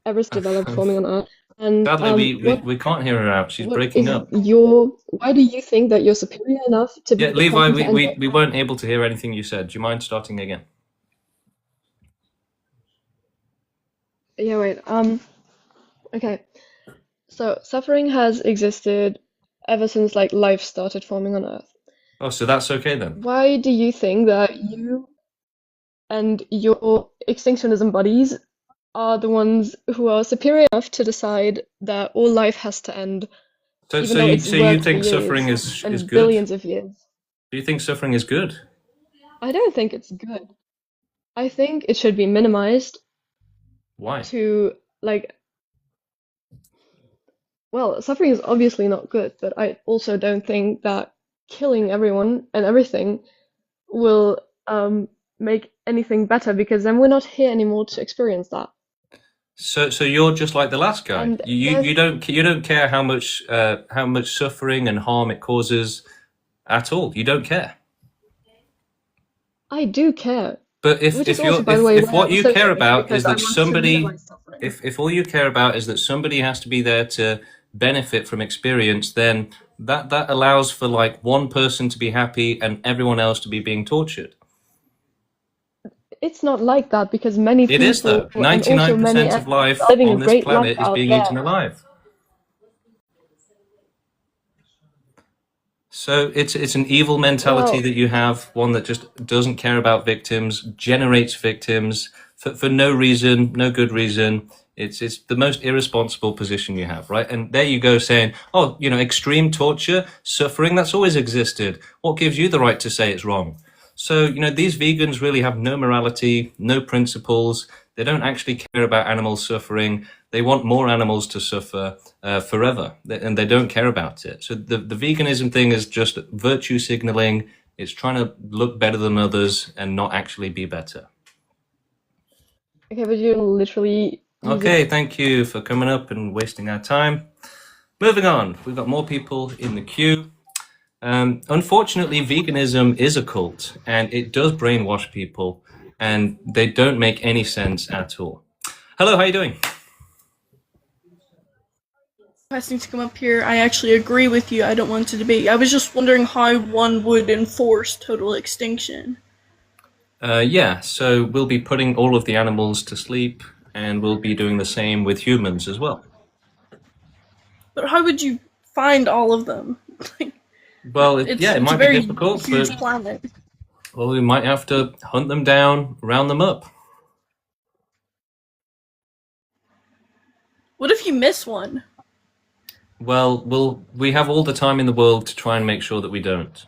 ever developed forming on Earth. And Sadly, we can't hear her out. She's breaking up. Why do you think that you're superior enough to be Yeah, the Levi, person to end we weren't able to hear anything you said. Do you mind starting again? Yeah, wait. Okay. So suffering has existed ever since like life started forming on Earth. Oh, so that's okay then. Why do you think that you and your extinctionism buddies are the ones who are superior enough to decide that all life has to end, even though it's you worked think for suffering years and is good? billions of years? Do you think suffering is good? I don't think it's good. I think it should be minimized. Why? To like, well, suffering is obviously not good, but I also don't think that killing everyone and everything will make anything better because then we're not here anymore to experience that. So you're just like the last guy. And You don't care how much suffering and harm it causes at all. You don't care. I do care. But if what you care about is that somebody, if all you care about is that somebody has to be there to benefit from experience, then that allows for like one person to be happy and everyone else to be being tortured. It's not like that because many people. It is though. 99% of life on this planet is being eaten alive. So it's an evil mentality that you have, one that just doesn't care about victims, generates victims for no reason, no good reason. It's the most irresponsible position you have, right? And there you go saying, oh, extreme torture, suffering, that's always existed. What gives you the right to say it's wrong? So, these vegans really have no morality, no principles. They don't actually care about animal suffering. They want more animals to suffer forever, and they don't care about it. So the veganism thing is just virtue signaling. It's trying to look better than others and not actually be better. Okay, but you're literally... Okay, thank you for coming up and wasting our time. Moving on, we've got more people in the queue. Unfortunately, veganism is a cult, and it does brainwash people, and they don't make any sense at all. Hello, how are you doing? Requesting to come up here. I actually agree with you. I don't want to debate. I was just wondering how one would enforce total extinction. Yeah, so we'll be putting all of the animals to sleep, and we'll be doing the same with humans as well. But how would you find all of them? Well, it might be difficult, huge but planet. well, we might have to hunt them down, round them up. What if you miss one? Well, we have all the time in the world to try and make sure that we don't.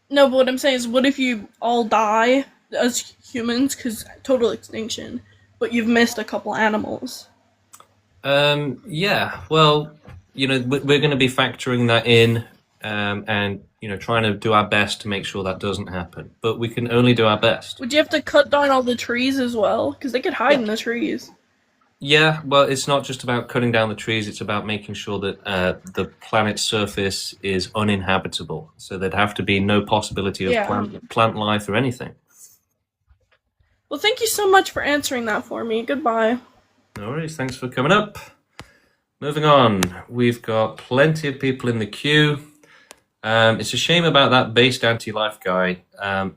No, but what I'm saying is, what if you all die as humans, because total extinction, but you've missed a couple animals? Yeah, well, we're going to be factoring that in, and trying to do our best to make sure that doesn't happen. But we can only do our best. Would you have to cut down all the trees as well? Because they could hide in the trees. Yeah, well, it's not just about cutting down the trees, it's about making sure that the planet's surface is uninhabitable. So there'd have to be no possibility of plant life or anything. Well, thank you so much for answering that for me. Goodbye. No worries, thanks for coming up. Moving on, we've got plenty of people in the queue. It's a shame about that based anti-life guy.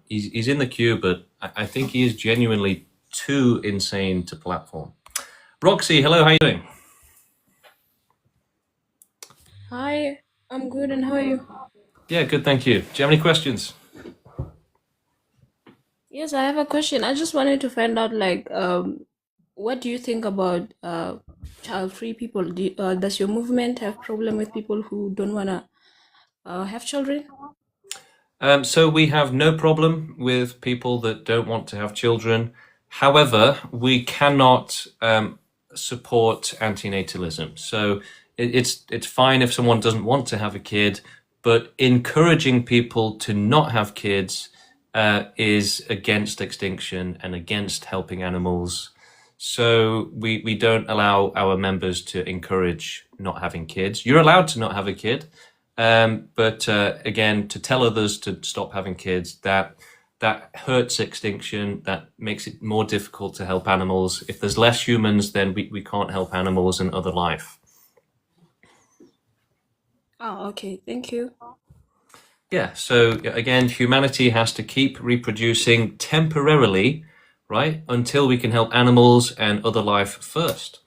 He's in the queue, but I think he is genuinely too insane to platform. Roxy, hello, how are you doing? Hi, I'm good, and how are you? Yeah, good, thank you. Do you have any questions? Yes, I have a question. I just wanted to find out, like, what do you think about child-free people? Does your movement have problem with people who don't wanna have children? So we have no problem with people that don't want to have children. However, we cannot support antinatalism. So it's fine if someone doesn't want to have a kid, but encouraging people to not have kids is against extinction and against helping animals. So we don't allow our members to encourage not having kids. You're allowed to not have a kid. But again, to tell others to stop having kids, that hurts extinction, that makes it more difficult to help animals. If there's less humans, then we can't help animals and other life. Oh, okay, thank you. Yeah, so again, humanity has to keep reproducing temporarily, right, until we can help animals and other life first.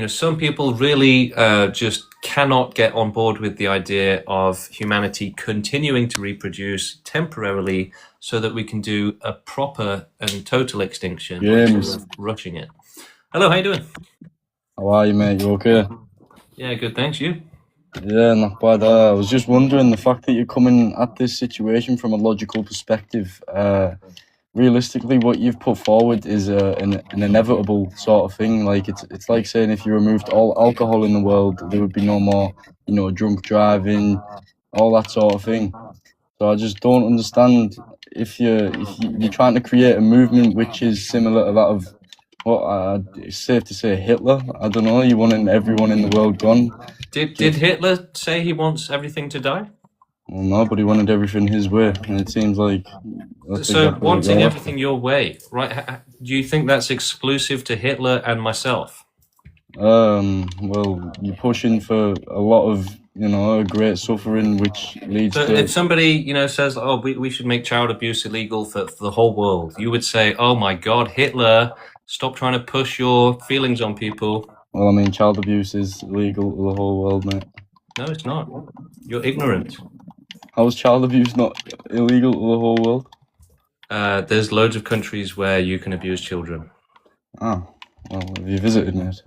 Some people really just cannot get on board with the idea of humanity continuing to reproduce temporarily so that we can do a proper and total extinction James. instead of rushing it. Hello, how you doing? How are you, mate? You okay? Yeah, good, thanks. You? Yeah, not bad. I was just wondering the fact that you're coming at this situation from a logical perspective. Realistically, what you've put forward is an inevitable sort of thing. Like it's like saying if you removed all alcohol in the world, there would be no more, drunk driving, all that sort of thing. So I just don't understand if you're trying to create a movement which is similar to that of what it's safe to say Hitler. I don't know. You wanting everyone in the world gone. Did Hitler say he wants everything to die? Well, no, but he wanted everything his way, and it seems like that's So exactly what wanting you're everything your way, right? Do you think that's exclusive to Hitler and myself? Well, you're pushing for a lot of, a great suffering, which leads So to. if somebody, says, "Oh, we should make child abuse illegal for the whole world," you would say, "Oh my God, Hitler, stop trying to push your feelings on people." Well, I mean, child abuse is legal to the whole world, mate. No, it's not. You're ignorant. How is child abuse not illegal to the whole world? There's loads of countries where you can abuse children. Ah, well, have you visited, mate?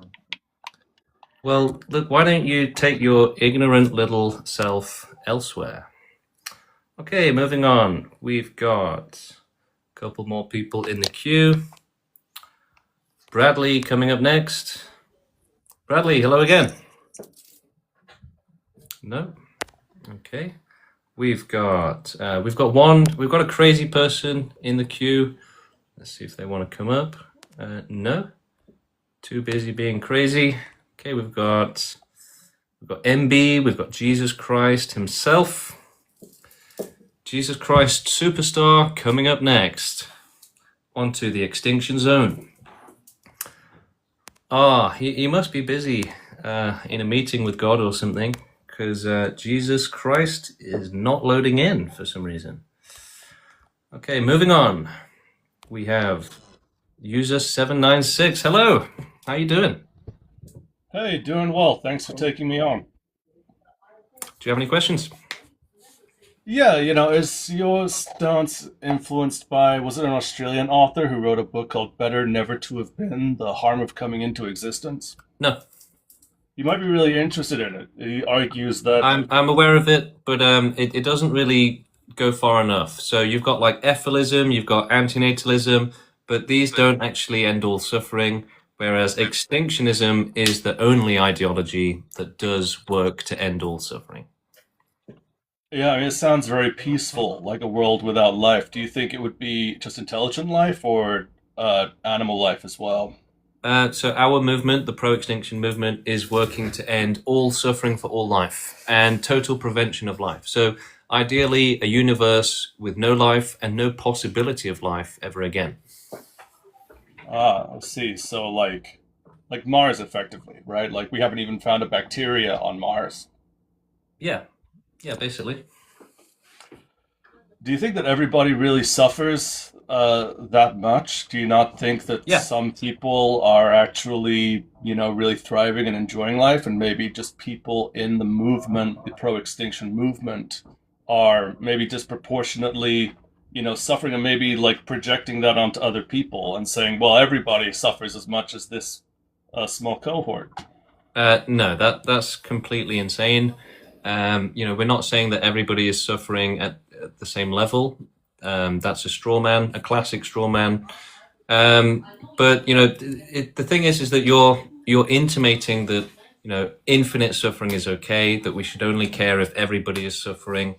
Well, look, why don't you take your ignorant little self elsewhere? Okay, moving on. We've got a couple more people in the queue. Bradley coming up next. Bradley, hello again. No? Okay. We've got a crazy person in the queue. Let's see if they want to come up. No? Too busy being crazy. Okay, we've got MB, we've got Jesus Christ himself. Jesus Christ Superstar coming up next. On to the extinction zone. He must be busy in a meeting with God or something, because Jesus Christ is not loading in for some reason. Okay, moving on. We have user 796. Hello, how you doing? Hey, doing well. Thanks for taking me on. Do you have any questions? Yeah, is your stance influenced by, was it an Australian author who wrote a book called Better Never to Have Been, The Harm of Coming into Existence? No. You might be really interested in it. He argues that... I'm aware of it, but it doesn't really go far enough. So you've got like ethylism, you've got antinatalism, but these don't actually end all suffering, whereas extinctionism is the only ideology that does work to end all suffering. Yeah, I mean, it sounds very peaceful, like a world without life. Do you think it would be just intelligent life or animal life as well? So our movement, the pro-extinction movement, is working to end all suffering for all life and total prevention of life. So ideally, a universe with no life and no possibility of life ever again. I see. So like Mars, effectively, right? Like we haven't even found a bacteria on Mars. Yeah, basically. Do you think that everybody really suffers that much? Do you not think that some people are actually, really thriving and enjoying life, and maybe just people in the movement, the pro-extinction movement, are maybe disproportionately suffering and maybe like projecting that onto other people and saying, well, everybody suffers as much as this small cohort. No, that's completely insane. We're not saying that everybody is suffering at the same level. That's a straw man, a classic straw man. But the thing is that you're intimating that infinite suffering is okay, that we should only care if everybody is suffering,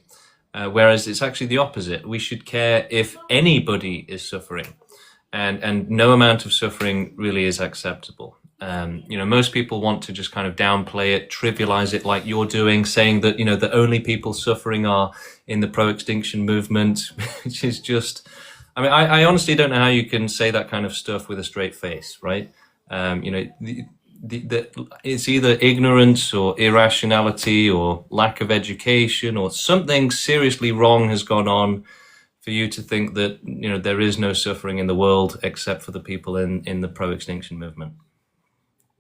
whereas it's actually the opposite. We should care if anybody is suffering, and no amount of suffering really is acceptable. Most people want to just kind of downplay it, trivialize it like you're doing, saying that, the only people suffering are in the pro-extinction movement, which is just, I honestly don't know how you can say that kind of stuff with a straight face, right? It's either ignorance or irrationality or lack of education or something seriously wrong has gone on for you to think that, there is no suffering in the world except for the people in the pro-extinction movement.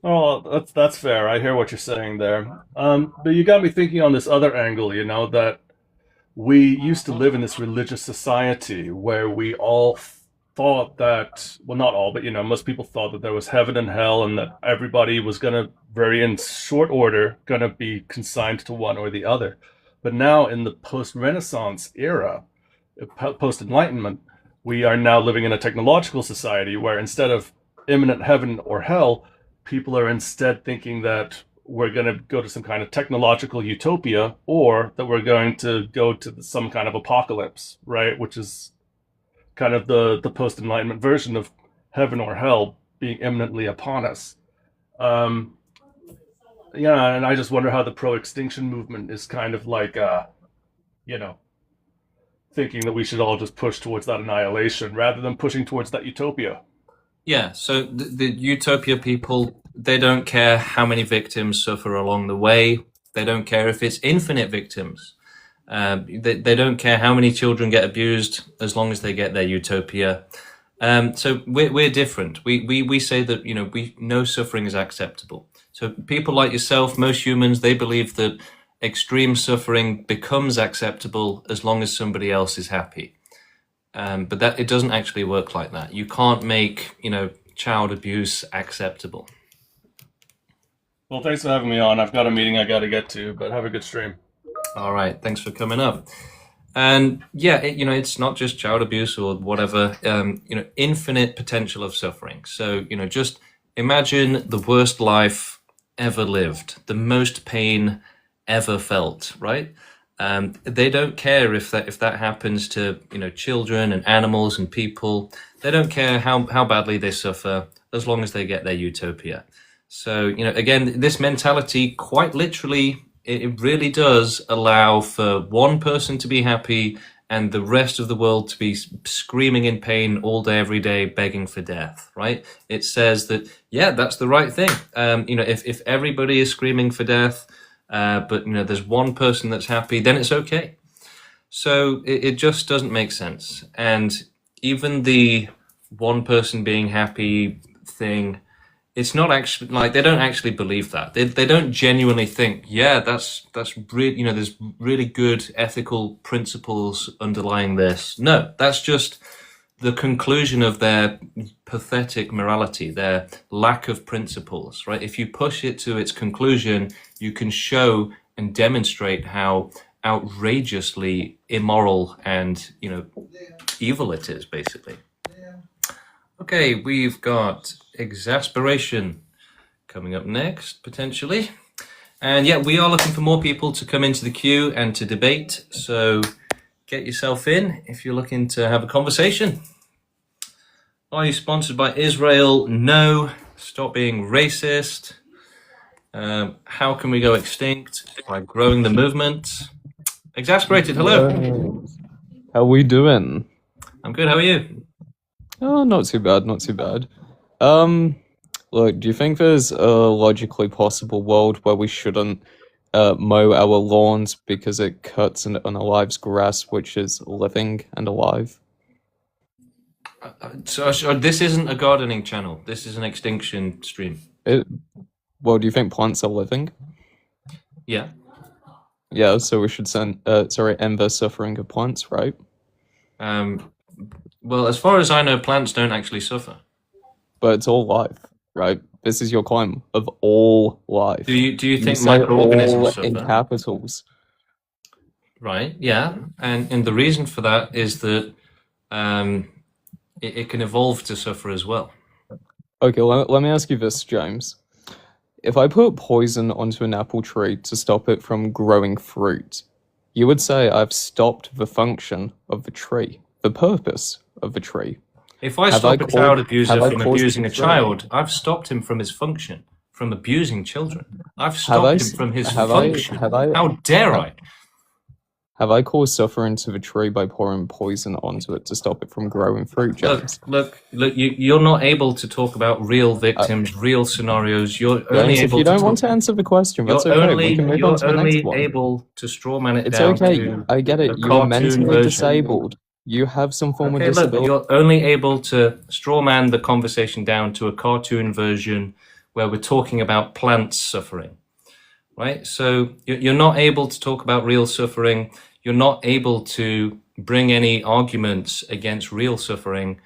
Oh, that's fair. I hear what you're saying there. But you got me thinking on this other angle, that we used to live in this religious society where we all thought that, well, not all, but most people thought that there was heaven and hell, and that everybody was gonna, very in short order, gonna be consigned to one or the other. But now in the post-Renaissance era, post-Enlightenment, we are now living in a technological society where instead of imminent heaven or hell, people are instead thinking that we're going to go to some kind of technological utopia, or that we're going to go to some kind of apocalypse, right? Which is kind of the post-Enlightenment version of heaven or hell being imminently upon us. And I just wonder how the pro-extinction movement is kind of like, thinking that we should all just push towards that annihilation rather than pushing towards that utopia. Yeah, so the utopia people, they don't care how many victims suffer along the way. They don't care if it's infinite victims. They don't care how many children get abused as long as they get their utopia. So we're different. We say that no suffering is acceptable. So people like yourself, most humans, they believe that extreme suffering becomes acceptable as long as somebody else is happy. But that it doesn't actually work like that. You can't make child abuse acceptable. Well, thanks for having me on. I've got a meeting I got to get to, but have a good stream. All right, thanks for coming up. And yeah, it's not just child abuse or whatever. Infinite potential of suffering. So just imagine the worst life ever lived, the most pain ever felt, right? They don't care if that happens to children and animals and people. They don't care how badly they suffer as long as they get their utopia. So again, this mentality, quite literally, it really does allow for one person to be happy and the rest of the world to be screaming in pain all day, every day, begging for death, right? It says that, yeah, that's the right thing. If everybody is screaming for death, but there's one person that's happy, then it's okay. So it just doesn't make sense. And even the one person being happy thing, it's not actually like they don't actually believe that. They don't genuinely think, yeah, that's really there's really good ethical principles underlying this. No, that's just the conclusion of their pathetic morality, their lack of principles, right? If you push it to its conclusion, you can show and demonstrate how outrageously immoral and evil it is, basically. Okay, we've got exasperation coming up next, potentially. And yeah, we are looking for more people to come into the queue and to debate. So get yourself in if you're looking to have a conversation. Are you sponsored by Israel? No. Stop being racist. How can we go extinct? By growing the movement. Exasperated, hello. How we doing? I'm good, how are you? Oh, not too bad, not too bad. Look, do you think there's a logically possible world where we shouldn't mow our lawns because it cuts and unalives grass, which is living and alive? So this isn't a gardening channel. This is an extinction stream. Well, do you think plants are living? Yeah. Yeah, so we should end the suffering of plants, right? Well, as far as I know, plants don't actually suffer. But it's all life, right? This is your claim of all life. Do you think say microorganisms all in suffer? capitals? Right. Yeah, and the reason for that is that it can evolve to suffer as well. Okay, let me ask you this, James. If I put poison onto an apple tree to stop it from growing fruit, you would say I've stopped the function of the tree, the purpose of the tree. If I stop a child abuser from abusing a child, I've stopped him from his function, from abusing children. I've stopped him from his function. How dare I? Have I caused suffering to the tree by pouring poison onto it to stop it from growing fruit, James? Look! You're not able to talk about real victims, real scenarios. You're only James, able if you don't to want to answer the question, that's okay. We can move on to the next one. You're only able to strawman it It's down okay. to I get it. a You are cartoon mentally version. disabled. You have some form of Okay, look, disability. you're only able to strawman the conversation down to a cartoon version where we're talking about plants suffering, right? So you're not able to talk about real suffering. You're not able to bring any arguments against real suffering.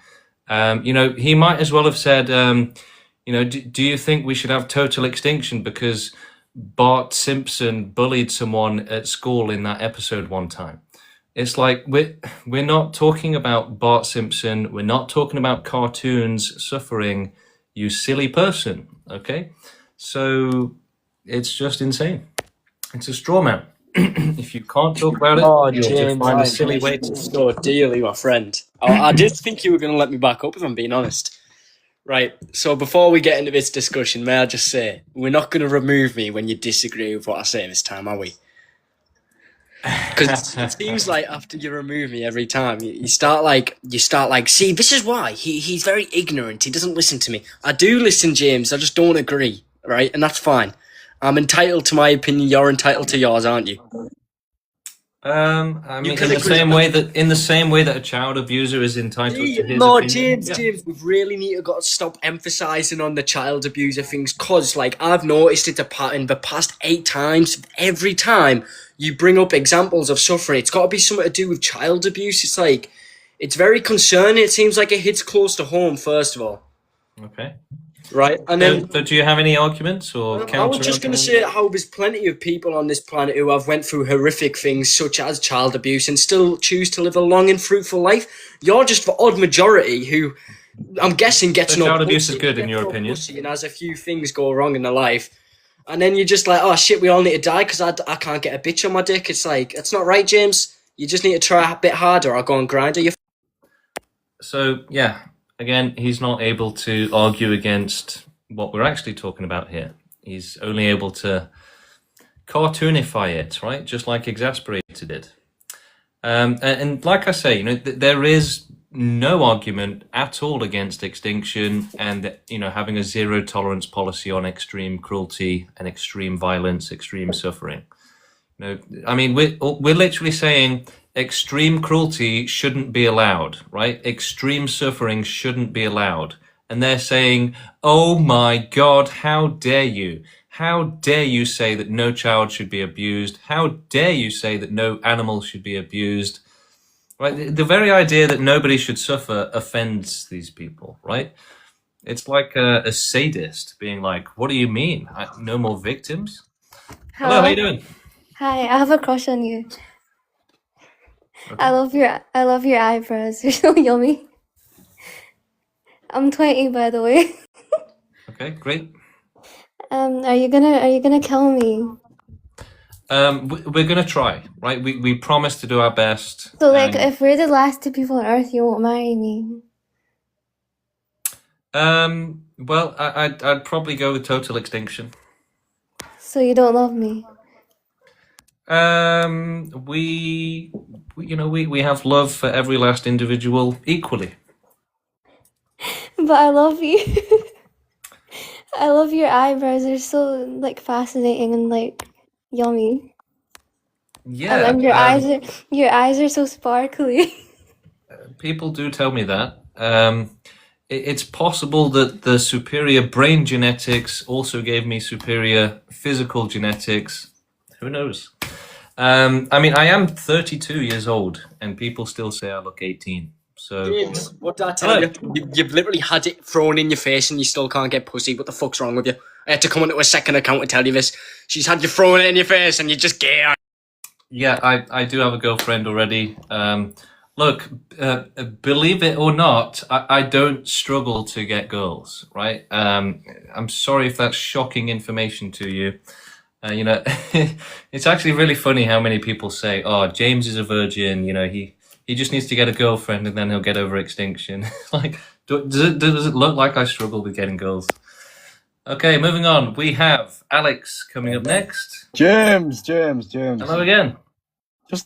He might as well have said, do you think we should have total extinction because Bart Simpson bullied someone at school in that episode one time? It's like we're not talking about Bart Simpson. We're not talking about cartoons suffering, you silly person. Okay, so it's just insane. It's a straw man. If you can't talk about it, Oh, you'll just James, find I a silly hate way you to. so dearly, my friend. I did think you were going to let me back up, if I'm being honest. Right, so before we get into this discussion, may I just say, we're not going to remove me when you disagree with what I say this time, are we? Because it seems like after you remove me every time, you start like, see, this is why he's very ignorant. He doesn't listen to me. I do listen, James. I just don't agree, right? And that's fine. I'm entitled to my opinion. You're entitled to yours, aren't you? I mean, in the same way that a child abuser is entitled to his No, opinion. James, we really need to stop emphasizing on the child abuser things, cause like I've noticed it's a pattern. The past 8 times, every time you bring up examples of suffering, it's got to be something to do with child abuse. It's like, it's very concerning. It seems like it hits close to home, first of all. Okay. Right, and then. So do you have any arguments or I was just going to say how there's plenty of people on this planet who have went through horrific things such as child abuse and still choose to live a long and fruitful life. You're just the odd majority who, I'm guessing, gets no child pussy, abuse is good in your opinion. pussy and has a few things go wrong in their life. And then you're just like, oh shit, we all need to die because I can't get a bitch on my dick. It's like, that's not right, James. You just need to try a bit harder or go on Grindr. So, yeah, again, he's not able to argue against what we're actually talking about here. He's only able to cartoonify it, right? Just like Exasperated did. And like I say, there is no argument at all against extinction and, having a zero tolerance policy on extreme cruelty and extreme violence, extreme suffering. I mean, we're literally saying extreme cruelty shouldn't be allowed, right? Extreme suffering shouldn't be allowed. And they're saying, oh my God, how dare you? How dare you say that no child should be abused? How dare you say that no animal should be abused? Right? The very idea that nobody should suffer offends these people, right? It's like a sadist being like, what do you mean? No more victims? Hello, how you doing? Hi, I have a crush on you. Okay. I love your eyebrows. You're so yummy. I'm 20, by the way. Okay, great. Are you gonna kill me? We're gonna try, right? We promise to do our best. So, like, if we're the last 2 people on Earth, you won't marry me. Well, I'd probably go with total extinction. So you don't love me? We have love for every last individual equally. But I love you. I love your eyebrows. They're so, like, fascinating and, like, yummy. Yeah. And your eyes are so sparkly. People do tell me that. It's possible that the superior brain genetics also gave me superior physical genetics. Who knows? I mean, I am 32 years old, and people still say I look 18. So, James, what did I tell you? You've literally had it thrown in your face and you still can't get pussy. What the fuck's wrong with you? I had to come onto a second account to tell you this. She's had you thrown it in your face and you're just gay. yeah, I do have a girlfriend already. Look, believe it or not, I don't struggle to get girls, right? I'm sorry if that's shocking information to you. You know, it's actually really funny how many people say, "Oh, James is a virgin." You know, he just needs to get a girlfriend and then he'll get over extinction. Like, does it look like I struggle with getting girls? Okay, moving on. We have Alex coming up next. James. Hello again.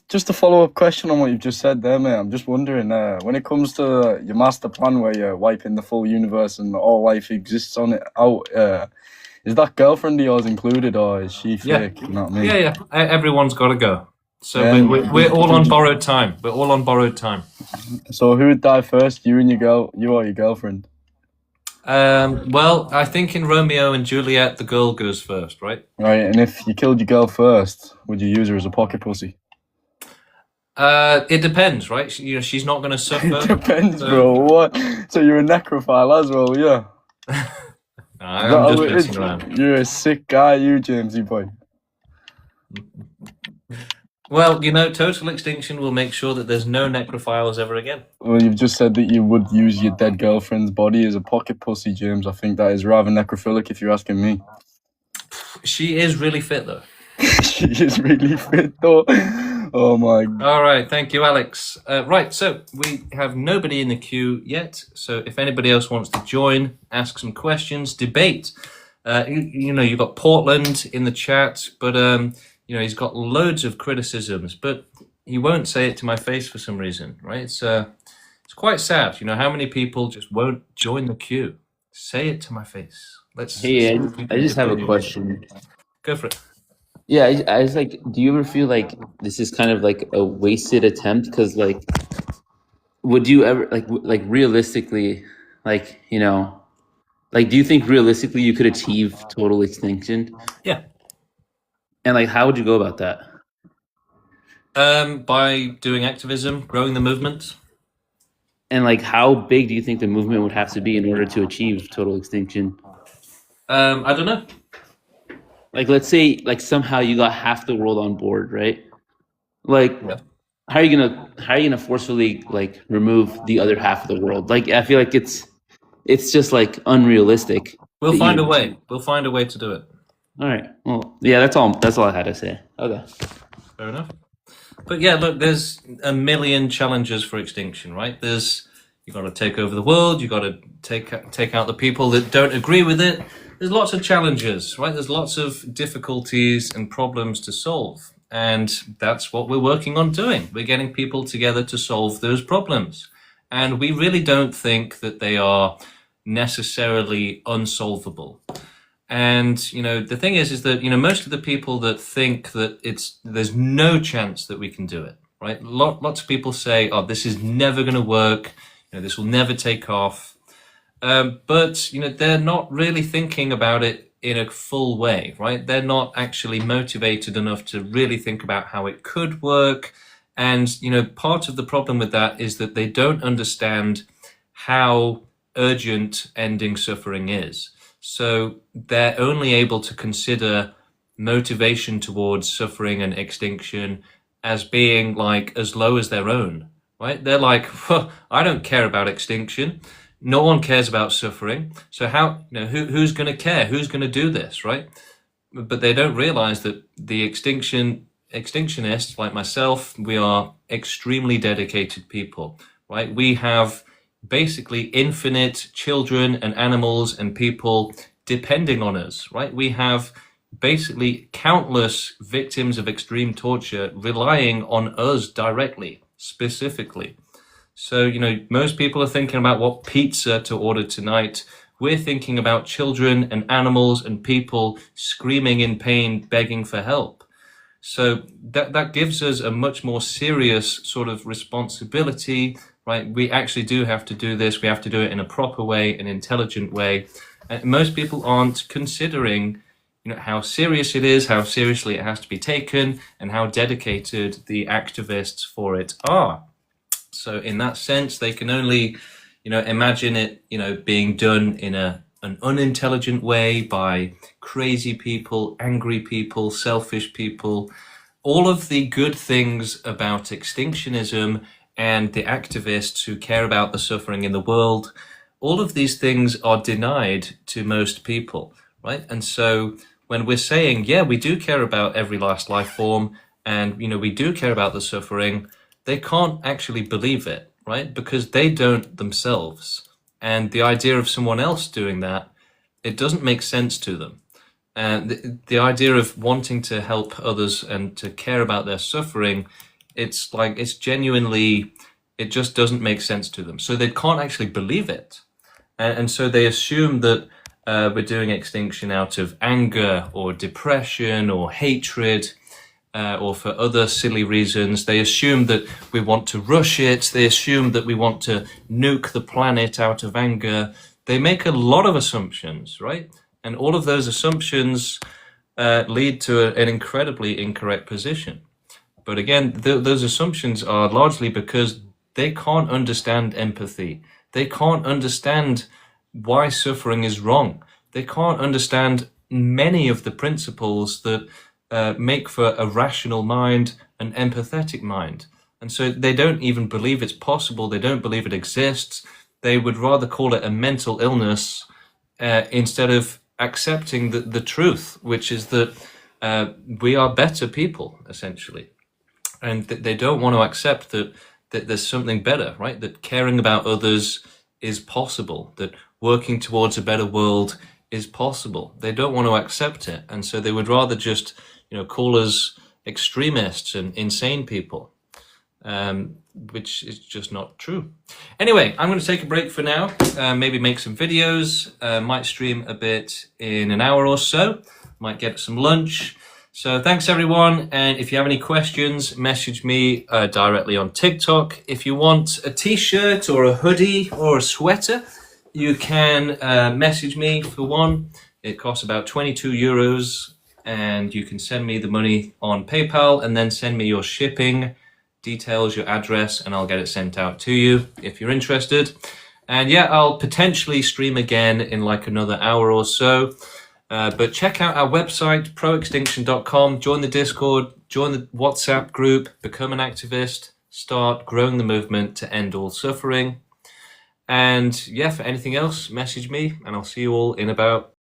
Just a follow-up question on what you've just said there, mate. I'm just wondering, when it comes to your master plan where you're wiping the full universe and all life exists on it out, is that girlfriend of yours included, or is she fake? Yeah. You know what I mean? Yeah. Everyone's got to go. So Yeah, we're all on borrowed time. We're all on borrowed time. So who would die first, you or your girlfriend? Well, I think in Romeo and Juliet, the girl goes first, right? Right, and if you killed your girl first, would you use her as a pocket pussy? It depends, right? She's not going to suffer. It depends, bro. What? So you're a necrophile as well, yeah? I'm just messing around. You're a sick guy, you, Jamesy boy. Well, total extinction will make sure that there's no necrophiles ever again. Well, you've just said that you would use your dead girlfriend's body as a pocket pussy, James. I think that is rather necrophilic if you're asking me. She is really fit, though. She is really fit, though. Oh, my God. All right, thank you, Alex. Right, so we have nobody in the queue yet. So if anybody else wants to join, ask some questions, debate. You've got Portland in the chat, but... he's got loads of criticisms, but he won't say it to my face for some reason, right? It's quite sad. How many people just won't join the queue? Say it to my face. Hey, I just have a question. Go for it. Yeah, I was like, do you ever feel like this is kind of like a wasted attempt? Because would you ever like realistically, do you think realistically you could achieve total extinction? Yeah. And how would you go about that? By doing activism, growing the movement. And how big do you think the movement would have to be in order to achieve total extinction? I don't know. Let's say somehow you got half the world on board, right? How are you gonna forcefully remove the other half of the world? I feel like it's just unrealistic. We'll find a way. We'll find a way to do it. All right. Well, yeah, that's all I had to say. Okay. Fair enough. But yeah, look, there's a million challenges for extinction, right? You got to take over the world. You got to take out the people that don't agree with it. There's lots of challenges, right? There's lots of difficulties and problems to solve, and that's what we're working on doing. We're getting people together to solve those problems, and we really don't think that they are necessarily unsolvable. And the thing is that most of the people that think that there's no chance that we can do it, right? Lots of people say, "Oh, this is never going to work. This will never take off." But they're not really thinking about it in a full way, right? They're not actually motivated enough to really think about how it could work. And part of the problem with that is that they don't understand how urgent ending suffering is. So they're only able to consider motivation towards suffering and extinction as being as low as their own, right? They're like, well, I don't care about extinction. No one cares about suffering. So how, who's going to care? Who's going to do this, right? But they don't realize that the extinctionists like myself, we are extremely dedicated people, right? We have basically infinite children and animals and people depending on us, right? We have basically countless victims of extreme torture relying on us directly, specifically. So, most people are thinking about what pizza to order tonight. We're thinking about children and animals and people screaming in pain, begging for help. So that gives us a much more serious sort of responsibility, right? We actually do have to do this. We have to do it in a proper way, an intelligent way. And most people aren't considering, how serious it is, how seriously it has to be taken, and how dedicated the activists for it are. So in that sense, they can only, imagine it, being done in an unintelligent way by crazy people, angry people, selfish people. All of the good things about extinctionism and the activists who care about the suffering in the world, all of these things are denied to most people, right? And so when we're saying, yeah, we do care about every last life form, and we do care about the suffering, they can't actually believe it, right? Because they don't themselves. And the idea of someone else doing that, it doesn't make sense to them. And the idea of wanting to help others and to care about their suffering, it's genuinely, it just doesn't make sense to them. So they can't actually believe it. And so they assume that we're doing extinction out of anger or depression or hatred, or for other silly reasons. They assume that we want to rush it. They assume that we want to nuke the planet out of anger. They make a lot of assumptions, right? And all of those assumptions lead to an incredibly incorrect position. But again, those assumptions are largely because they can't understand empathy. They can't understand why suffering is wrong. They can't understand many of the principles that make for a rational mind, an empathetic mind. And so they don't even believe it's possible. They don't believe it exists. They would rather call it a mental illness instead of accepting the truth, which is that we are better people, essentially. And they don't want to accept that there's something better, right? That caring about others is possible, that working towards a better world is possible. They don't want to accept it. And so they would rather just, call us extremists and insane people, which is just not true. Anyway, I'm going to take a break for now, maybe make some videos, might stream a bit in an hour or so, might get some lunch. So thanks everyone, and if you have any questions, message me directly on TikTok. If you want a t-shirt or a hoodie or a sweater, you can message me for one. It costs about 22 euros, and you can send me the money on PayPal and then send me your shipping details, your address, and I'll get it sent out to you if you're interested. And yeah, I'll potentially stream again in like another hour or so. But check out our website, proextinction.com, join the Discord, join the WhatsApp group, become an activist, start growing the movement to end all suffering. And yeah, for anything else, message me, and I'll see you all in about